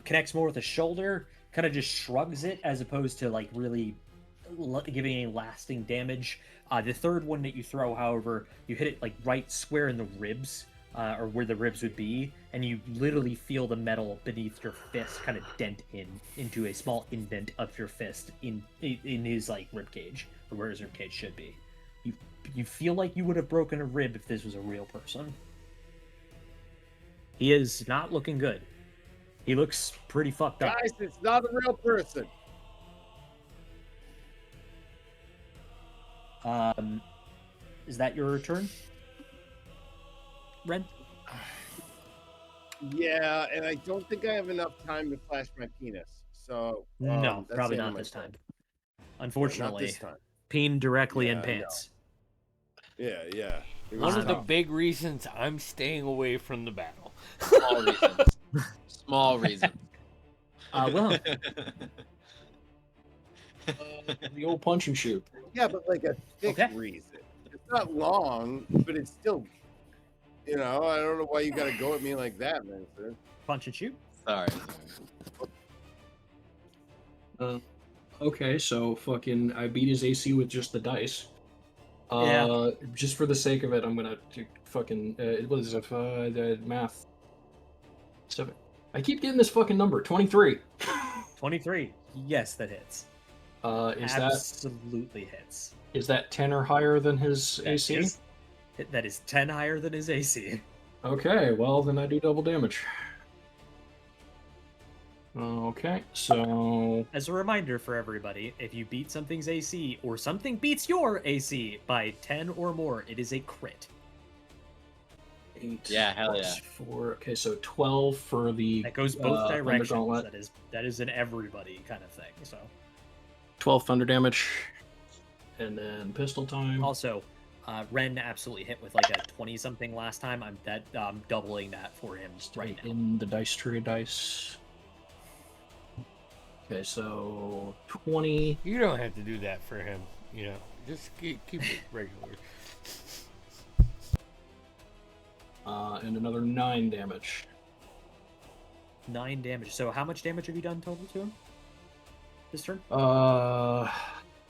[SPEAKER 4] connects more with the shoulder, kind of just shrugs it as opposed to like really giving any lasting damage. The third one that you throw, however, you hit it like right square in the ribs, or where the ribs would be, and you literally feel the metal beneath your fist kind of dent into a small indent of your fist in his like rib cage, or where his rib cage should be. You feel like you would have broken a rib if this was a real person. He is not looking good. He looks pretty fucked up.
[SPEAKER 2] Guys, it's not a real person.
[SPEAKER 4] Is that your turn, Ren?
[SPEAKER 2] Yeah, and I don't think I have enough time to flash my penis. So
[SPEAKER 4] No,
[SPEAKER 2] that's
[SPEAKER 4] probably
[SPEAKER 2] the end
[SPEAKER 4] not
[SPEAKER 2] of my
[SPEAKER 4] this
[SPEAKER 2] turn.
[SPEAKER 4] time.
[SPEAKER 2] Not
[SPEAKER 4] Unfortunately,
[SPEAKER 2] this time.
[SPEAKER 4] peen directly in
[SPEAKER 2] Yeah,
[SPEAKER 4] pants.
[SPEAKER 2] Yeah. It
[SPEAKER 1] One
[SPEAKER 2] was
[SPEAKER 1] of the
[SPEAKER 2] tough.
[SPEAKER 1] big reasons I'm staying away from the battle.
[SPEAKER 3] Small reasons. Small reasons.
[SPEAKER 4] Well,
[SPEAKER 6] The old punch and shoot.
[SPEAKER 2] Yeah, but like a thick
[SPEAKER 4] Okay.
[SPEAKER 2] reason. It's not long, but it's still. I don't know why you got to go at me like that, man.
[SPEAKER 4] punch and shoot.
[SPEAKER 3] Sorry.
[SPEAKER 6] Okay, so fucking I beat his AC with just the dice.
[SPEAKER 4] Yeah.
[SPEAKER 6] Just for the sake of it, I'm gonna do fucking what is it? Math. 7. I keep getting this fucking number. 23.
[SPEAKER 4] 23. Yes, that hits.
[SPEAKER 6] Is
[SPEAKER 4] Absolutely hits.
[SPEAKER 6] that 10 or higher than his
[SPEAKER 4] That
[SPEAKER 6] AC?
[SPEAKER 4] That is 10 higher than his AC.
[SPEAKER 6] Okay, well then I do double damage. Okay, so
[SPEAKER 4] As a reminder for everybody, if you beat something's AC or something beats your AC by 10 or more, it is a crit.
[SPEAKER 6] 8.
[SPEAKER 3] Yeah, hell
[SPEAKER 6] plus
[SPEAKER 3] yeah.
[SPEAKER 6] 4. Okay, so 12 for the
[SPEAKER 4] That goes both
[SPEAKER 6] Thunder
[SPEAKER 4] directions.
[SPEAKER 6] Gauntlet.
[SPEAKER 4] That is an everybody kind of thing. So
[SPEAKER 6] 12 thunder damage, and then pistol time.
[SPEAKER 4] also, Ren absolutely hit with like a 20 something last time. I'm doubling that for him right now.
[SPEAKER 6] In the dice tree dice. Okay, so 20.
[SPEAKER 1] You don't have to do that for him. Just keep it regular.
[SPEAKER 6] And another 9 damage.
[SPEAKER 4] 9 damage. So how much damage have you done total to him this turn?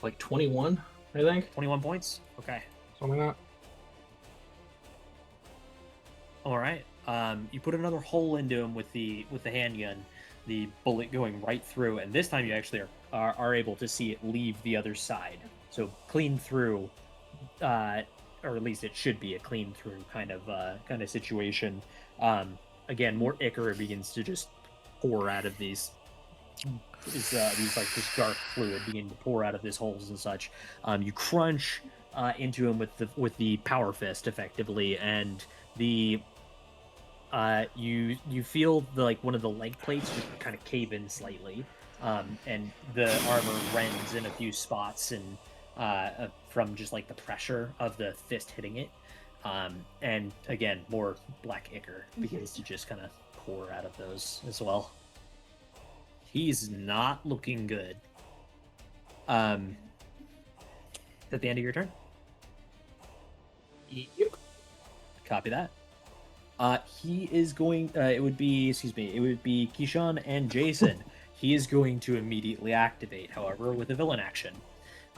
[SPEAKER 6] Like 21, I think.
[SPEAKER 4] 21 points. Okay.
[SPEAKER 6] Something like that.
[SPEAKER 4] All right. You put another hole into him with the handgun, the bullet going right through, and this time you actually are able to see it leave the other side. So clean through, or at least it should be a clean through kind of situation. Again, more ichor begins to just pour out of these like this dark fluid begin to pour out of these holes and such. You crunch into him with the power fist effectively, and the you feel like one of the leg plates just kind of cave in slightly, and the armor rends in a few spots and from just like the pressure of the fist hitting it. And again, more black ichor begins to just kind of pour out of those as well. He's not looking good. At the end of your turn?
[SPEAKER 6] Yep.
[SPEAKER 4] Copy that. He is going. It would be Keyshawn and Jason. He is going to immediately activate, however, with a villain action.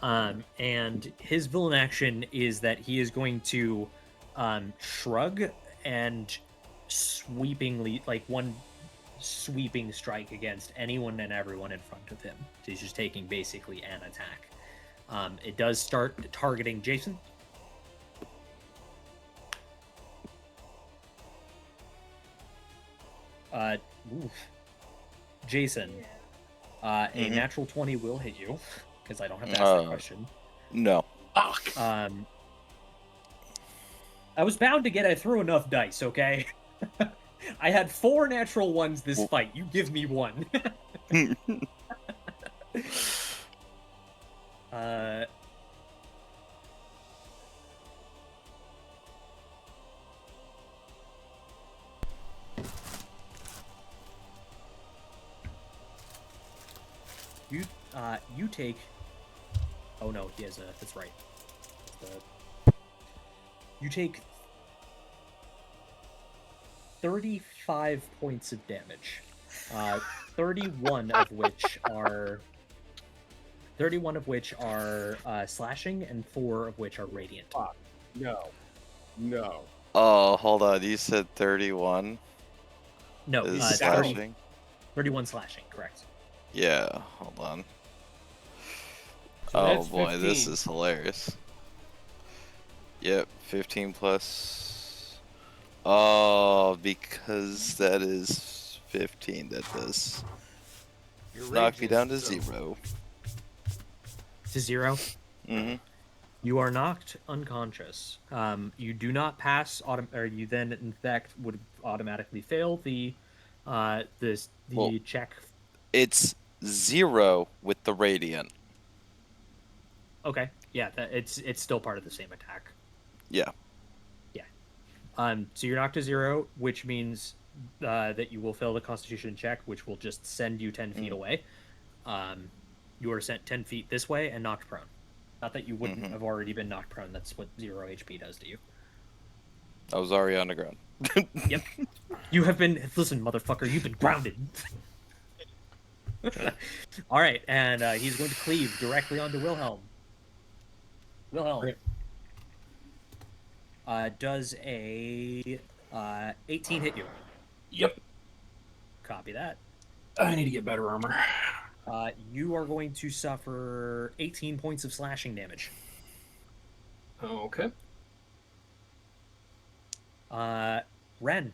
[SPEAKER 4] And his villain action is that he is going to shrug and sweepingly, like one sweeping strike against anyone and everyone in front of him. So he's just taking basically an attack. It does start targeting Jason. Jason, a natural 20 will hit you, because I don't have to ask that question.
[SPEAKER 7] No.
[SPEAKER 6] Fuck.
[SPEAKER 4] I was bound to get I threw enough dice, okay? I had 4 natural ones this fight. You give me 1. You take. Oh no, he has a. That's right. You take 35 points of damage. 31 of which are slashing, and 4 of which are radiant.
[SPEAKER 2] Fuck. No.
[SPEAKER 7] Oh, hold on. You said 31
[SPEAKER 4] No,
[SPEAKER 7] is
[SPEAKER 4] 30
[SPEAKER 7] slashing?
[SPEAKER 4] 31 slashing, correct.
[SPEAKER 7] Yeah, hold on.
[SPEAKER 1] So
[SPEAKER 7] Oh
[SPEAKER 1] that's
[SPEAKER 7] boy, this
[SPEAKER 1] 15.
[SPEAKER 7] is hilarious. Yep, 15 plus. Oh, because that is 15, that does.
[SPEAKER 1] Your
[SPEAKER 7] Knock
[SPEAKER 1] rage
[SPEAKER 7] me
[SPEAKER 1] is
[SPEAKER 7] down to
[SPEAKER 1] so-
[SPEAKER 7] 0.
[SPEAKER 4] To 0.
[SPEAKER 7] Mm-hmm.
[SPEAKER 4] You are knocked unconscious. You do not pass, or you then, in fact, would automatically fail the
[SPEAKER 7] Well-
[SPEAKER 4] check.
[SPEAKER 7] It's 0 with the radiant.
[SPEAKER 4] Okay, yeah, it's still part of the same attack.
[SPEAKER 7] Yeah.
[SPEAKER 4] So you're knocked to 0, which means that you will fail the Constitution check, which will just send you 10 feet away. You are sent 10 feet this way and knocked prone. Not that you wouldn't have already been knocked prone. That's what 0 HP does to you.
[SPEAKER 7] I was already on the ground.
[SPEAKER 4] Yep. You have been. Listen, motherfucker, you've been grounded. All right, and he's going to cleave directly onto Wilhelm. Wilhelm.
[SPEAKER 6] Great.
[SPEAKER 4] Does a 18 hit you?
[SPEAKER 6] Yep.
[SPEAKER 4] Copy that.
[SPEAKER 6] I need to get better armor.
[SPEAKER 4] You are going to suffer 18 points of slashing damage.
[SPEAKER 6] Okay.
[SPEAKER 4] Ren,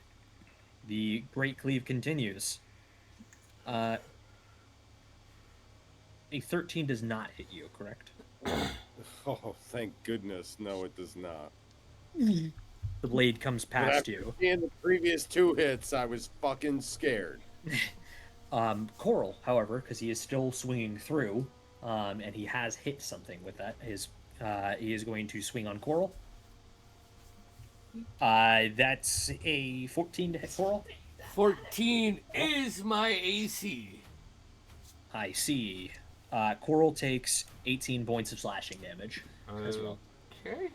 [SPEAKER 4] the Great Cleave continues. A 13 does not hit you, correct?
[SPEAKER 2] Oh, thank goodness. No, it does not.
[SPEAKER 4] The blade comes
[SPEAKER 2] But
[SPEAKER 4] past
[SPEAKER 2] after
[SPEAKER 4] you.
[SPEAKER 2] seeing the previous 2 hits, I was fucking scared.
[SPEAKER 4] Coral, however, because he is still swinging through, and he has hit something with that, he is going to swing on Coral. That's a 14 to hit Coral.
[SPEAKER 1] 14 is my AC.
[SPEAKER 4] I see. Coral takes 18 points of slashing damage as well.
[SPEAKER 1] Okay.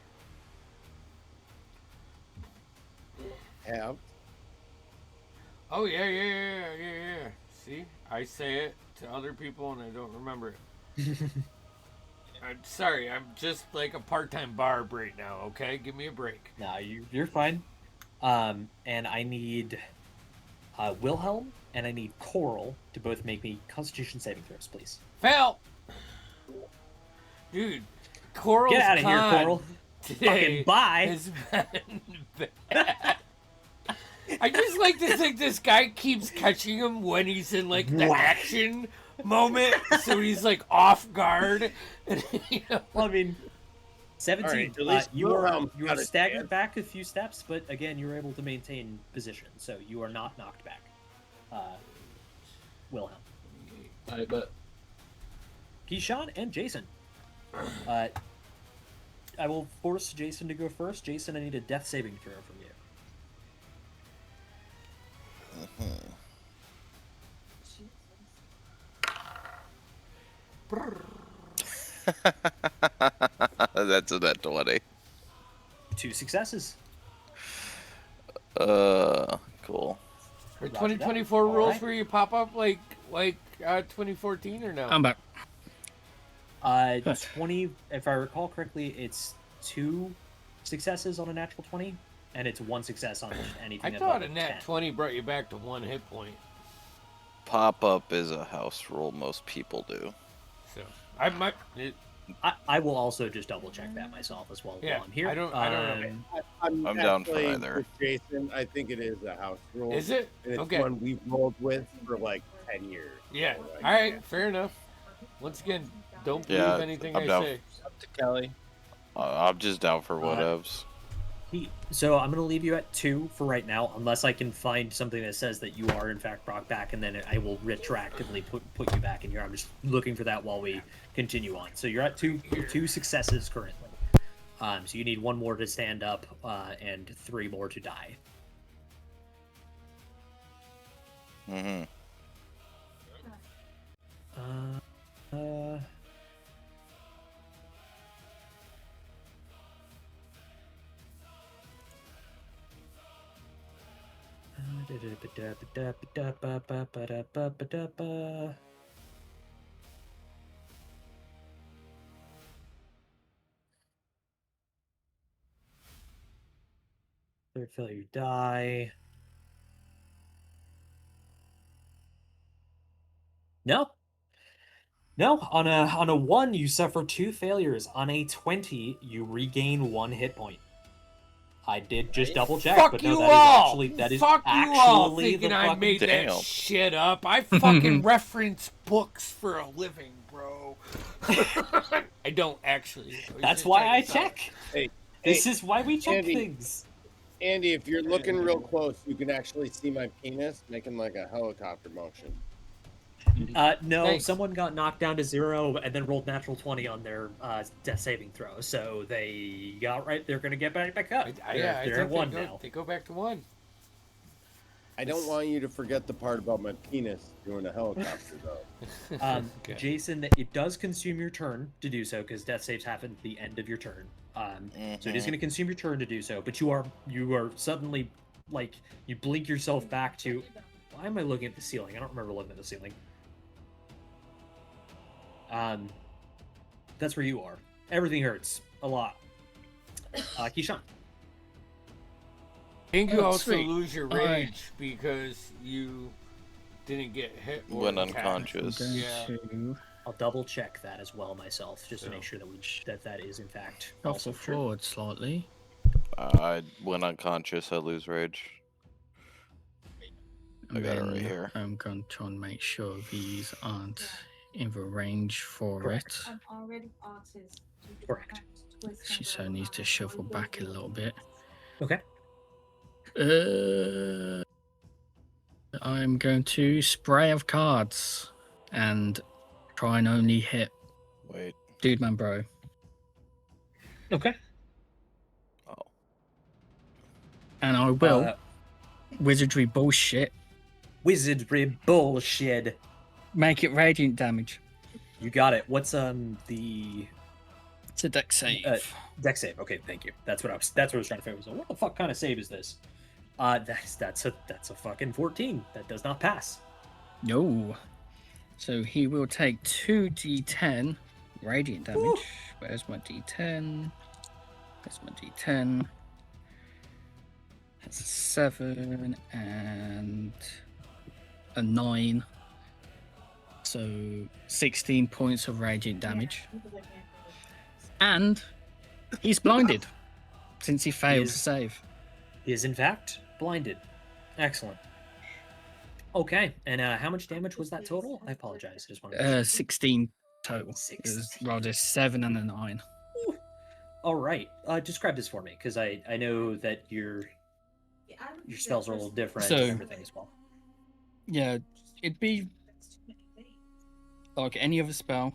[SPEAKER 2] Have.
[SPEAKER 1] Oh yeah. See, I say it to other people and I don't remember it. I'm sorry, I'm just like a part-time barb right now. Okay, give me a break.
[SPEAKER 4] Nah, you're fine. And I need Wilhelm and I need Coral to both make me Constitution saving throws, please.
[SPEAKER 1] Fail, dude. Coral's
[SPEAKER 4] Get out of here,
[SPEAKER 1] con
[SPEAKER 4] Coral.
[SPEAKER 1] today
[SPEAKER 4] Fucking bye.
[SPEAKER 1] has been bad. I just like to think this guy keeps catching him when he's in like the
[SPEAKER 4] Whack.
[SPEAKER 1] action moment, so he's like off guard. And, you know,
[SPEAKER 4] Well, I mean, 17.
[SPEAKER 2] All right, at least
[SPEAKER 4] you are
[SPEAKER 2] Wilhelm's
[SPEAKER 4] you
[SPEAKER 2] got
[SPEAKER 4] are
[SPEAKER 2] a
[SPEAKER 4] staggered
[SPEAKER 2] chance.
[SPEAKER 4] back a few steps, but again, you're able to maintain position, so you are not knocked back. Wilhelm,
[SPEAKER 6] I bet.
[SPEAKER 4] Keyshawn, and Jason. I will force Jason to go first. Jason, I need a death saving throw from you.
[SPEAKER 7] That's a net 20.
[SPEAKER 4] 2 successes.
[SPEAKER 7] Cool.
[SPEAKER 1] are
[SPEAKER 4] Roger
[SPEAKER 1] 2024
[SPEAKER 4] that.
[SPEAKER 1] rules
[SPEAKER 4] Alright.
[SPEAKER 1] where you pop up like 2014 or no?
[SPEAKER 5] I'm back.
[SPEAKER 4] 20, if I recall correctly, it's 2 successes on a natural 20, and it's 1 success on
[SPEAKER 1] I
[SPEAKER 4] anything
[SPEAKER 1] thought
[SPEAKER 4] above
[SPEAKER 1] a nat
[SPEAKER 4] 10.
[SPEAKER 1] 20 brought you back to 1 hit point.
[SPEAKER 7] Pop up is a house rule most people do.
[SPEAKER 1] So I might.
[SPEAKER 4] I will also just double check that myself as well
[SPEAKER 1] Yeah,
[SPEAKER 4] while I'm here.
[SPEAKER 1] I don't know.
[SPEAKER 2] I'm
[SPEAKER 7] down for
[SPEAKER 2] actually
[SPEAKER 7] either.
[SPEAKER 2] with Jason, I think it is a house rule.
[SPEAKER 1] Is it?
[SPEAKER 2] And it's
[SPEAKER 1] Okay.
[SPEAKER 2] one we've rolled with for like 10 years.
[SPEAKER 1] Yeah.
[SPEAKER 2] So, like,
[SPEAKER 1] All right. Fair enough. Once again, don't believe
[SPEAKER 7] Yeah,
[SPEAKER 1] anything
[SPEAKER 7] I'm
[SPEAKER 1] I
[SPEAKER 7] down.
[SPEAKER 1] say.
[SPEAKER 3] Up to Kelly.
[SPEAKER 7] I'm just down for whatevs.
[SPEAKER 4] So I'm going to leave you at 2 for right now, unless I can find something that says that you are in fact brought back, and then I will retroactively put you back in here. I'm just looking for that while we continue on. So you're at 2 successes currently. So you need 1 more to stand up, and 3 more to die.
[SPEAKER 7] Mm-hmm.
[SPEAKER 4] Third failure, you die. No. No, on a 1 you suffer 2 failures. On a 20 you regain 1 hit point. I did just double check,
[SPEAKER 1] Fuck
[SPEAKER 4] but
[SPEAKER 1] you
[SPEAKER 4] no,
[SPEAKER 1] all!
[SPEAKER 4] that is
[SPEAKER 1] Fuck you all
[SPEAKER 4] actually
[SPEAKER 1] thinking
[SPEAKER 4] the
[SPEAKER 1] I
[SPEAKER 4] fucking...
[SPEAKER 1] made
[SPEAKER 7] Damn.
[SPEAKER 1] that shit up. I fucking reference books for a living, bro. I don't actually. was
[SPEAKER 4] That's
[SPEAKER 1] just
[SPEAKER 4] why
[SPEAKER 1] trying
[SPEAKER 4] I
[SPEAKER 1] to tell-
[SPEAKER 4] check.
[SPEAKER 2] Hey,
[SPEAKER 4] This is why we check
[SPEAKER 2] Andy.
[SPEAKER 4] things.
[SPEAKER 2] Andy, if you're looking real close, you can actually see my penis making like a helicopter motion.
[SPEAKER 4] No,
[SPEAKER 1] Thanks.
[SPEAKER 4] someone got knocked down to 0 and then rolled natural 20 on their death saving throw, so they got right. They're gonna get back up.
[SPEAKER 1] Yeah, I
[SPEAKER 4] They're
[SPEAKER 1] think
[SPEAKER 4] at 1 now.
[SPEAKER 1] They go back to 1.
[SPEAKER 2] I don't want you to forget the part about my penis doing a helicopter, though.
[SPEAKER 1] Okay.
[SPEAKER 4] Jason, it does consume your turn to do so because death saves happen at the end of your turn. So it is going to consume your turn to do so. But you are suddenly like you blink yourself back to. Why am I looking at the ceiling? I don't remember looking at the ceiling. That's where you are. Everything hurts a lot. Keyshawn.
[SPEAKER 1] I think you
[SPEAKER 5] Oh,
[SPEAKER 1] also
[SPEAKER 5] sweet.
[SPEAKER 1] lose your
[SPEAKER 5] Alright.
[SPEAKER 1] rage because you didn't get hit or
[SPEAKER 7] When
[SPEAKER 1] attacked.
[SPEAKER 7] unconscious.
[SPEAKER 1] Yeah.
[SPEAKER 4] I'll double check that as well myself, just to
[SPEAKER 1] Yeah.
[SPEAKER 4] make sure that is in fact
[SPEAKER 5] Off
[SPEAKER 4] also
[SPEAKER 5] the
[SPEAKER 4] true.
[SPEAKER 5] forward slightly.
[SPEAKER 7] When unconscious, I lose rage. I got it right
[SPEAKER 5] Then
[SPEAKER 7] here.
[SPEAKER 5] I'm going to try and make sure these aren't in the range for
[SPEAKER 4] Correct.
[SPEAKER 5] it.
[SPEAKER 8] I'm already autistic.
[SPEAKER 4] Correct.
[SPEAKER 5] She so needs to shuffle back a little bit.
[SPEAKER 4] Okay.
[SPEAKER 5] I'm going to spray of cards and try and only hit
[SPEAKER 7] Wait.
[SPEAKER 5] Dude Man Bro.
[SPEAKER 4] Okay.
[SPEAKER 7] Oh.
[SPEAKER 5] And I will
[SPEAKER 4] Uh,
[SPEAKER 5] wizardry bullshit
[SPEAKER 4] Wizardry bullshit.
[SPEAKER 5] make it radiant damage.
[SPEAKER 4] You got it. What's the
[SPEAKER 5] It's a deck save.
[SPEAKER 4] deck save? Okay, thank you. That's what I was trying to figure out. So what the fuck kind of save is this? That's a fucking 14. That does not pass.
[SPEAKER 5] No. So he will take 2d10 radiant damage.
[SPEAKER 4] Woo.
[SPEAKER 5] Where's my d10? Where's my d10? That's a 7 and a 9. So 16 points of radiant damage. And he's blinded since he failed
[SPEAKER 4] is-
[SPEAKER 5] to save.
[SPEAKER 4] He is in fact blinded. Excellent. Okay, and how much damage was that total? I apologize. I just want to.
[SPEAKER 5] 16 total. It was
[SPEAKER 4] 16.
[SPEAKER 5] rather 7 and a 9.
[SPEAKER 4] All right. Describe this for me, because I know that your spells are a little different
[SPEAKER 5] So-
[SPEAKER 4] and everything as well.
[SPEAKER 5] Yeah, it'd be like any other spell.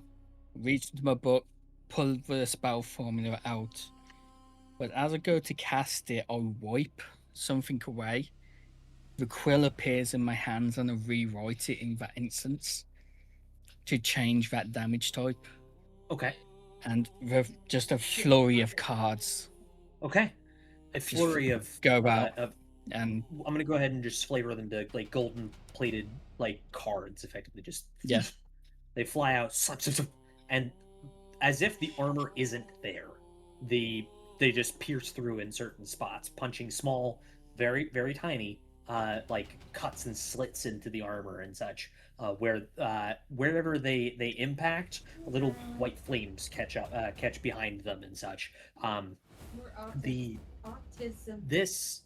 [SPEAKER 5] Reach into my book, pull the spell formula out. But as I go to cast it, I wipe something away. The quill appears in my hands and I rewrite it in that instance to change that damage type.
[SPEAKER 4] Okay.
[SPEAKER 5] And just a flurry of cards
[SPEAKER 4] Okay. A flurry of
[SPEAKER 5] go out.
[SPEAKER 4] of
[SPEAKER 5] And
[SPEAKER 4] I'm gonna go ahead and just flavor them to like golden plated like cards, effectively. Just
[SPEAKER 5] Yeah.
[SPEAKER 4] they fly out, slap, slap, slap, and as if the armor isn't there, they just pierce through in certain spots, punching small, very very tiny, like cuts and slits into the armor and such. Wherever they impact, little white flames catch behind them and such. The this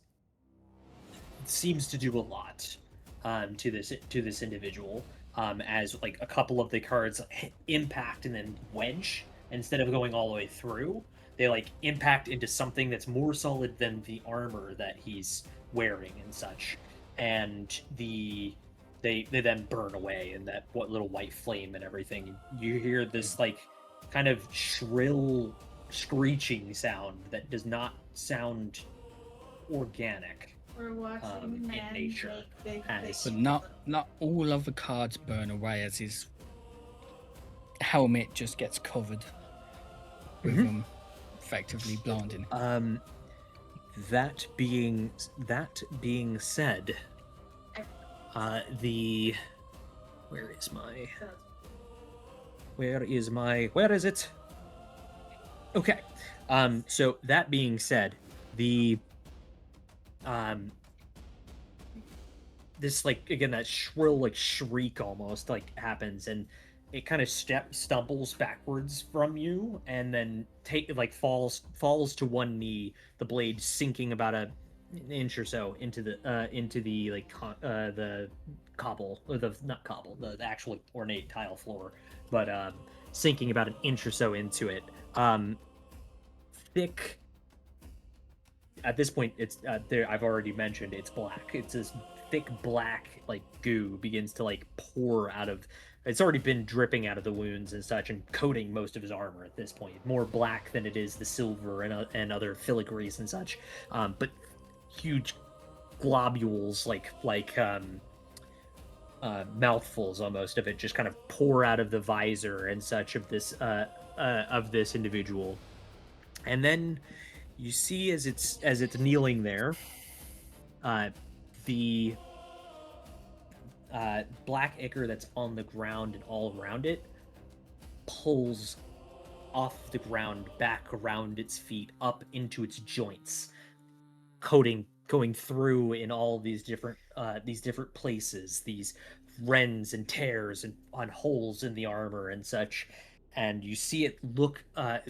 [SPEAKER 4] seems to do a lot to this individual, as like a couple of the cards impact and then wedge instead of going all the way through. They like impact into something that's more solid than the armor that he's wearing and such, and they then burn away in that what little white flame and everything. You hear this like kind of shrill screeching sound that does not sound organic.
[SPEAKER 8] We're watching
[SPEAKER 4] in
[SPEAKER 8] men
[SPEAKER 4] nature,
[SPEAKER 8] make big
[SPEAKER 4] as-
[SPEAKER 5] but not all of the cards burn away, as his helmet just gets covered with them, effectively blinding.
[SPEAKER 4] That being said, where is it? Okay. So that being said, this like again that shrill like shriek almost like happens, and it kind of stumbles backwards from you and then falls to one knee, the blade sinking about an inch or so into the the cobble, or the not cobble, the actual ornate tile floor, but sinking about an inch or so into it. Thick. At this point, it's there. I've already mentioned it's black. It's this thick black like goo begins to like pour out of. It's already been dripping out of the wounds and such, and coating most of his armor at this point. More black than it is the silver and other filigrees and such. But huge globules, mouthfuls almost of it, just kind of pour out of the visor and such of this individual. And then you see as it's kneeling there, the black ichor that's on the ground and all around it pulls off the ground back around its feet up into its joints, going through in all these different places, these rends and tears and on holes in the armor and such. And you see it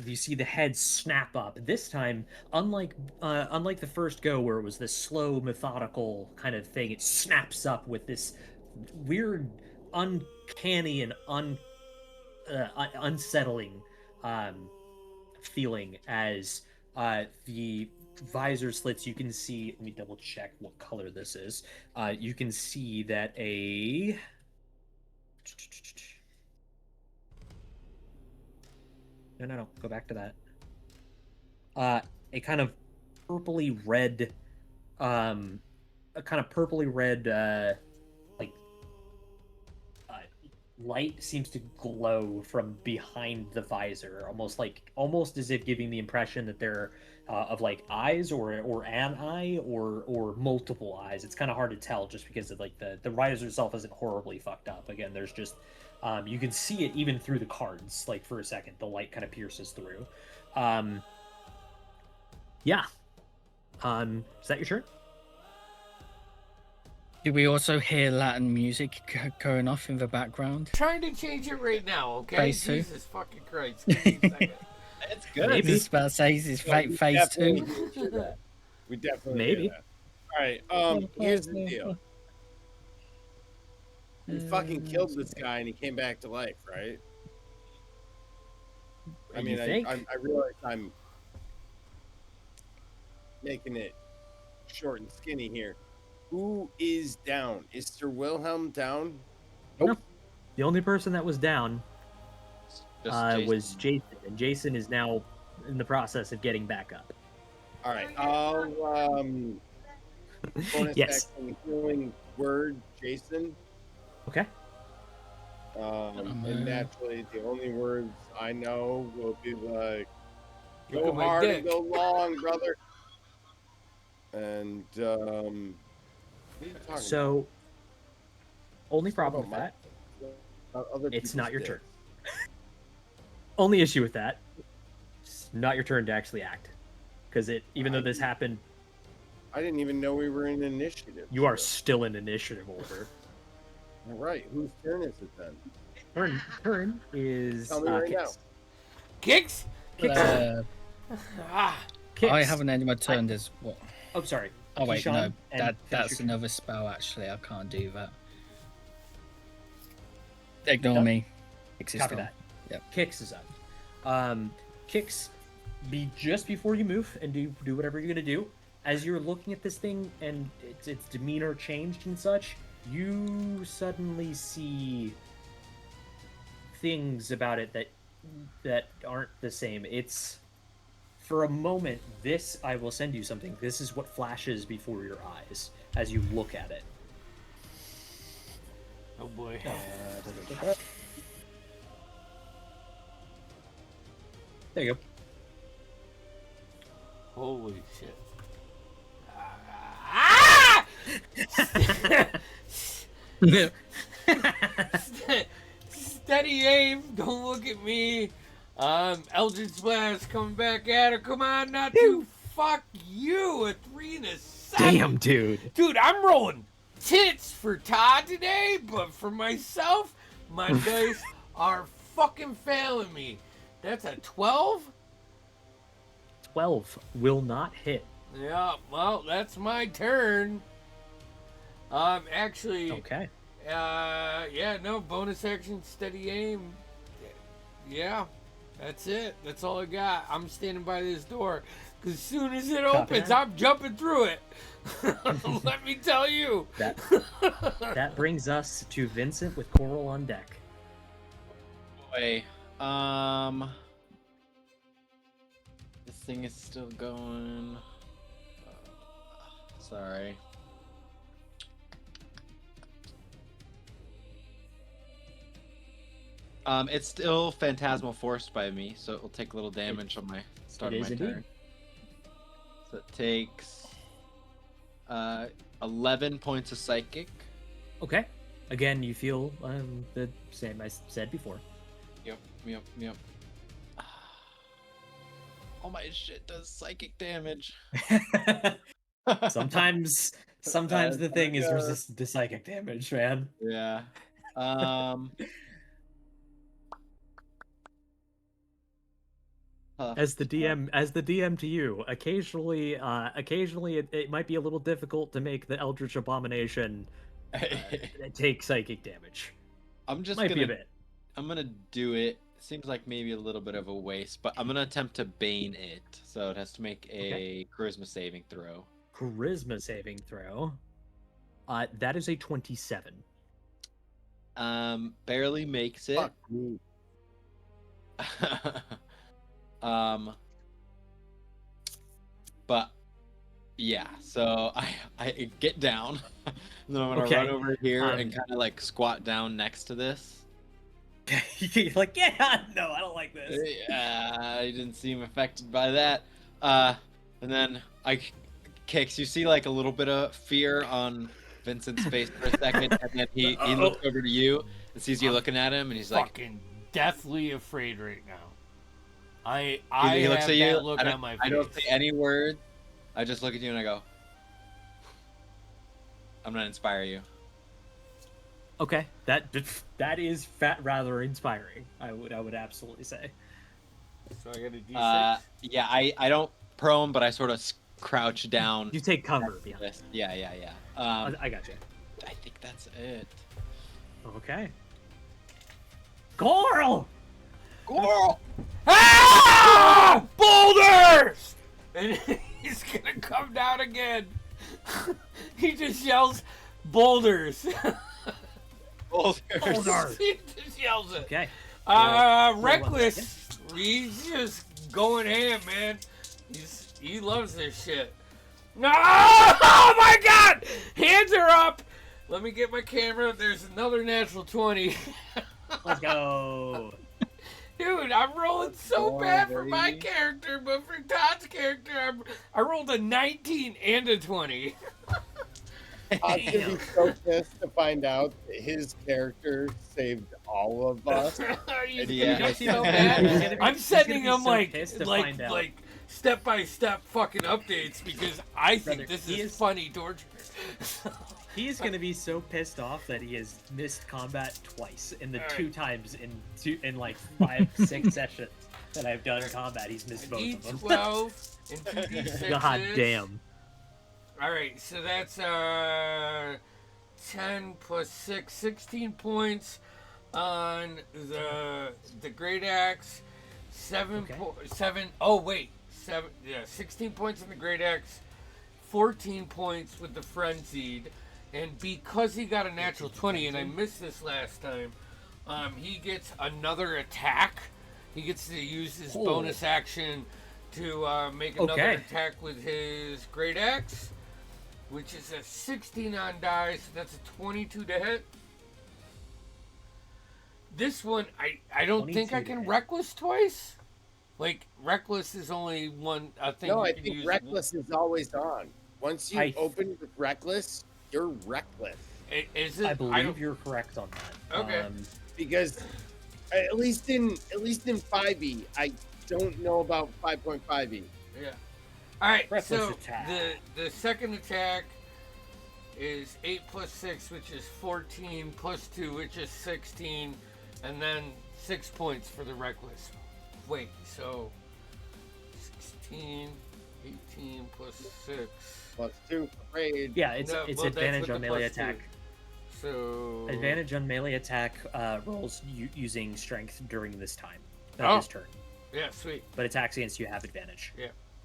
[SPEAKER 4] you see the head snap up. This time, unlike the first go where it was this slow, methodical kind of thing, it snaps up with this weird, uncanny, and unsettling feeling as the visor slits. You can see, let me double check what color this is. You can see that No, go back to that. A kind of purpley red, light seems to glow from behind the visor, almost as if giving the impression that they're of like eyes or an eye or multiple eyes. It's kind of hard to tell just because of like the visor itself isn't horribly fucked up. Again, there's just you can see it even through the cards. Like for a second, the light kind of pierces through. Yeah. Is that your turn?
[SPEAKER 5] Do we also hear Latin music going off in the background?
[SPEAKER 1] Trying to change it right now, okay?
[SPEAKER 5] Phase 2?
[SPEAKER 1] Jesus fucking Christ. Give me a second.
[SPEAKER 3] It's good.
[SPEAKER 5] Maybe. I was about to say, is this phase 2?
[SPEAKER 2] We definitely
[SPEAKER 4] Maybe.
[SPEAKER 2] do that. All right. Here's the deal. You fucking killed this guy and he came back to life, right? I mean, I realize I'm making it short and skinny here. Who is down? Is Sir Wilhelm down?
[SPEAKER 4] Nope. The only person that was down
[SPEAKER 3] Jason.
[SPEAKER 4] was Jason, and Jason is now in the process of getting back up.
[SPEAKER 2] All right. I'll bonus
[SPEAKER 4] Yes.
[SPEAKER 2] action healing word, Jason.
[SPEAKER 4] Okay.
[SPEAKER 2] And naturally, the only words I know will be like,
[SPEAKER 1] Look
[SPEAKER 2] "Go
[SPEAKER 1] at my
[SPEAKER 2] hard
[SPEAKER 1] dick."
[SPEAKER 2] and go long, brother." And what are you talking
[SPEAKER 4] So, only problem with
[SPEAKER 2] about?
[SPEAKER 4] that,
[SPEAKER 2] Other
[SPEAKER 4] it's not your
[SPEAKER 2] people's
[SPEAKER 4] turn. Only issue with that, it's not your turn to actually act. Because even though this happened,
[SPEAKER 2] dicks. I didn't even know we were in initiative.
[SPEAKER 4] you are still in initiative order.
[SPEAKER 2] All right. Whose turn is it then?
[SPEAKER 4] Turn is
[SPEAKER 2] Tell me right now.
[SPEAKER 4] Kix.
[SPEAKER 1] Kicks? Ah.
[SPEAKER 4] Kix.
[SPEAKER 5] I haven't ended my turn. There's what?
[SPEAKER 4] Oh, sorry.
[SPEAKER 5] Oh wait,
[SPEAKER 4] Keyshawn,
[SPEAKER 5] no,
[SPEAKER 4] and
[SPEAKER 5] that's
[SPEAKER 4] finish your
[SPEAKER 5] another spell. Actually, I can't do that. Ignore
[SPEAKER 4] Yep.
[SPEAKER 5] me. Kix is
[SPEAKER 4] Copy
[SPEAKER 5] gone.
[SPEAKER 4] that.
[SPEAKER 5] Yep.
[SPEAKER 4] Kix is up. Kix, be just before you move and do whatever you're gonna do. As you're looking at this thing and its demeanor changed and such, you suddenly see things about it that aren't the same. It's for a moment. I will send you something. This is what flashes before your eyes as you look at it.
[SPEAKER 1] Oh boy.
[SPEAKER 4] There you go.
[SPEAKER 1] Holy shit. Ah! Steady aim. Don't look at me. Eldritch Blast coming back at her. Come on, not too. Fuck you. A 3 and a 7.
[SPEAKER 4] Damn, dude.
[SPEAKER 1] Dude, I'm rolling tits for Todd today, but for myself, my dice are fucking failing me. That's a 12?
[SPEAKER 4] 12 will not hit.
[SPEAKER 1] Yeah, well, that's my turn. Actually,
[SPEAKER 4] Okay.
[SPEAKER 1] yeah, no, bonus action, steady aim. Yeah, that's it. That's all I got. I'm standing by this door. Because as soon as it opens, I'm jumping through it. Let me tell you.
[SPEAKER 4] That brings us to Vincent with Coral on deck.
[SPEAKER 3] Boy, this thing is still going. Sorry. It's still phantasmal forced by me, so it will take a little damage on my start of my turn. So it takes 11 points of psychic.
[SPEAKER 4] Okay. Again, you feel the same I said before.
[SPEAKER 3] Yep. All my shit does psychic damage.
[SPEAKER 4] Sometimes the thing is resistant to psychic damage, man.
[SPEAKER 3] Yeah.
[SPEAKER 4] As the DM to you, occasionally it might be a little difficult to make the Eldritch Abomination take psychic damage.
[SPEAKER 3] I'm just
[SPEAKER 4] might
[SPEAKER 3] gonna
[SPEAKER 4] be a bit.
[SPEAKER 3] I'm gonna do it. Seems like maybe a little bit of a waste, but I'm gonna attempt to bane it. So it has to make a charisma saving throw.
[SPEAKER 4] Charisma saving throw. That is a 27.
[SPEAKER 3] Barely makes it.
[SPEAKER 2] Fuck me.
[SPEAKER 3] But yeah, so I get down, and then I'm gonna
[SPEAKER 4] Okay.
[SPEAKER 3] run over here and kind of like squat down next to this.
[SPEAKER 4] You're like, yeah, no, I don't like this.
[SPEAKER 3] Yeah, I didn't seem affected by that. And then I kicks. You see like a little bit of fear on Vincent's face for a second, and then he looks over to you and sees you looking at him, and he's like,
[SPEAKER 1] fucking deathly afraid right now. I
[SPEAKER 3] he looks
[SPEAKER 1] have
[SPEAKER 3] at you.
[SPEAKER 1] that look on my face.
[SPEAKER 3] I don't say any word. I just look at you and I go, I'm gonna inspire you.
[SPEAKER 4] Okay, that is rather inspiring. I would absolutely say.
[SPEAKER 1] So I got a D6.
[SPEAKER 3] Yeah, I don't prone, but I sort of crouch down.
[SPEAKER 4] You take cover behind.
[SPEAKER 3] This. Yeah.
[SPEAKER 4] I got you.
[SPEAKER 3] I think that's it.
[SPEAKER 4] Okay. Coral!
[SPEAKER 1] Ah! Boulders! And he's gonna come down again. He just yells, boulders.
[SPEAKER 3] Boulders.
[SPEAKER 1] He just yells it.
[SPEAKER 4] Okay.
[SPEAKER 1] Reckless. He's just going ham, man. He loves this shit. No! Oh my god! Hands are up! Let me get my camera. There's another natural 20.
[SPEAKER 4] Let's go.
[SPEAKER 1] Dude, I'm rolling so bad for my character, but for Todd's character, I rolled a 19 and a 20.
[SPEAKER 2] I'm gonna be so pissed to find out that his character saved all of us.
[SPEAKER 3] Yeah.
[SPEAKER 1] So bad. I'm sending him
[SPEAKER 4] so
[SPEAKER 1] like
[SPEAKER 4] pissed to find out.
[SPEAKER 1] step-by-step fucking updates because I think
[SPEAKER 4] Brother,
[SPEAKER 1] this is funny torture.
[SPEAKER 4] He's gonna be so pissed off that he has missed combat twice in the
[SPEAKER 1] All right.
[SPEAKER 4] 2 times in like 5-6 sessions that I've done combat. He's missed both of them.
[SPEAKER 1] D12 and 2D6.
[SPEAKER 4] God damn.
[SPEAKER 1] All right, so that's 10 plus 6, 16 points on the great axe. 7. Oh wait, 7. Yeah, 16 points on the great axe. 14 points with the frenzied, and because he got a natural 20, and I missed this last time, he gets another attack. He gets to use his bonus action to make another attack with his great axe, which is a 16 on die, so that's a 22 to hit. This one, I don't think I can reckless twice. Like, reckless is only one thing.
[SPEAKER 2] No,
[SPEAKER 1] you
[SPEAKER 2] I
[SPEAKER 1] can
[SPEAKER 2] think
[SPEAKER 1] use.
[SPEAKER 2] reckless is always on. Once you open with reckless, you're reckless.
[SPEAKER 1] Is it?
[SPEAKER 4] I believe you're correct on that.
[SPEAKER 1] Okay.
[SPEAKER 2] Because at least in 5e, I don't know about 5.5e.
[SPEAKER 1] Yeah. All right.
[SPEAKER 4] Reckless
[SPEAKER 1] so
[SPEAKER 4] attack.
[SPEAKER 1] the second attack is 8 plus 6, which is 14, plus 2, which is 16, and then 6 points for the reckless. Wait, so 16, 18 plus 6.
[SPEAKER 2] Plus 2 for raid.
[SPEAKER 4] Yeah, it's
[SPEAKER 1] No,
[SPEAKER 4] it's
[SPEAKER 1] well, that's
[SPEAKER 4] advantage
[SPEAKER 1] with
[SPEAKER 4] on
[SPEAKER 1] the
[SPEAKER 4] melee
[SPEAKER 1] plus 2.
[SPEAKER 4] attack.
[SPEAKER 1] So
[SPEAKER 4] Advantage on melee attack rolls using strength during this time of
[SPEAKER 1] Oh.
[SPEAKER 4] his turn.
[SPEAKER 1] Yeah, sweet.
[SPEAKER 4] But attacks against you have advantage.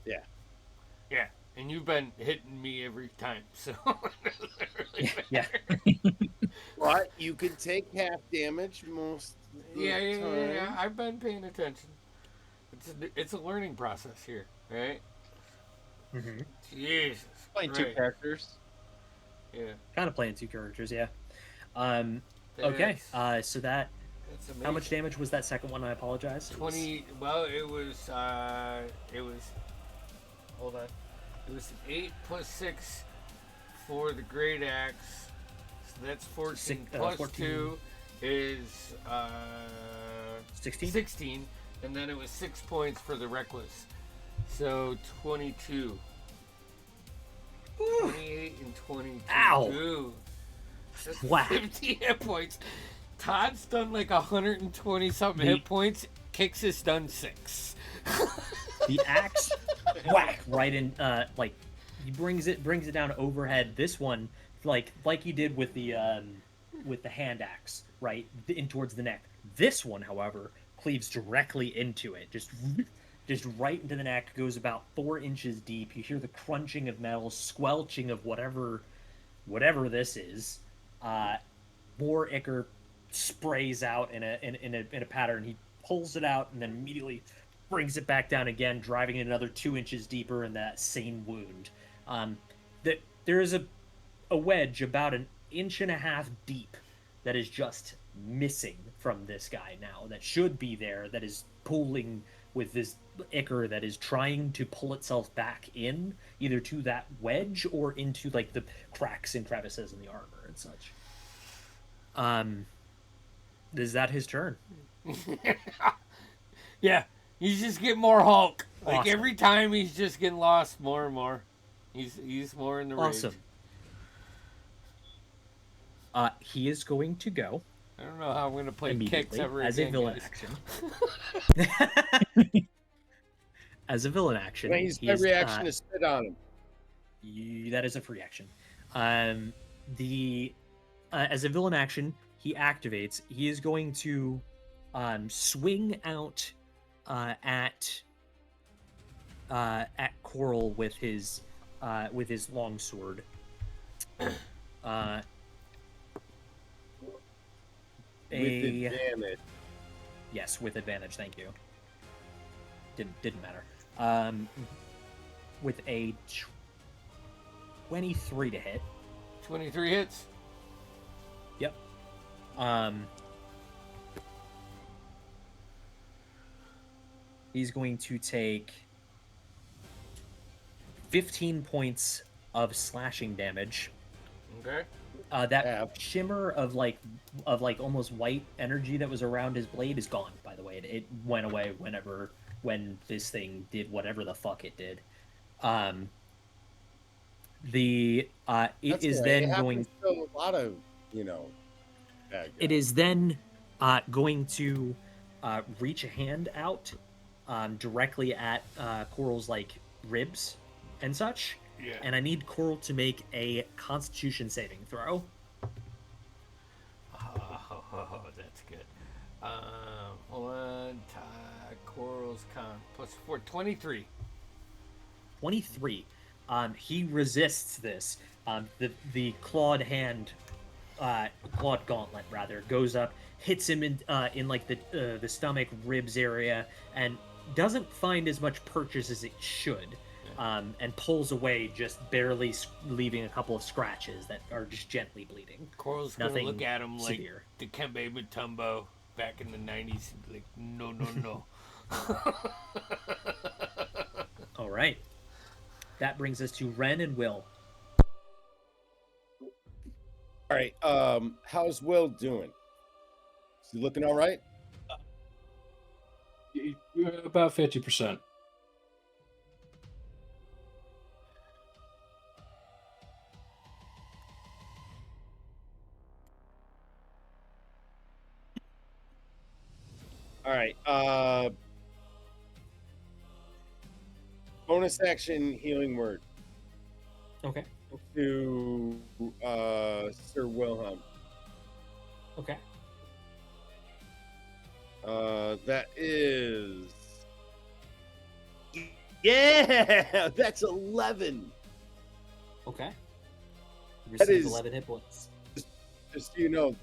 [SPEAKER 1] Yeah, and you've been hitting me every time, so
[SPEAKER 4] Yeah.
[SPEAKER 2] But you can take half damage most of the time.
[SPEAKER 1] yeah. I've been paying attention. It's a learning process here, right?
[SPEAKER 4] Mm-hmm.
[SPEAKER 1] Jesus.
[SPEAKER 3] Playing 2
[SPEAKER 1] Christ.
[SPEAKER 3] characters.
[SPEAKER 1] Yeah.
[SPEAKER 4] Kind of playing 2 characters, yeah. Okay. So that.
[SPEAKER 1] That's amazing.
[SPEAKER 4] How much damage was that second one? I apologize.
[SPEAKER 1] 20. Well, it was. Hold on. It was 8 plus 6 for the great axe. So that's 14. Plus
[SPEAKER 4] 14.
[SPEAKER 1] 2 is
[SPEAKER 4] 16.
[SPEAKER 1] 16, and then it was 6 points for the reckless. So 22. 28 and 22.
[SPEAKER 4] Ow.
[SPEAKER 1] Dude. That's
[SPEAKER 4] Whack.
[SPEAKER 1] 50 hit points. Todd's done like 120 something
[SPEAKER 4] The-
[SPEAKER 1] hit points. Kicks is done 6.
[SPEAKER 4] The axe whack right in like he brings it down overhead. This one like you did with the hand axe, right? In towards the neck. This one, however, cleaves directly into it. Just right into the neck, goes about 4 inches deep. You hear the crunching of metal, squelching of whatever this is. More ichor sprays out in a pattern. He pulls it out and then immediately brings it back down again, driving it another 2 inches deeper in that same wound. There is a wedge about 1.5 inches deep that is just missing from this guy now. That should be there. That is pulling with this ichor that is trying to pull itself back in, either to that wedge or into like the cracks and crevices in the armor and such. Is that his turn?
[SPEAKER 1] Yeah, he's just getting more Hulk. Like
[SPEAKER 4] Awesome.
[SPEAKER 1] every time he's just getting lost more and more. He's more in the rage.
[SPEAKER 4] Awesome. He is going to go
[SPEAKER 1] I don't know how I'm gonna play kicks
[SPEAKER 4] immediately
[SPEAKER 1] ever
[SPEAKER 4] as
[SPEAKER 1] again,
[SPEAKER 4] a villain
[SPEAKER 1] guys.
[SPEAKER 4] action. As a villain action,
[SPEAKER 2] When he's
[SPEAKER 4] he
[SPEAKER 2] my
[SPEAKER 4] is,
[SPEAKER 2] reaction to spit on him.
[SPEAKER 4] that is a free action. As a villain action, he activates. He is going to swing out at Coral with his longsword.
[SPEAKER 2] With advantage.
[SPEAKER 4] Yes, with advantage. Thank you. Didn't matter. With a 23 to hit.
[SPEAKER 1] 23 hits.
[SPEAKER 4] Yep. He's going to take 15 points of slashing damage.
[SPEAKER 1] Okay.
[SPEAKER 4] That
[SPEAKER 2] Yeah.
[SPEAKER 4] shimmer of like almost white energy that was around his blade is gone. By the way, it went away when this thing did whatever the fuck it did. It
[SPEAKER 2] That's
[SPEAKER 4] is
[SPEAKER 2] all right.
[SPEAKER 4] then
[SPEAKER 2] It
[SPEAKER 4] going.
[SPEAKER 2] happens to a lot of, bad
[SPEAKER 4] It
[SPEAKER 2] guys.
[SPEAKER 4] is then going to reach a hand out directly at Coral's like ribs and such.
[SPEAKER 1] Yeah.
[SPEAKER 4] And I need Coral to make a Constitution saving throw.
[SPEAKER 1] Oh, that's good. Hold on. Coral's con plus 4, 23.
[SPEAKER 4] 23. He resists this. The clawed hand, clawed gauntlet rather, goes up, hits him in like the stomach ribs area, and doesn't find as much purchase as it should. And pulls away, just barely leaving a couple of scratches that are just gently bleeding.
[SPEAKER 1] Coral's gonna
[SPEAKER 4] Nothing
[SPEAKER 1] look at him like
[SPEAKER 4] severe.
[SPEAKER 1] the Dikembe Mutombo back in the 90s. Like, no.
[SPEAKER 4] All right. That brings us to Ren and Will.
[SPEAKER 2] All right. How's Will doing? Is he looking all right?
[SPEAKER 6] About 50%.
[SPEAKER 2] All right. Bonus action healing word
[SPEAKER 4] Okay.
[SPEAKER 2] to Sir Wilhelm.
[SPEAKER 4] Okay.
[SPEAKER 2] That is. Yeah, that's 11.
[SPEAKER 4] Okay. You
[SPEAKER 2] That
[SPEAKER 4] receive
[SPEAKER 2] is-
[SPEAKER 4] 11 hit points.
[SPEAKER 2] Just so you know,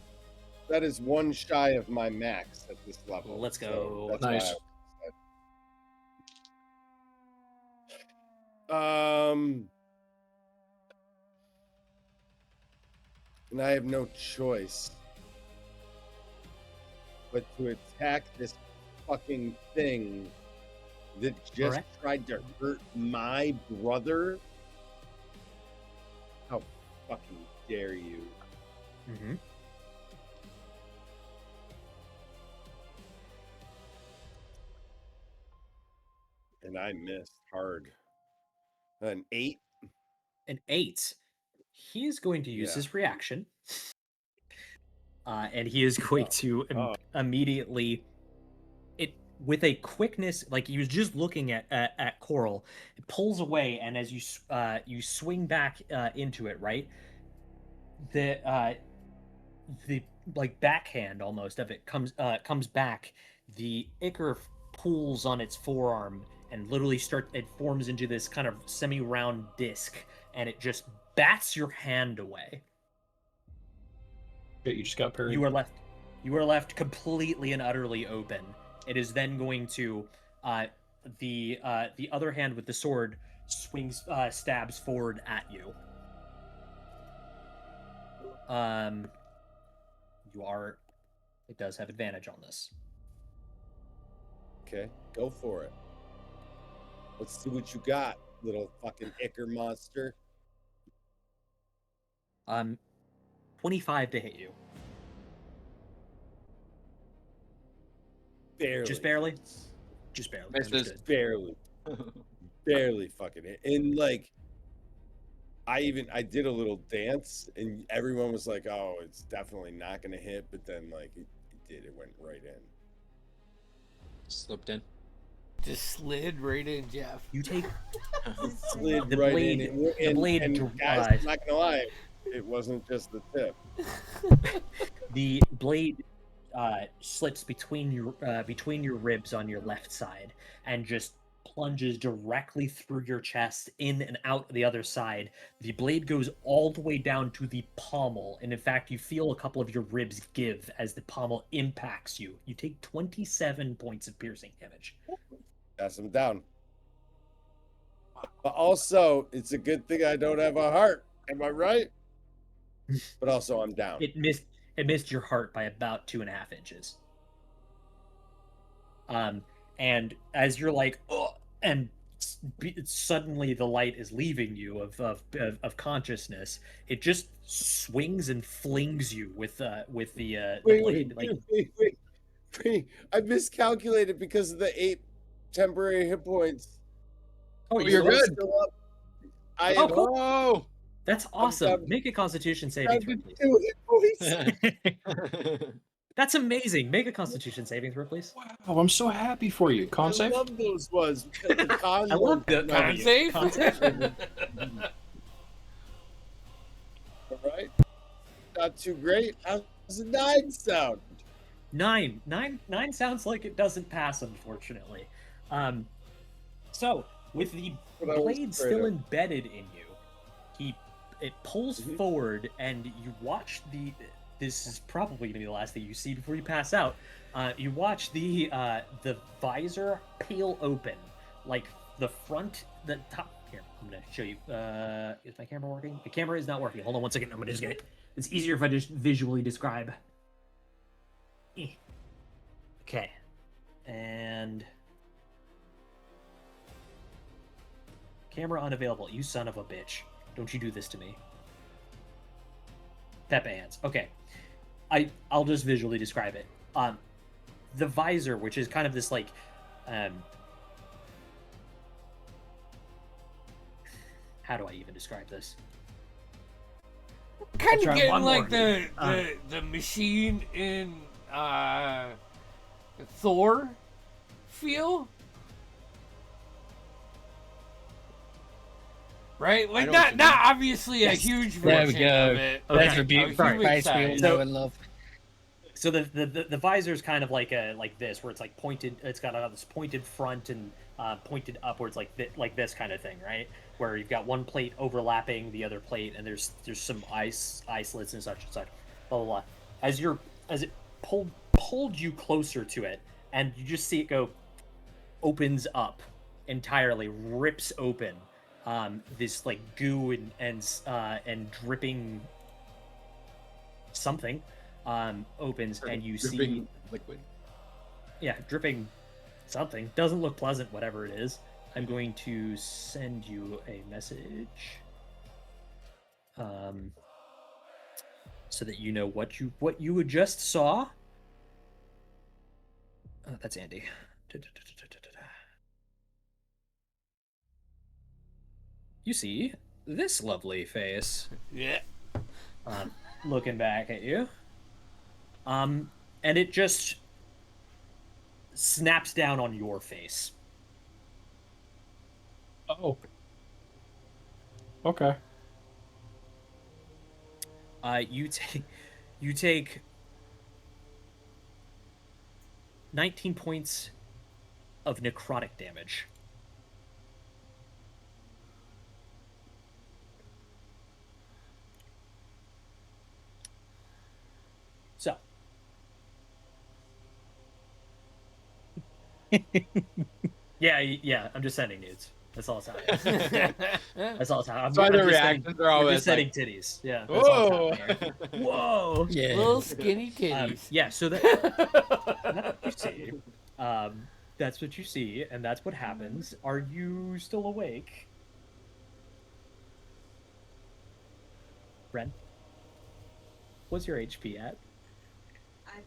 [SPEAKER 2] that is one shy of my max at this level.
[SPEAKER 4] Let's go.
[SPEAKER 2] that's
[SPEAKER 6] Nice.
[SPEAKER 2] why and I have no choice but to attack this fucking thing that just
[SPEAKER 4] Alright.
[SPEAKER 2] tried to hurt my brother. How fucking dare you?
[SPEAKER 4] Mm-hmm.
[SPEAKER 2] And I missed hard. An 8.
[SPEAKER 4] An 8. He is going to use
[SPEAKER 2] Yeah.
[SPEAKER 4] his reaction. And he is going to immediately, with a quickness, like he was just looking at Coral, it pulls away, and as you swing back into it, right? The like backhand almost of it comes back. The ichor pulls on its forearm and literally it forms into this kind of semi-round disc, and it just bats your hand away.
[SPEAKER 6] Okay, you just got parried.
[SPEAKER 4] You are left completely and utterly open. It is then going to the other hand with the sword swings stabs forward at you. It does have advantage on this.
[SPEAKER 2] Okay, go for it. Let's see what you got, little fucking ichor monster.
[SPEAKER 4] 25 to hit you.
[SPEAKER 2] Barely.
[SPEAKER 4] Just barely? Just barely.
[SPEAKER 3] Misses.
[SPEAKER 4] Understood.
[SPEAKER 2] Barely fucking hit. And like, I did a little dance, and everyone was like, "Oh, it's definitely not gonna hit," but then like it did. It went right in.
[SPEAKER 3] Slipped in.
[SPEAKER 1] Just slid right in, Jeff.
[SPEAKER 4] You take
[SPEAKER 2] It slid
[SPEAKER 4] The
[SPEAKER 2] right
[SPEAKER 4] blade-
[SPEAKER 2] in.
[SPEAKER 4] the blade
[SPEAKER 2] And
[SPEAKER 4] dr-
[SPEAKER 2] guys, I'm not gonna lie, it wasn't just the tip.
[SPEAKER 4] the blade slips between your ribs on your left side and just plunges directly through your chest, in and out the other side. The blade goes all the way down to the pommel, and in fact, you feel a couple of your ribs give as the pommel impacts you. You take 27 points of piercing damage.
[SPEAKER 2] Pass him down. But also, it's a good thing I don't have a heart. Am I right? But also, I'm down.
[SPEAKER 4] It missed your heart by about 2.5 inches. And as you're like, oh, and suddenly the light is leaving you of consciousness, it just swings and flings you with the blade.
[SPEAKER 2] Wait. I miscalculated because of the 8 temporary hit points.
[SPEAKER 4] Oh,
[SPEAKER 3] you're
[SPEAKER 2] So I'm
[SPEAKER 3] good.
[SPEAKER 2] still up. I
[SPEAKER 4] Oh,
[SPEAKER 2] am
[SPEAKER 4] cool.
[SPEAKER 3] Oh!
[SPEAKER 4] That's awesome.
[SPEAKER 2] down-
[SPEAKER 4] Make a Constitution
[SPEAKER 2] down
[SPEAKER 4] saving
[SPEAKER 2] to
[SPEAKER 4] throw, please.
[SPEAKER 2] 2 hit points.
[SPEAKER 4] That's amazing. Make a Constitution saving throw, please.
[SPEAKER 6] Wow, I'm so happy for you. Con
[SPEAKER 2] I
[SPEAKER 6] save?
[SPEAKER 2] love those ones because the con
[SPEAKER 4] I love the
[SPEAKER 1] Con save?
[SPEAKER 2] All right, not too great. How's a 9 sound?
[SPEAKER 4] 9 sounds like it doesn't pass, unfortunately. So with the
[SPEAKER 2] But I was
[SPEAKER 4] blade
[SPEAKER 2] afraid
[SPEAKER 4] still
[SPEAKER 2] of.
[SPEAKER 4] embedded in you, it pulls
[SPEAKER 2] Mhm.
[SPEAKER 4] forward, and you watch this is probably gonna be the last thing you see before you pass out. You watch the visor peel open, like the top. Here, I'm gonna show you. Is my camera working? The camera is not working. Hold on 1 second. I'm gonna just get it. It's easier if I just visually describe. Okay, and camera unavailable. You son of a bitch! Don't you do this to me. Pepe hands. Okay, I'll just visually describe it. The visor, which is kind of this like, how do I even describe this?
[SPEAKER 1] Kind
[SPEAKER 4] I'll
[SPEAKER 1] of
[SPEAKER 4] try
[SPEAKER 1] getting
[SPEAKER 4] one
[SPEAKER 1] like
[SPEAKER 4] more.
[SPEAKER 1] the machine in Thor feel? Right? Like
[SPEAKER 3] know what you
[SPEAKER 1] not obviously a
[SPEAKER 4] Yes.
[SPEAKER 1] huge
[SPEAKER 5] There we
[SPEAKER 1] version
[SPEAKER 5] go.
[SPEAKER 1] of it.
[SPEAKER 4] Okay.
[SPEAKER 5] That's a beautiful
[SPEAKER 1] human
[SPEAKER 5] face we all
[SPEAKER 1] size.
[SPEAKER 5] know and love.
[SPEAKER 4] So the visor is kind of like this, where it's like pointed. It's got this pointed front and pointed upwards, like this kind of thing, right? Where you've got one plate overlapping the other plate, and there's some eye slits and such and such. Blah blah blah. As it pulled you closer to it, and you just see it go, opens up entirely, rips open. This like goo and dripping something opens, and you see
[SPEAKER 3] Dripping liquid.
[SPEAKER 4] dripping something. Doesn't look pleasant, whatever it is. I'm going to send you a message, so that you know what you just saw. That's Andy. You see this lovely face,
[SPEAKER 1] Yeah.
[SPEAKER 4] looking back at you. And it just snaps down on your face.
[SPEAKER 6] Oh. Okay.
[SPEAKER 4] You take 19 points of necrotic damage. So. Yeah, I'm just sending nudes. That's all it's happening. That's all it's happening.
[SPEAKER 3] That's why the
[SPEAKER 4] just
[SPEAKER 3] reactions
[SPEAKER 4] sending,
[SPEAKER 3] are
[SPEAKER 4] we're
[SPEAKER 3] always
[SPEAKER 4] just sending
[SPEAKER 3] like,
[SPEAKER 4] titties. Yeah, that's all
[SPEAKER 3] whoa.
[SPEAKER 4] it's happening here. Whoa!
[SPEAKER 5] Yeah.
[SPEAKER 1] Little skinny titties.
[SPEAKER 4] Yeah, so that's what you see. That's what you see, and that's what happens. Are you still awake? Ren? What's your HP at?
[SPEAKER 8] I've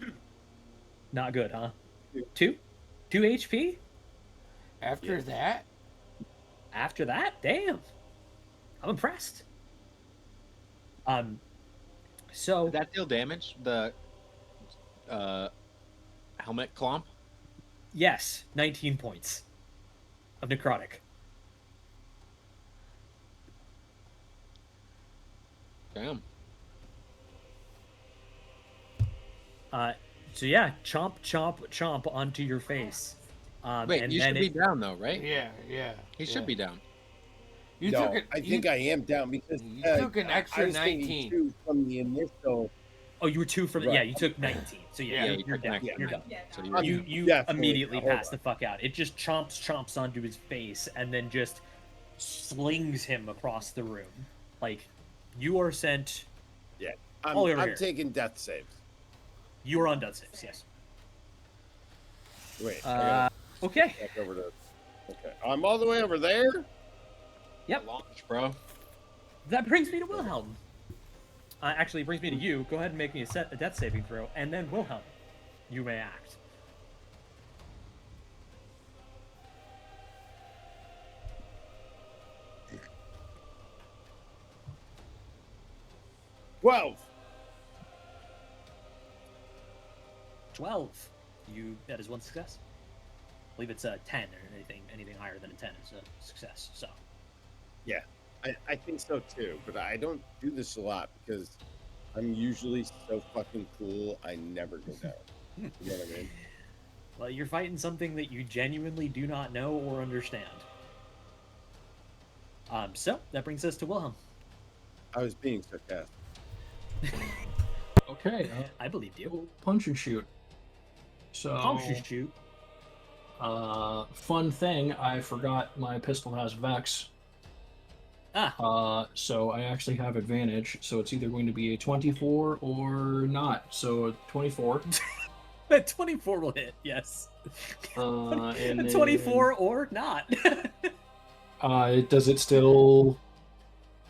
[SPEAKER 8] eaten
[SPEAKER 4] Not good, huh? 2 HP?
[SPEAKER 1] After that?
[SPEAKER 4] After that? Damn. I'm impressed. So
[SPEAKER 3] Did that deal damage? The helmet clomp?
[SPEAKER 4] yes, 19 points of necrotic.
[SPEAKER 3] Damn.
[SPEAKER 4] So yeah, chomp onto your face.
[SPEAKER 3] Wait,
[SPEAKER 4] and
[SPEAKER 3] you
[SPEAKER 4] then
[SPEAKER 3] should be down though, right?
[SPEAKER 1] Yeah.
[SPEAKER 3] He should be down.
[SPEAKER 1] You
[SPEAKER 2] no,
[SPEAKER 1] took it.
[SPEAKER 2] I think I am down because
[SPEAKER 1] you took an
[SPEAKER 2] I
[SPEAKER 1] extra
[SPEAKER 2] was thinking
[SPEAKER 1] 19.
[SPEAKER 2] 2 from the initial.
[SPEAKER 4] Oh, you were 2 from
[SPEAKER 2] Right.
[SPEAKER 4] Yeah, you took 19. So yeah,
[SPEAKER 1] Yeah,
[SPEAKER 3] you
[SPEAKER 4] you're
[SPEAKER 3] took
[SPEAKER 4] down.
[SPEAKER 3] 19.
[SPEAKER 4] You're done.
[SPEAKER 8] Yeah,
[SPEAKER 3] So
[SPEAKER 8] no.
[SPEAKER 3] you're
[SPEAKER 4] You
[SPEAKER 2] Definitely
[SPEAKER 4] immediately
[SPEAKER 2] hold
[SPEAKER 4] pass
[SPEAKER 2] on.
[SPEAKER 4] the fuck out. It just chomps onto his face and then just slings him across the room. Like, you are sent.
[SPEAKER 2] I'm,
[SPEAKER 4] All over
[SPEAKER 2] I'm
[SPEAKER 4] here.
[SPEAKER 2] taking death saves.
[SPEAKER 4] You are on death saves. Yes.
[SPEAKER 2] Wait. I
[SPEAKER 4] Okay.
[SPEAKER 2] gotta back over to. Okay. I'm all the way over there.
[SPEAKER 4] Yep.
[SPEAKER 3] Launch, bro.
[SPEAKER 4] That brings me to Wilhelm. Actually, it brings me to you. Go ahead and make me a death saving throw, and then Wilhelm, you may act.
[SPEAKER 2] Well,
[SPEAKER 4] 12. That is one success. I believe it's a 10 or anything higher than a 10 is a success. So
[SPEAKER 2] I think so too, but I don't do this a lot because I'm usually so fucking cool. I never go down. You know what I mean?
[SPEAKER 4] well, you're fighting something that you genuinely do not know or understand. So that brings us to Wilhelm.
[SPEAKER 2] I was being sarcastic.
[SPEAKER 6] Okay.
[SPEAKER 4] I believed you.
[SPEAKER 6] Punch and shoot. So.
[SPEAKER 4] Punch you shoot.
[SPEAKER 6] Fun thing, I forgot my pistol has Vex. So I actually have advantage. So it's either going to be a 24 or not. So a 24.
[SPEAKER 4] A 24 will hit. Yes.
[SPEAKER 6] And
[SPEAKER 4] A 24 or not.
[SPEAKER 6] Does it still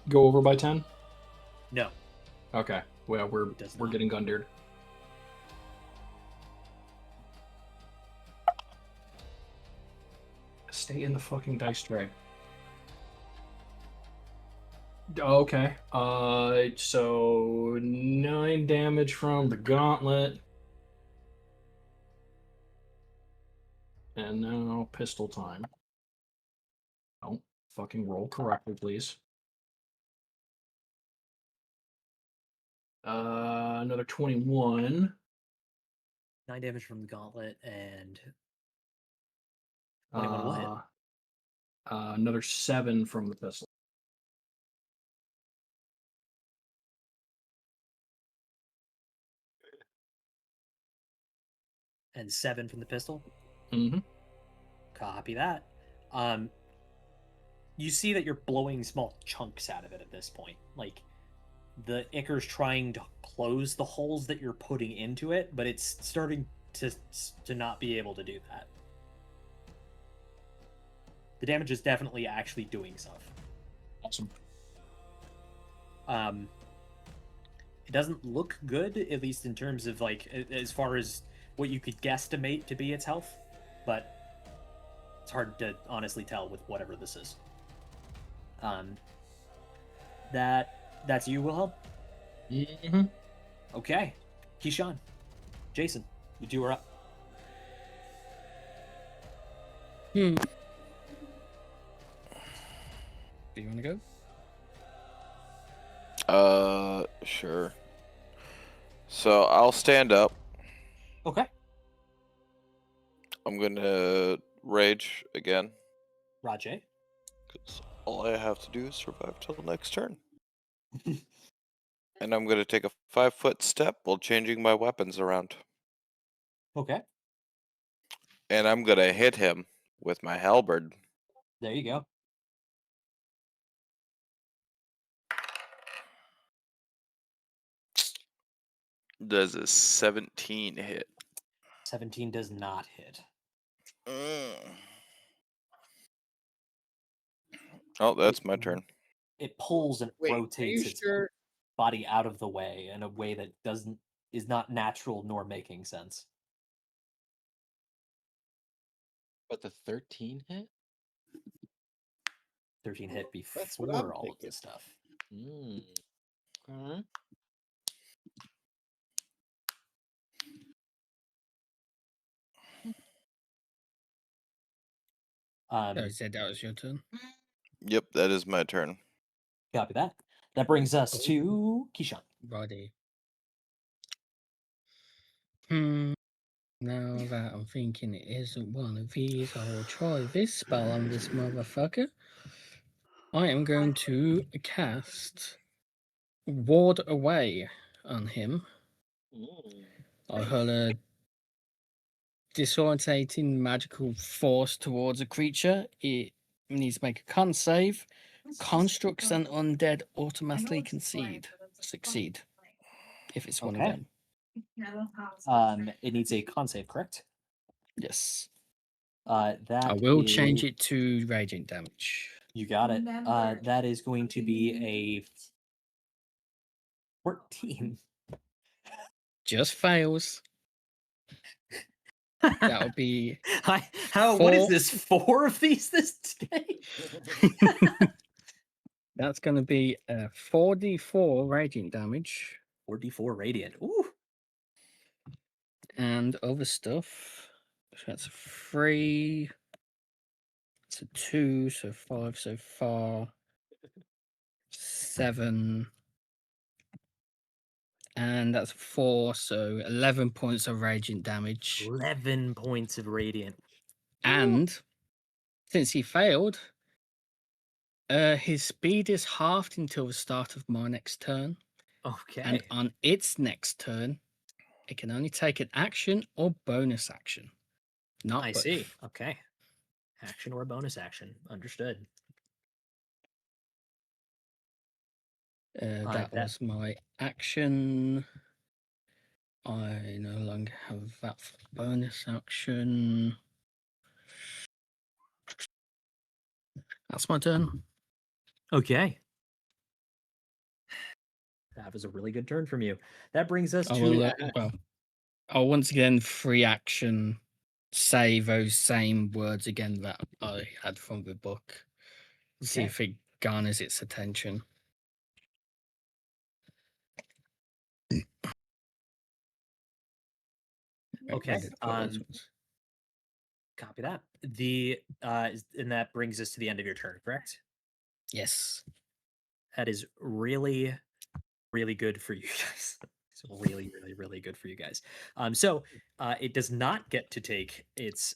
[SPEAKER 6] go over by 10?
[SPEAKER 4] No.
[SPEAKER 6] Okay. Well, we're
[SPEAKER 4] does
[SPEAKER 6] we're
[SPEAKER 4] not.
[SPEAKER 6] getting gundered. Stay in the fucking dice tray. Okay. So 9 damage from the gauntlet. And now pistol time. Don't fucking roll correctly, please. Another 21.
[SPEAKER 4] 9 damage from the gauntlet and 21 what?
[SPEAKER 6] Another 7 from the pistol.
[SPEAKER 4] And 7 from the pistol.
[SPEAKER 6] Mm-hmm.
[SPEAKER 4] Copy that. You see that you're blowing small chunks out of it at this point. Like, the Icker's trying to close the holes that you're putting into it, but it's starting to not be able to do that. The damage is definitely actually doing stuff.
[SPEAKER 6] Awesome.
[SPEAKER 4] It doesn't look good, at least in terms of, like, as far as what you could guesstimate to be its health, but it's hard to honestly tell with whatever this is. That's you, Wilhelm?
[SPEAKER 6] Mm-hmm.
[SPEAKER 4] Okay. Keyshawn. Jason, you two are up.
[SPEAKER 5] Do you want to go?
[SPEAKER 7] Sure. So I'll stand up.
[SPEAKER 4] Okay.
[SPEAKER 7] I'm gonna rage again.
[SPEAKER 4] Rajay.
[SPEAKER 7] Because all I have to do is survive till the next turn. And I'm gonna take a 5-foot step while changing my weapons around.
[SPEAKER 4] Okay.
[SPEAKER 7] And I'm gonna hit him with my halberd.
[SPEAKER 4] There you go.
[SPEAKER 7] Does a 17 hit?
[SPEAKER 4] 17 does not hit.
[SPEAKER 7] Oh, that's my turn.
[SPEAKER 4] It pulls and
[SPEAKER 3] Wait,
[SPEAKER 4] rotates
[SPEAKER 3] are you
[SPEAKER 4] its
[SPEAKER 3] sure?
[SPEAKER 4] body out of the way in a way that is not natural nor making sense.
[SPEAKER 3] But the 13 hit?
[SPEAKER 4] 13 hit
[SPEAKER 3] That's what I'm
[SPEAKER 4] before all of
[SPEAKER 3] thinking.
[SPEAKER 4] this stuff.
[SPEAKER 3] Alright.
[SPEAKER 5] I said that was your turn.
[SPEAKER 7] Yep, that is my turn.
[SPEAKER 4] Copy that. That brings us to Keyshawn.
[SPEAKER 5] Righty. Now that I'm thinking it isn't one of these, I will try this spell on this motherfucker. I am going to cast Ward Away on him. I hurl a disorientating magical force towards a creature. It needs to make a con save. Constructs and undead automatically succeed. If it's one of
[SPEAKER 4] Okay.
[SPEAKER 5] them.
[SPEAKER 4] It needs a con save, correct?
[SPEAKER 5] Yes.
[SPEAKER 4] That
[SPEAKER 5] I will
[SPEAKER 4] is-
[SPEAKER 5] change it to radiant damage.
[SPEAKER 4] You got it. That is going to be a 14.
[SPEAKER 5] Just fails. That'll be
[SPEAKER 4] What is this? 4 of these this day?
[SPEAKER 5] that's going to be a 4d4 radiant damage.
[SPEAKER 4] 4d4 radiant. Ooh.
[SPEAKER 5] And other stuff. So that's a 3. It's a 2, so 5 so far. 7. And that's 4, so 11 points of radiant damage.
[SPEAKER 4] 11 points of radiant.
[SPEAKER 5] And since he failed, his speed is halved until the start of my next turn.
[SPEAKER 4] Okay.
[SPEAKER 5] And on its next turn, it can only take an action or bonus action. Not
[SPEAKER 4] I
[SPEAKER 5] both.
[SPEAKER 4] see. Okay. Action or bonus action. Understood.
[SPEAKER 5] That was my action. I no longer have that for bonus action. That's my turn.
[SPEAKER 4] Okay. That was a really good turn from you. That brings us
[SPEAKER 5] I
[SPEAKER 4] to
[SPEAKER 5] will, I'll once again free action say those same words again that I had from the book. See
[SPEAKER 4] Okay.
[SPEAKER 5] if it garners its attention.
[SPEAKER 4] Okay.
[SPEAKER 5] Edit those ones.
[SPEAKER 4] Copy that. And that brings us to the end of your turn, correct?
[SPEAKER 5] Yes.
[SPEAKER 4] That is really, really good for you guys. It's really, really, really good for you guys. So it does not get to take its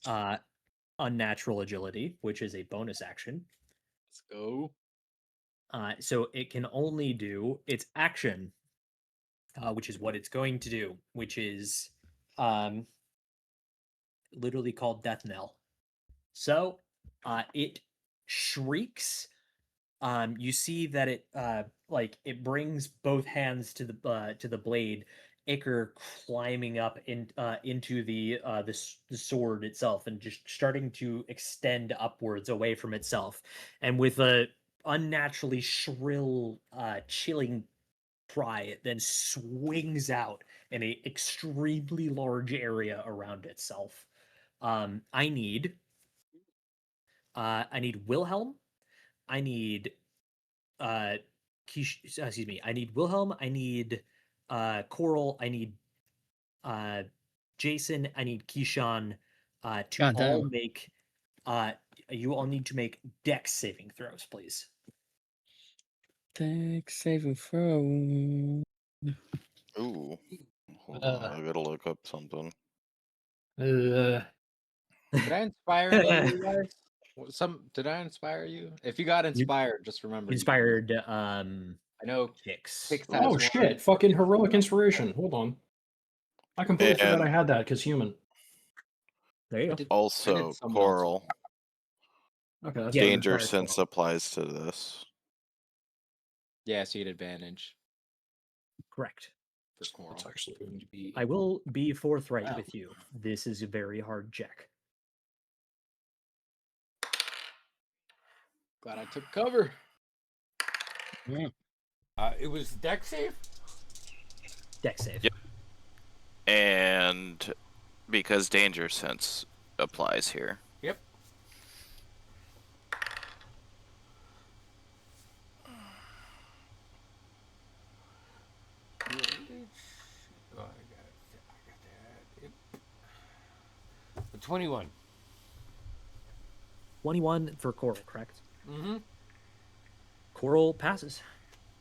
[SPEAKER 4] unnatural agility, which is a bonus action.
[SPEAKER 3] Let's go.
[SPEAKER 4] So it can only do its action, which is what it's going to do, which is literally called Death Knell. So it shrieks. You see that it it brings both hands to the blade. Iker climbing up into the sword itself and just starting to extend upwards away from itself, and with a unnaturally shrill, chilling cry, it then swings out in a extremely large area around itself. I need Wilhelm. I need excuse me. I need Wilhelm. I need Coral. I need Jason. I need Keyshawn to
[SPEAKER 5] God
[SPEAKER 4] all
[SPEAKER 5] damn.
[SPEAKER 4] make. You all need to make Dex saving throws, please.
[SPEAKER 5] Dex saving throw.
[SPEAKER 7] Ooh. Hold on, I gotta look up something.
[SPEAKER 6] Uh,
[SPEAKER 3] Did I inspire any of you guys? Did I inspire you? If you got inspired, just remember.
[SPEAKER 4] Inspired.
[SPEAKER 3] I know
[SPEAKER 4] Kix.
[SPEAKER 3] Kix has
[SPEAKER 6] oh
[SPEAKER 3] one.
[SPEAKER 6] shit! Fucking heroic inspiration. Hold on. I completely forgot I had that because human.
[SPEAKER 4] There you go.
[SPEAKER 7] Also,
[SPEAKER 3] someone
[SPEAKER 7] Coral.
[SPEAKER 6] Okay, that's
[SPEAKER 4] Yeah,
[SPEAKER 6] better.
[SPEAKER 7] Danger
[SPEAKER 4] inspired
[SPEAKER 7] sense
[SPEAKER 4] Coral.
[SPEAKER 7] applies to this.
[SPEAKER 3] Yeah, so you get advantage
[SPEAKER 4] Correct.
[SPEAKER 3] for Coral.
[SPEAKER 6] It's actually going to be.
[SPEAKER 4] I will be forthright
[SPEAKER 6] Wow.
[SPEAKER 4] with you. This is a very hard check.
[SPEAKER 3] Glad I took cover.
[SPEAKER 1] It was Dex save?
[SPEAKER 4] Dex save.
[SPEAKER 7] Yep. And because danger sense applies here.
[SPEAKER 1] Yep. Oh, I got that. Yep. 21.
[SPEAKER 4] 21 for Coral, correct?
[SPEAKER 1] Mm-hmm.
[SPEAKER 4] Coral passes.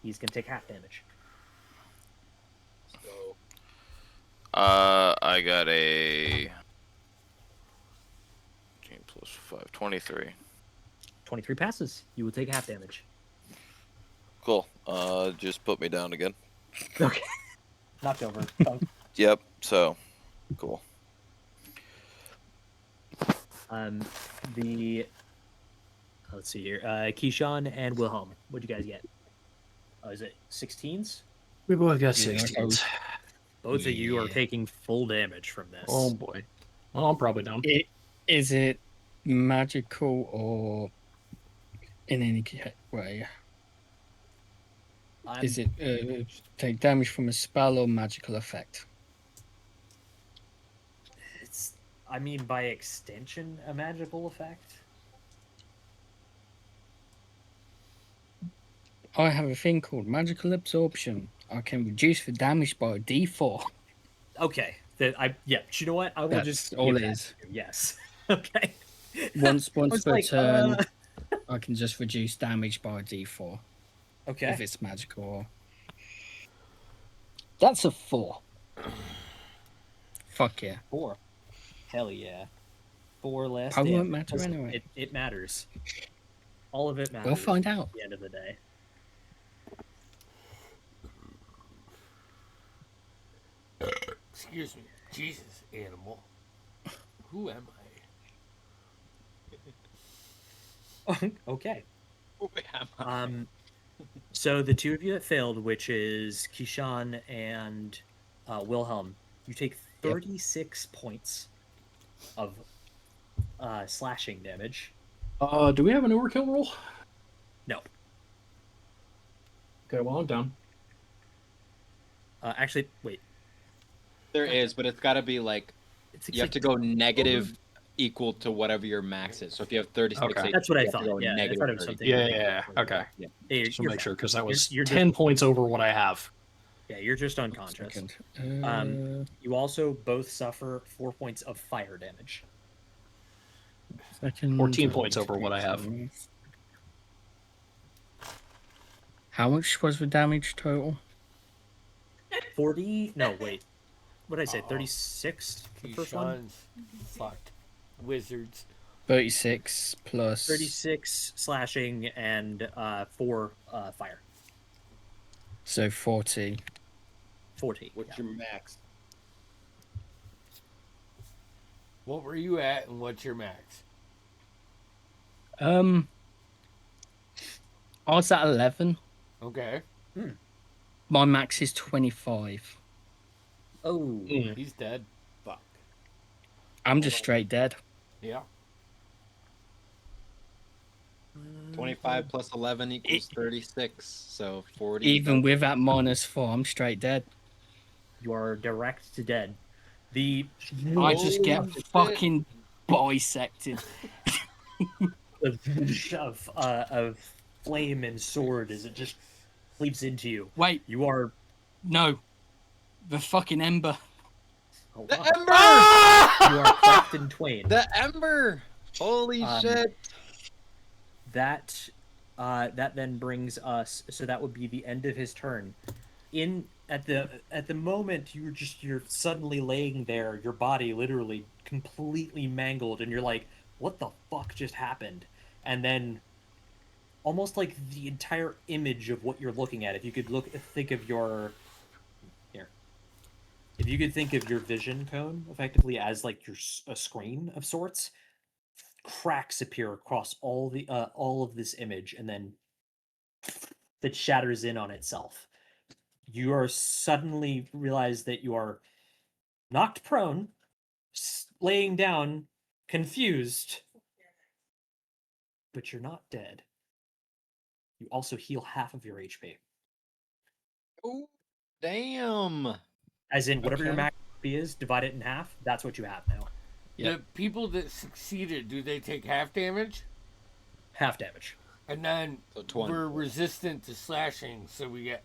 [SPEAKER 4] He's going to take half damage.
[SPEAKER 3] Let's go.
[SPEAKER 7] I got a 18 plus 5, 23.
[SPEAKER 4] 23 passes. You will take half damage.
[SPEAKER 7] Cool. Just put me down again.
[SPEAKER 4] Okay. Knocked over.
[SPEAKER 7] Yep. So, cool.
[SPEAKER 4] Let's see here. Keyshawn and Wilhelm. What'd you guys get? Is it 16s?
[SPEAKER 6] We both got
[SPEAKER 5] Yeah,
[SPEAKER 6] 16s.
[SPEAKER 4] Both of you are
[SPEAKER 5] Yeah.
[SPEAKER 4] taking full damage from this.
[SPEAKER 6] Oh boy. Well, I'm probably down.
[SPEAKER 5] Is it magical or in any way? Is it take damage from a spell or magical effect?
[SPEAKER 4] It's, I mean, by extension, a magical effect.
[SPEAKER 5] I have a thing called magical absorption. I can reduce the damage by a D4.
[SPEAKER 4] Okay. Yeah. You know what? I will
[SPEAKER 5] That's
[SPEAKER 4] just
[SPEAKER 5] all
[SPEAKER 4] give
[SPEAKER 5] it
[SPEAKER 4] that
[SPEAKER 5] is.
[SPEAKER 4] to you. Yes. Okay.
[SPEAKER 5] Once
[SPEAKER 4] I was
[SPEAKER 5] per
[SPEAKER 4] like,
[SPEAKER 5] turn, I can just reduce damage by a D4
[SPEAKER 4] Okay.
[SPEAKER 5] if it's magical. That's a 4. Fuck yeah.
[SPEAKER 4] 4. Hell yeah. 4 less
[SPEAKER 5] Power
[SPEAKER 4] damage.
[SPEAKER 5] won't matter
[SPEAKER 4] Listen,
[SPEAKER 5] anyway.
[SPEAKER 4] It matters. All of it matters.
[SPEAKER 5] We'll find out.
[SPEAKER 4] At the end of the day.
[SPEAKER 1] Excuse me. Jesus, animal. Who am I?
[SPEAKER 4] Okay.
[SPEAKER 3] Oh, yeah.
[SPEAKER 4] So the two of you that failed, which is Keyshawn and Wilhelm, you take 36 points of slashing damage.
[SPEAKER 6] Do we have an overkill roll?
[SPEAKER 4] No.
[SPEAKER 6] Okay, well, I'm down.
[SPEAKER 4] Actually, wait.
[SPEAKER 3] There is, but it's got to be like you have to go negative equal to whatever your max is. So if you have 36,
[SPEAKER 6] Okay.
[SPEAKER 4] That's what I
[SPEAKER 3] you have to
[SPEAKER 4] thought.
[SPEAKER 3] go
[SPEAKER 4] Yeah, I
[SPEAKER 3] negative
[SPEAKER 4] thought it was
[SPEAKER 3] 30.
[SPEAKER 4] something.
[SPEAKER 6] Yeah. Okay.
[SPEAKER 4] Hey,
[SPEAKER 6] Just to
[SPEAKER 4] you're
[SPEAKER 6] make
[SPEAKER 4] fine.
[SPEAKER 6] sure, because that was
[SPEAKER 4] You're
[SPEAKER 6] 10 points over what I have.
[SPEAKER 4] Yeah, you're just unconscious.
[SPEAKER 5] Second.
[SPEAKER 4] You also both suffer 4 points of fire damage.
[SPEAKER 5] Second.
[SPEAKER 6] 14 points over what I have.
[SPEAKER 5] How much was the damage total?
[SPEAKER 4] 40? No, wait. What did I say?
[SPEAKER 1] Uh-oh.
[SPEAKER 4] 36 for the first one?
[SPEAKER 1] Keyshawn's fucked. Wizards.
[SPEAKER 5] 36 plus
[SPEAKER 4] 36 slashing and 4 fire.
[SPEAKER 5] So 40.
[SPEAKER 4] 40.
[SPEAKER 2] What's
[SPEAKER 4] yeah.
[SPEAKER 2] your max?
[SPEAKER 1] What were you at, and what's your max?
[SPEAKER 5] I was at 11.
[SPEAKER 1] Okay.
[SPEAKER 5] My max is 25.
[SPEAKER 4] Oh.
[SPEAKER 1] He's dead.
[SPEAKER 2] Fuck.
[SPEAKER 5] I'm just straight dead.
[SPEAKER 1] Yeah.
[SPEAKER 3] 25 plus 11 equals 36, so 40.
[SPEAKER 5] Even with that -4, I'm straight dead.
[SPEAKER 4] You are direct to dead.
[SPEAKER 5] I just get
[SPEAKER 3] Holy shit.
[SPEAKER 5] fucking bisected.
[SPEAKER 4] of flame and sword as it just leaps into you.
[SPEAKER 5] Wait,
[SPEAKER 4] You are
[SPEAKER 5] no. The fucking ember.
[SPEAKER 4] hold
[SPEAKER 3] The
[SPEAKER 4] on.
[SPEAKER 3] Ember!
[SPEAKER 4] You are cleft in twain.
[SPEAKER 3] The Ember! Holy shit!
[SPEAKER 4] That then brings us. So that would be the end of his turn. At the moment you're suddenly laying there, your body literally completely mangled, and you're like, what the fuck just happened? And then almost like the entire image of what you're looking at, if you could think of your vision cone effectively as like a screen of sorts, cracks appear across all of this image, and then that shatters in on itself. You are suddenly realize that you are knocked prone, laying down, confused, but you're not dead. You also heal half of your HP.
[SPEAKER 3] Oh, damn!
[SPEAKER 4] As in, whatever your
[SPEAKER 5] Okay.
[SPEAKER 4] max HP is, divide it in half. That's what you have now.
[SPEAKER 5] Yep.
[SPEAKER 1] The people that succeeded, do they take half damage?
[SPEAKER 4] Half damage.
[SPEAKER 1] And then
[SPEAKER 3] So 20.
[SPEAKER 1] we're resistant to slashing, so we get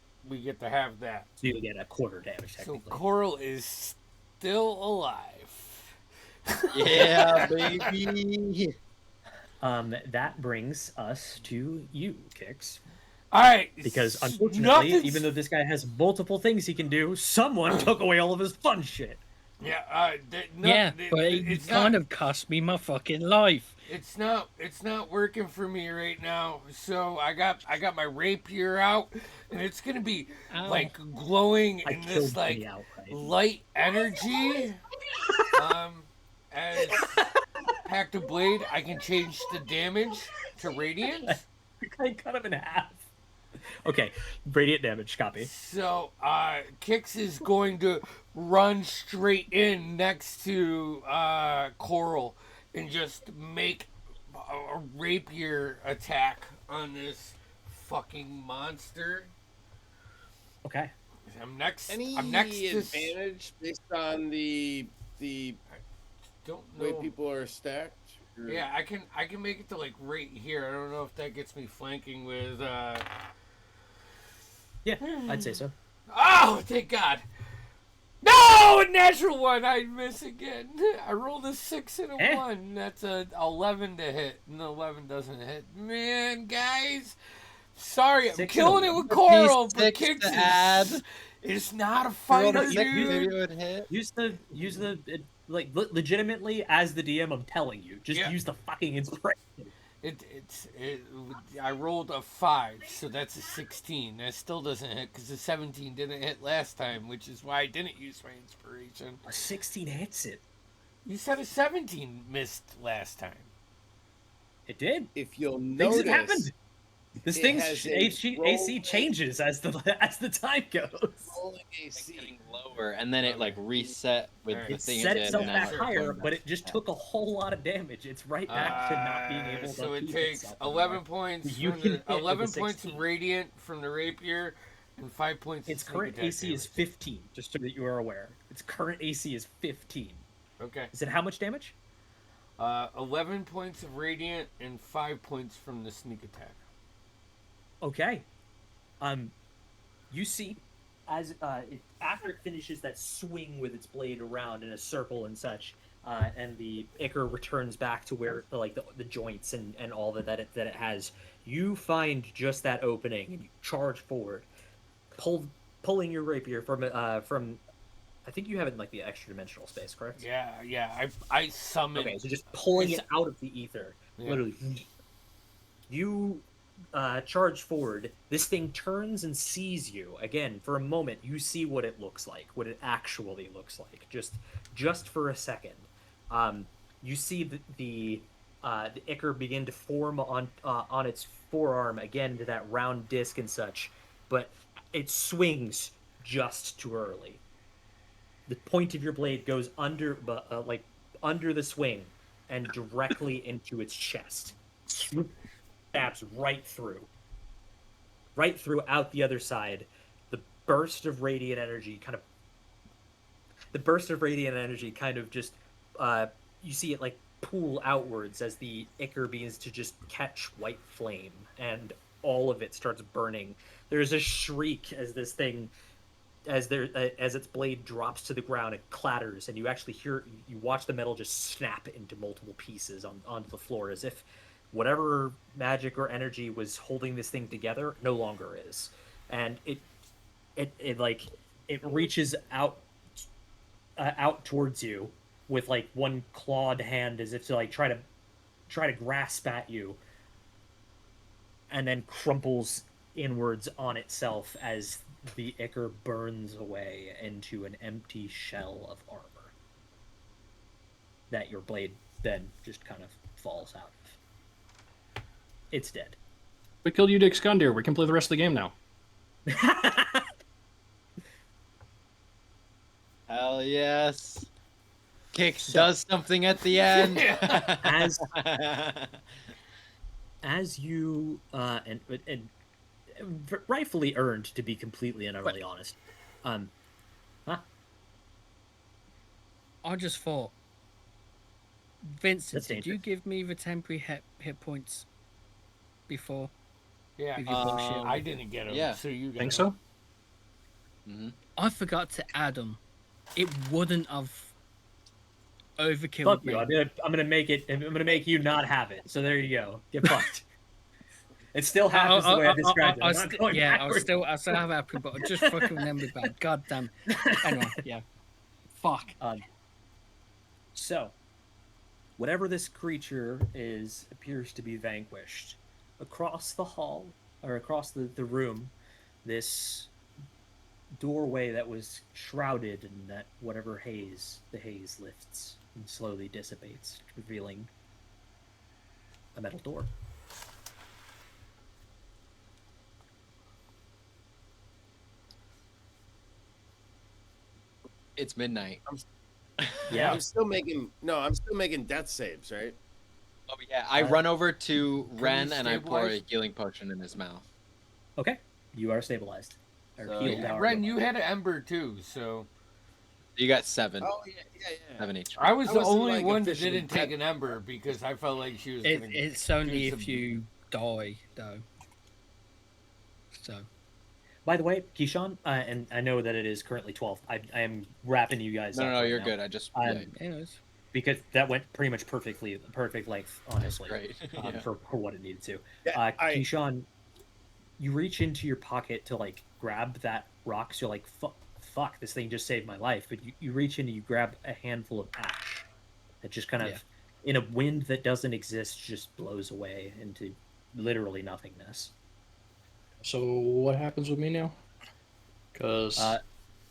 [SPEAKER 1] to have that.
[SPEAKER 4] So you get a quarter damage
[SPEAKER 1] So
[SPEAKER 4] technically.
[SPEAKER 1] Coral is still alive.
[SPEAKER 3] Yeah, baby!
[SPEAKER 4] That brings us to you, Kix.
[SPEAKER 1] All right.
[SPEAKER 4] Because unfortunately,
[SPEAKER 1] nothing's-
[SPEAKER 4] even though this guy has multiple things he can do, someone took away all of his fun shit.
[SPEAKER 1] Yeah.
[SPEAKER 5] But it kind of cost me my fucking life.
[SPEAKER 1] It's not working for me right now. So I got my rapier out, and it's gonna be
[SPEAKER 5] Ow.
[SPEAKER 1] like glowing
[SPEAKER 4] I
[SPEAKER 1] in
[SPEAKER 4] killed
[SPEAKER 1] this like
[SPEAKER 4] Penny outright.
[SPEAKER 1] light energy. As Pact of Blade, I can change the damage to radiant.
[SPEAKER 4] I cut him in half. Okay, radiant damage, copy.
[SPEAKER 1] So Kix is going to run straight in next to Coral and just make a rapier attack on this fucking monster.
[SPEAKER 4] Okay.
[SPEAKER 1] I'm next.
[SPEAKER 2] Any
[SPEAKER 1] I'm next to.
[SPEAKER 2] advantage based on the
[SPEAKER 1] Don't
[SPEAKER 2] way
[SPEAKER 1] know.
[SPEAKER 2] people are stacked? Or-
[SPEAKER 1] Yeah, I can make it to like right here. I don't know if that gets me flanking with.
[SPEAKER 4] Yeah, I'd say so.
[SPEAKER 1] Oh, thank God! No, a natural one. I miss again. I rolled a 6 and a 1. That's a 11 to hit, and the 11 doesn't hit. Man, guys, sorry, I'm
[SPEAKER 4] 6 and
[SPEAKER 1] killing
[SPEAKER 4] a
[SPEAKER 1] it
[SPEAKER 4] 1.
[SPEAKER 1] with Coral, but
[SPEAKER 3] 6
[SPEAKER 1] Kix
[SPEAKER 3] to add.
[SPEAKER 1] is not a
[SPEAKER 3] Roll
[SPEAKER 1] fighter,
[SPEAKER 3] a 6, maybe
[SPEAKER 1] dude.
[SPEAKER 3] it would hit.
[SPEAKER 4] Use the like legitimately as the DM. I'm telling you, just
[SPEAKER 1] Yeah.
[SPEAKER 4] use the fucking inspiration.
[SPEAKER 1] I rolled a 5, so that's a 16. That still doesn't hit because the 17 didn't hit last time, which is why I didn't use my inspiration.
[SPEAKER 4] A 16 hits it.
[SPEAKER 1] You said a 17 missed last time.
[SPEAKER 4] It did.
[SPEAKER 2] If you'll
[SPEAKER 4] Things
[SPEAKER 2] notice,
[SPEAKER 4] have happened. This
[SPEAKER 2] it
[SPEAKER 4] thing's
[SPEAKER 2] has a
[SPEAKER 4] AC
[SPEAKER 2] rolling-
[SPEAKER 4] changes as the time goes.
[SPEAKER 2] rolling
[SPEAKER 3] Like
[SPEAKER 2] AC.
[SPEAKER 3] getting lower, and then it like reset with
[SPEAKER 1] Alright.
[SPEAKER 3] the
[SPEAKER 4] It
[SPEAKER 3] thing
[SPEAKER 4] set
[SPEAKER 3] it did,
[SPEAKER 4] itself
[SPEAKER 3] and
[SPEAKER 4] back
[SPEAKER 3] now
[SPEAKER 4] higher,
[SPEAKER 3] it's
[SPEAKER 4] but it just took a whole lot of damage. It's right back to not being able to.
[SPEAKER 1] So it
[SPEAKER 4] keep
[SPEAKER 1] takes
[SPEAKER 4] itself
[SPEAKER 1] 11
[SPEAKER 4] anymore.
[SPEAKER 1] points.
[SPEAKER 4] You
[SPEAKER 1] From
[SPEAKER 4] can
[SPEAKER 1] the,
[SPEAKER 4] hit with a
[SPEAKER 1] 11 points
[SPEAKER 4] 16.
[SPEAKER 1] of radiant from the rapier, and 5 points.
[SPEAKER 4] Its
[SPEAKER 1] of sneak
[SPEAKER 4] current
[SPEAKER 1] attack
[SPEAKER 4] AC is
[SPEAKER 1] damage.
[SPEAKER 4] 15, just so that you are aware. Its current AC is 15.
[SPEAKER 1] Okay.
[SPEAKER 4] Is it how much damage?
[SPEAKER 1] 11 points of radiant and 5 points from the sneak attack.
[SPEAKER 4] Okay. You see after it finishes that swing with its blade around in a circle and such, and the ichor returns back to where like the joints and all that it has, you find just that opening and you charge forward, pulling your rapier from. I think you have it in like the extra dimensional space, correct?
[SPEAKER 1] Yeah. I summoned.
[SPEAKER 4] Okay, so just pulling it out of the ether,
[SPEAKER 1] Yeah.
[SPEAKER 4] literally. You charge forward. This thing turns and sees you again. For a moment, you see what it looks like, what it actually looks like. Just for a second, you see the ichor begin to form on its forearm again to that round disc and such, but it swings just too early. The point of your blade goes under, like under the swing, and directly into its chest. Stabs right through out the other side. The burst of radiant energy kind of just you see it like pool outwards as the ichor begins to just catch white flame, and all of it starts burning. There's a shriek as this thing as its blade drops to the ground. It clatters, and you actually watch the metal just snap into multiple pieces onto the floor, as if whatever magic or energy was holding this thing together no longer is. And it reaches out towards you with like one clawed hand, as if to like try to grasp at you, and then crumples inwards on itself as the ichor burns away into an empty shell of armor that your blade then just kind of falls out of. It's dead.
[SPEAKER 6] We killed you, Dick Skundir. We can play the rest of the game now.
[SPEAKER 3] Hell yes. Kix does something at the end.
[SPEAKER 4] As you and rightfully earned, to be completely and utterly honest.
[SPEAKER 5] I just thought, Vincent,
[SPEAKER 4] That's
[SPEAKER 5] did you
[SPEAKER 4] dangerous.
[SPEAKER 5] give me the temporary hit points before?
[SPEAKER 1] Yeah,
[SPEAKER 5] With your bullshit?
[SPEAKER 1] I didn't get them.
[SPEAKER 3] Yeah.
[SPEAKER 1] So you got
[SPEAKER 6] Think
[SPEAKER 1] 'em.
[SPEAKER 6] so?
[SPEAKER 5] I forgot to add them. It wouldn't have overkilled
[SPEAKER 4] Fuck
[SPEAKER 5] me.
[SPEAKER 4] you! I'm gonna make you not have it. So there you go. Get fucked. It still happens the way I described it. I'm not going backwards.
[SPEAKER 5] I still have Apple, but I just fucking remembered that. God damn. Anyway, yeah. Fuck.
[SPEAKER 4] So, whatever this creature is appears to be vanquished. Across the hall, or across the room, this doorway that was shrouded in that whatever haze, the haze lifts and slowly dissipates, revealing a metal door.
[SPEAKER 3] It's midnight.
[SPEAKER 4] Yeah.
[SPEAKER 2] I'm still making death saves, right?
[SPEAKER 3] Oh yeah, I run over to Ren
[SPEAKER 1] you
[SPEAKER 3] and I pour a
[SPEAKER 1] stabilize?
[SPEAKER 3] healing potion in his mouth.
[SPEAKER 4] Okay, you are stabilized. Or
[SPEAKER 3] So,
[SPEAKER 4] healed
[SPEAKER 3] yeah.
[SPEAKER 4] however
[SPEAKER 1] Ren,
[SPEAKER 4] you
[SPEAKER 1] you had an ember too, so
[SPEAKER 3] You got 7.
[SPEAKER 2] Oh yeah.
[SPEAKER 3] 7 each.
[SPEAKER 1] I was
[SPEAKER 2] I
[SPEAKER 1] the
[SPEAKER 2] wasn't,
[SPEAKER 1] only
[SPEAKER 2] like,
[SPEAKER 1] one that
[SPEAKER 2] officially
[SPEAKER 1] didn't take
[SPEAKER 2] dead.
[SPEAKER 1] an ember because I felt like she was.
[SPEAKER 5] It,
[SPEAKER 1] gonna
[SPEAKER 5] it's
[SPEAKER 1] do
[SPEAKER 5] only if
[SPEAKER 1] some-
[SPEAKER 5] you die, though. So.
[SPEAKER 4] By the way, Keyshawn, and I know that it is currently 12. I am wrapping you guys up.
[SPEAKER 3] No,
[SPEAKER 4] right
[SPEAKER 3] you're
[SPEAKER 4] now,
[SPEAKER 3] good. I just
[SPEAKER 5] Anyways.
[SPEAKER 4] because that went pretty much perfect length, honestly.
[SPEAKER 3] great. Yeah.
[SPEAKER 4] for what it needed to.
[SPEAKER 2] Yeah,
[SPEAKER 4] Keyshawn, you reach into your pocket to like grab that rock. So you're like, fuck, this thing just saved my life. But you reach in and you grab a handful of ash that just kind of, in a wind that doesn't exist, just blows away into literally nothingness.
[SPEAKER 6] So what happens with me now? Because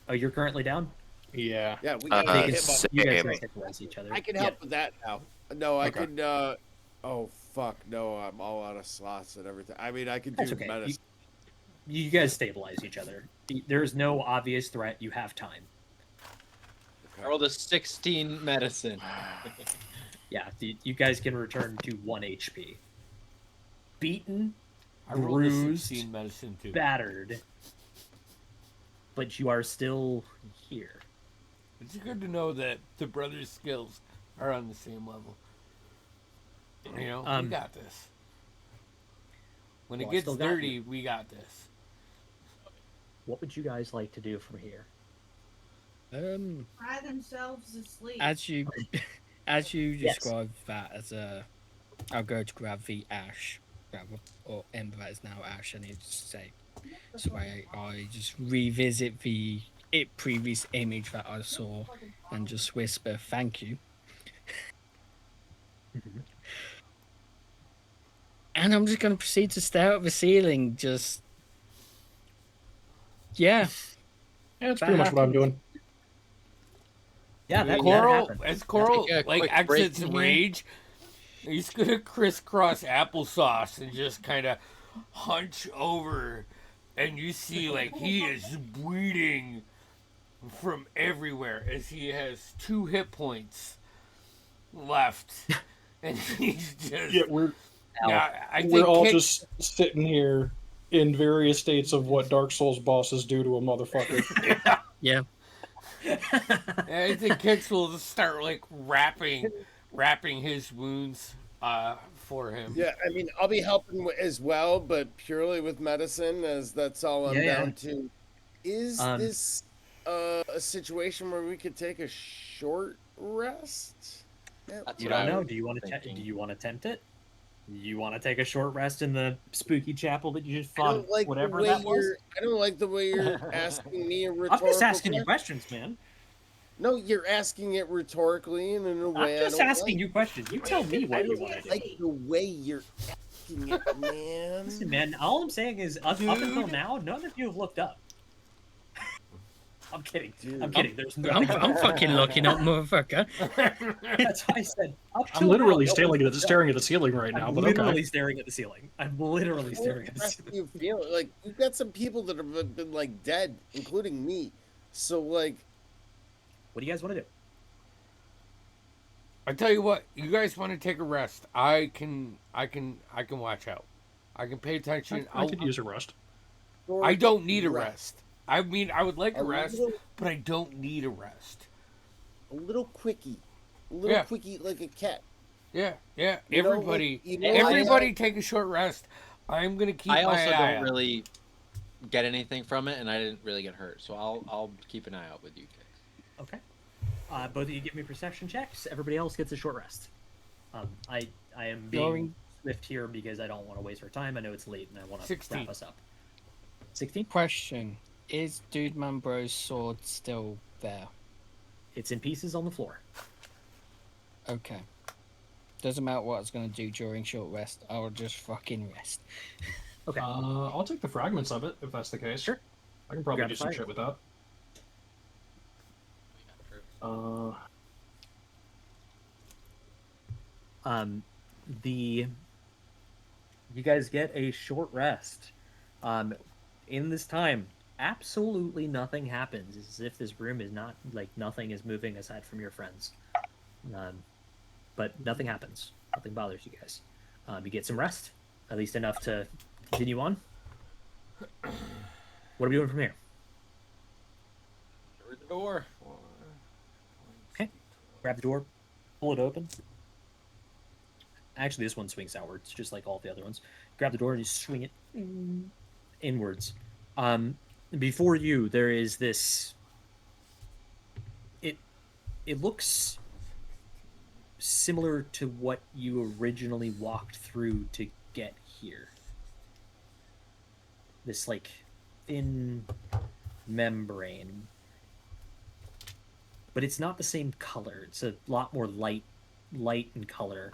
[SPEAKER 4] Oh, you're currently down?
[SPEAKER 6] yeah,
[SPEAKER 2] Yeah, we got
[SPEAKER 4] You
[SPEAKER 2] hit
[SPEAKER 4] guys
[SPEAKER 2] by-
[SPEAKER 4] can stabilize each other.
[SPEAKER 2] I can help with that now. No, I
[SPEAKER 6] Okay.
[SPEAKER 2] could. Oh fuck, no, I'm all out of slots and everything. I mean, I could
[SPEAKER 4] That's
[SPEAKER 2] do
[SPEAKER 4] okay.
[SPEAKER 2] medicine.
[SPEAKER 4] You guys stabilize each other. There's no obvious threat. You have time.
[SPEAKER 3] I rolled a 16 medicine.
[SPEAKER 4] Yeah, you guys can return to 1 HP. Beaten,
[SPEAKER 1] I rolled a
[SPEAKER 4] bruised,
[SPEAKER 1] 16 medicine too.
[SPEAKER 4] battered, but you are still here.
[SPEAKER 1] It's good to know that the brothers' skills are on the same level. You know, we got this. When
[SPEAKER 4] Well,
[SPEAKER 1] it
[SPEAKER 4] I
[SPEAKER 1] gets
[SPEAKER 4] still got
[SPEAKER 1] dirty,
[SPEAKER 4] you.
[SPEAKER 1] we got this.
[SPEAKER 4] what would you guys like to do from here?
[SPEAKER 8] Cry themselves to sleep.
[SPEAKER 5] As you
[SPEAKER 4] Yes.
[SPEAKER 5] describe that as I'll go to grab the ash, or ember that is now ash, and it's say, so I just revisit the previous image that I saw, and just whisper thank you.
[SPEAKER 4] Mhm.
[SPEAKER 5] And I'm just going to proceed to stare at the ceiling, just yeah.
[SPEAKER 6] Yeah, that's
[SPEAKER 5] That
[SPEAKER 6] pretty much what I'm
[SPEAKER 5] happens.
[SPEAKER 6] doing.
[SPEAKER 4] Yeah, that
[SPEAKER 1] Coral,
[SPEAKER 4] happened.
[SPEAKER 1] as Coral
[SPEAKER 3] Take a
[SPEAKER 1] like
[SPEAKER 3] quick break
[SPEAKER 1] exits
[SPEAKER 3] in here.
[SPEAKER 1] rage, he's gonna crisscross applesauce and just kind of hunch over, and you see like he is bleeding from everywhere as he has 2 hit points left, and he's just
[SPEAKER 6] Yeah, we're
[SPEAKER 1] I
[SPEAKER 6] we're
[SPEAKER 1] think
[SPEAKER 6] all
[SPEAKER 1] Kix-
[SPEAKER 6] just sitting here in various states of what Dark Souls bosses do to a motherfucker.
[SPEAKER 5] Yeah.
[SPEAKER 1] I think Kix will start like wrapping his wounds for him.
[SPEAKER 2] Yeah, I mean, I'll be helping as well, but purely with medicine, as that's all I'm
[SPEAKER 4] Yeah,
[SPEAKER 2] down to. Is this a situation where we could take a short rest? Yeah,
[SPEAKER 3] That's
[SPEAKER 4] You
[SPEAKER 3] what
[SPEAKER 4] don't
[SPEAKER 3] I
[SPEAKER 4] know.
[SPEAKER 3] was
[SPEAKER 4] Do you want to?
[SPEAKER 3] thinking.
[SPEAKER 4] Do you want to tempt it? You want to take a short rest in the spooky chapel that you just
[SPEAKER 2] I
[SPEAKER 4] fought?
[SPEAKER 2] don't like
[SPEAKER 4] Whatever
[SPEAKER 2] the way
[SPEAKER 4] that was.
[SPEAKER 2] I don't like the way you're asking me a
[SPEAKER 4] I'm
[SPEAKER 2] rhetorical
[SPEAKER 4] just asking you
[SPEAKER 2] question.
[SPEAKER 4] questions, man.
[SPEAKER 2] No, you're asking it rhetorically and in a
[SPEAKER 4] I'm
[SPEAKER 2] way I
[SPEAKER 4] just
[SPEAKER 2] don't
[SPEAKER 4] asking
[SPEAKER 2] like.
[SPEAKER 4] you questions. You tell me
[SPEAKER 2] I
[SPEAKER 4] what you
[SPEAKER 2] don't
[SPEAKER 4] want to do.
[SPEAKER 2] like the way you're asking it, man.
[SPEAKER 4] Listen, man. All I'm saying is, up until now, none of you have looked up. I'm kidding.
[SPEAKER 2] Dude.
[SPEAKER 4] I'm kidding. There's no.
[SPEAKER 5] I'm fucking looking up, motherfucker.
[SPEAKER 4] That's why I said. Up
[SPEAKER 6] I'm
[SPEAKER 4] till
[SPEAKER 6] literally
[SPEAKER 4] now, nobody's looked up.
[SPEAKER 6] staring at the ceiling right now,
[SPEAKER 4] I'm
[SPEAKER 6] but
[SPEAKER 4] literally
[SPEAKER 6] okay.
[SPEAKER 4] staring at the ceiling. I'm literally staring at the
[SPEAKER 2] How
[SPEAKER 4] ceiling.
[SPEAKER 2] do you feel? Like we've got some people that have been like dead, including me. So like,
[SPEAKER 4] What do you guys want to do?
[SPEAKER 1] I tell you what, you guys want to take a rest? I can watch out. I can pay attention.
[SPEAKER 6] I could use a rest.
[SPEAKER 1] I don't need a rest. I mean, I would like a
[SPEAKER 2] A
[SPEAKER 1] rest,
[SPEAKER 2] little-
[SPEAKER 1] but I don't need a rest.
[SPEAKER 2] a little quickie,
[SPEAKER 1] Yeah.
[SPEAKER 2] quickie like a cat.
[SPEAKER 1] Yeah.
[SPEAKER 2] You know,
[SPEAKER 1] Everybody,
[SPEAKER 2] like, you know,
[SPEAKER 1] everybody, take a short rest. I'm gonna keep
[SPEAKER 3] I
[SPEAKER 1] my
[SPEAKER 3] also
[SPEAKER 1] eye
[SPEAKER 3] don't
[SPEAKER 1] out.
[SPEAKER 3] really get anything from it, and I didn't really get hurt, so I'll keep an eye out with you guys.
[SPEAKER 4] Okay. Both of you give me perception checks. Everybody else gets a short rest. I am being
[SPEAKER 5] Going-
[SPEAKER 4] swift here because I don't want to waste our time. I know it's late and I want to
[SPEAKER 1] 16.
[SPEAKER 4] wrap us up. 16?
[SPEAKER 5] Question: is Dude Man Bro's sword still there?
[SPEAKER 4] It's in pieces on the floor.
[SPEAKER 5] Okay. Doesn't matter what I was gonna do during short rest. I'll just fucking rest.
[SPEAKER 4] Okay.
[SPEAKER 6] I'll take the fragments of it if that's the case.
[SPEAKER 4] Sure.
[SPEAKER 6] I can probably
[SPEAKER 4] Grab
[SPEAKER 6] do
[SPEAKER 4] the
[SPEAKER 6] some
[SPEAKER 4] fire.
[SPEAKER 6] shit with that.
[SPEAKER 4] You guys get a short rest. In this time, absolutely nothing happens. It's as if this room is not like nothing is moving aside from your friends. But nothing happens. Nothing bothers you guys. You get some rest, at least enough to continue on. What are we doing from here?
[SPEAKER 3] Through the door.
[SPEAKER 4] Okay. Grab the door, pull it open. Actually, this one swings outwards, just like all the other ones. Grab the door and you swing it inwards. Before you, there is this. It looks similar to what you originally walked through to get here. This like thin membrane, but it's not the same color. It's a lot more light in color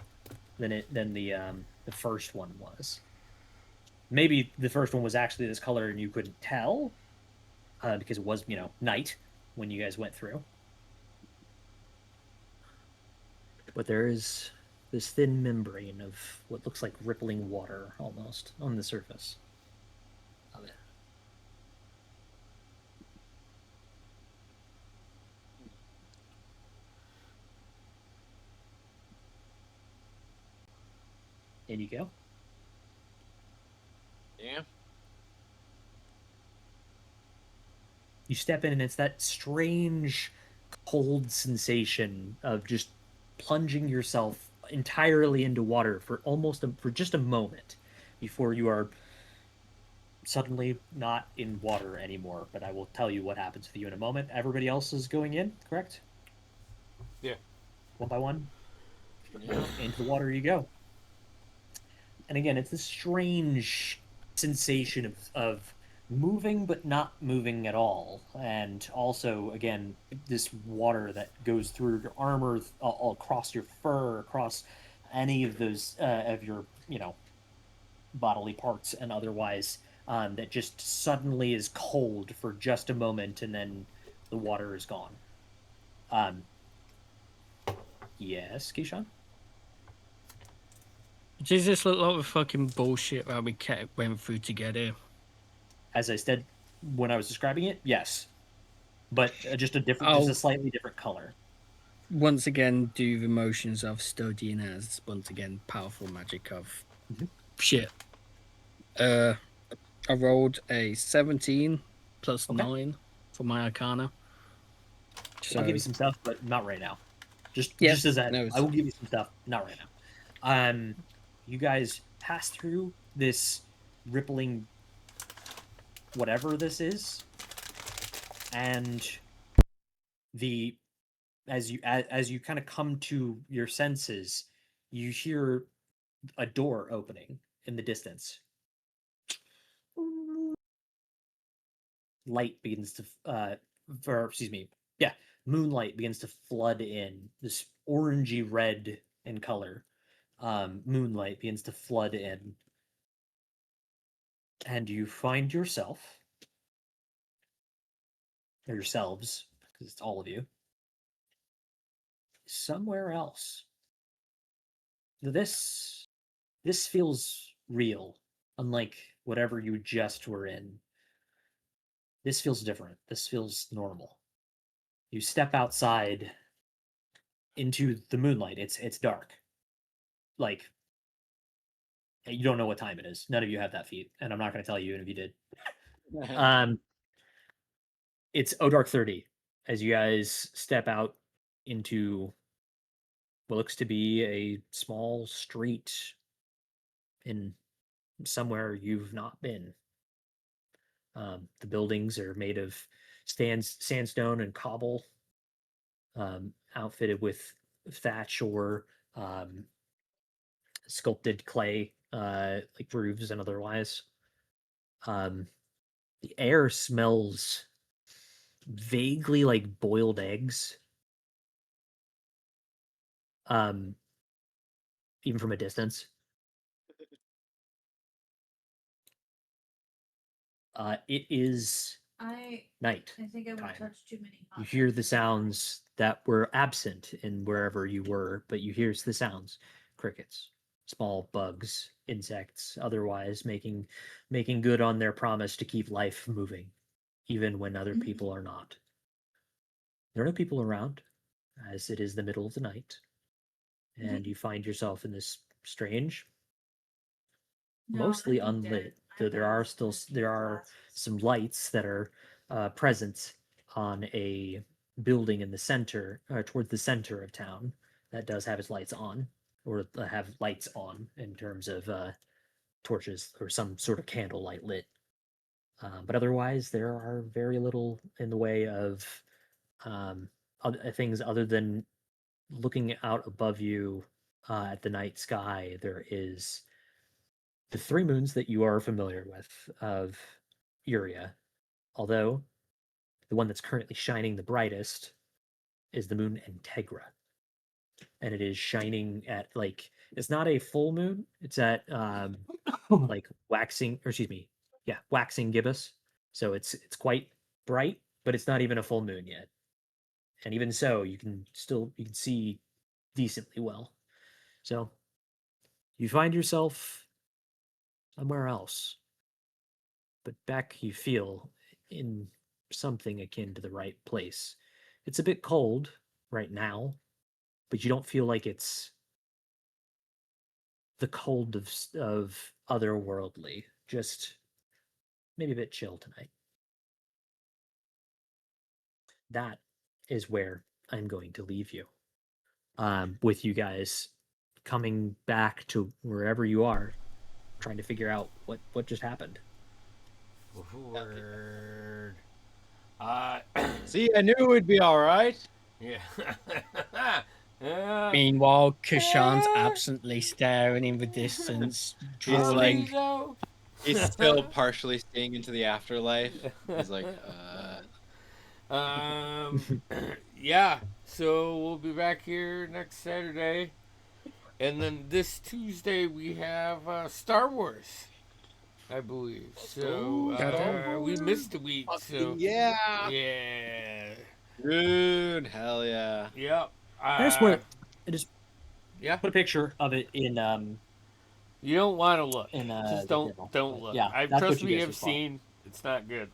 [SPEAKER 4] than the first one was. Maybe the first one was actually this color and you couldn't tell because it was night when you guys went through. But there is this thin membrane of what looks like rippling water almost on the surface of it. In you go.
[SPEAKER 3] Yeah.
[SPEAKER 4] You step in and it's that strange cold sensation of just plunging yourself entirely into water for just a moment before you are suddenly not in water anymore, but I will tell you what happens with you in a moment. Everybody else is going in, correct?
[SPEAKER 1] Yeah.
[SPEAKER 4] One by one. Into the water you go. And again, it's this strange sensation of moving but not moving at all. And also, again, this water that goes through your armor, all across your fur, across any of those of your, bodily parts and otherwise, that just suddenly is cold for just a moment and then the water is gone. Um, yes, Keyshawn?
[SPEAKER 5] Does this look like the fucking bullshit that we went through to get here?
[SPEAKER 4] As I said when I was describing it, yes. But just a slightly different color.
[SPEAKER 5] Once again, do the motions of studying as once again powerful magic of shit. I rolled a 17 plus
[SPEAKER 4] Okay.
[SPEAKER 5] 9 for my Arcana. So
[SPEAKER 4] I'll give you some stuff, but not right now. Just
[SPEAKER 5] Yes,
[SPEAKER 4] as that,
[SPEAKER 5] no,
[SPEAKER 4] I will give you some stuff, not right now. You guys pass through this rippling, whatever this is, and as you kind of come to your senses, you hear a door opening in the distance. Light begins to moonlight begins to flood in, this orangey red in color. Moonlight begins to flood in, and you find yourself, or yourselves, because it's all of you, somewhere else. This feels real, unlike whatever you just were in. This feels different. This feels normal. You step outside into the moonlight. It's dark. Like, you don't know what time it is. None of you have that feat, and I'm not going to tell you even if you did. It's dark 30 as you guys step out into what looks to be a small street in somewhere you've not been. The buildings are made of sandstone and cobble, outfitted with thatch or sculpted clay, like roofs and otherwise. The air smells vaguely like boiled eggs. Even from a distance. It is night.
[SPEAKER 8] I think I would
[SPEAKER 4] time.
[SPEAKER 8] touch too many.
[SPEAKER 4] You hear the sounds that were absent in wherever you were, but you hear the sounds: crickets, small bugs, insects, otherwise making good on their promise to keep life moving, even when other people are not. There are no people around, as it is the middle of the night, and you find yourself in this strange, mostly unlit, though there are some lights that are present on a building in the center, towards the center of town, that does have its lights on, or have lights on in terms of torches or some sort of candlelight lit. But otherwise, there are very little in the way of things other than looking out above you at the night sky. There is the three moons that you are familiar with of Euria, although the one that's currently shining the brightest is the moon Integra. And it is shining at, like, it's not a full moon, it's at like waxing gibbous. So it's quite bright, but it's not even a full moon yet. And even so, you can see decently well. So you find yourself somewhere else. But back you feel in something akin to the right place. It's a bit cold right now, but you don't feel like it's the cold of otherworldly. Just maybe a bit chill tonight. That is where I'm going to leave you. With you guys coming back to wherever you are, trying to figure out what just happened.
[SPEAKER 1] Word.
[SPEAKER 3] See, I knew it would be all right.
[SPEAKER 1] Yeah.
[SPEAKER 5] Meanwhile, Kashan's absently staring in the distance,
[SPEAKER 3] He's
[SPEAKER 5] drooling.
[SPEAKER 1] though.
[SPEAKER 3] He's still partially seeing into the afterlife. He's like,
[SPEAKER 1] Yeah. So we'll be back here next Saturday, and then this Tuesday we have Star Wars, I believe. So we missed a week. So
[SPEAKER 2] Yeah.
[SPEAKER 1] yeah.
[SPEAKER 3] dude, hell yeah.
[SPEAKER 1] Yep.
[SPEAKER 4] I just want to
[SPEAKER 1] Yeah.
[SPEAKER 4] put a picture of it in
[SPEAKER 1] You don't want to look.
[SPEAKER 4] in
[SPEAKER 1] Just
[SPEAKER 4] the
[SPEAKER 1] don't
[SPEAKER 4] channel.
[SPEAKER 1] don't look.
[SPEAKER 4] Yeah,
[SPEAKER 1] I
[SPEAKER 4] that's
[SPEAKER 1] trust
[SPEAKER 4] what you
[SPEAKER 1] me.
[SPEAKER 4] guys
[SPEAKER 1] Have
[SPEAKER 4] would
[SPEAKER 1] seen. It's not good.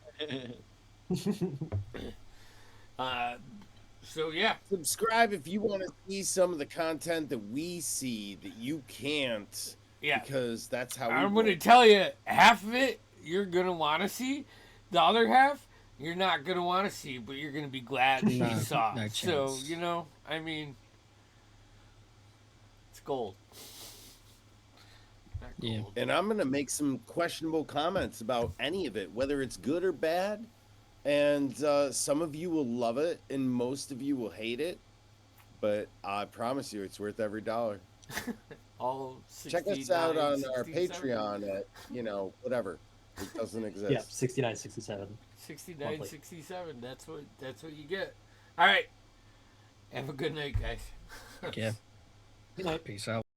[SPEAKER 1] So yeah.
[SPEAKER 2] Subscribe if you want to see some of the content that we see that you can't.
[SPEAKER 1] Yeah.
[SPEAKER 2] Because that's how
[SPEAKER 1] I'm
[SPEAKER 2] we
[SPEAKER 1] going to
[SPEAKER 2] roll.
[SPEAKER 1] tell you, half of it you're going to want to see. The other half you're not going to want to see, but you're going to be glad that
[SPEAKER 5] No,
[SPEAKER 1] you saw.
[SPEAKER 5] no
[SPEAKER 1] So,
[SPEAKER 5] chance.
[SPEAKER 1] you know, I mean, it's gold. Not
[SPEAKER 5] Yeah.
[SPEAKER 1] gold.
[SPEAKER 2] And I'm going to make some questionable comments about any of it, whether it's good or bad. And some of you will love it, and most of you will hate it. But I promise you, it's worth every dollar.
[SPEAKER 1] All
[SPEAKER 2] Check us
[SPEAKER 1] 69,
[SPEAKER 2] out on our
[SPEAKER 1] 67?
[SPEAKER 2] Patreon at, whatever. It doesn't exist.
[SPEAKER 4] Yeah, 69.67.
[SPEAKER 1] 69,
[SPEAKER 4] Monthly.
[SPEAKER 1] 67. That's what you get. All right. Have a good night, guys.
[SPEAKER 5] Yeah.
[SPEAKER 4] Good night.
[SPEAKER 5] Peace out.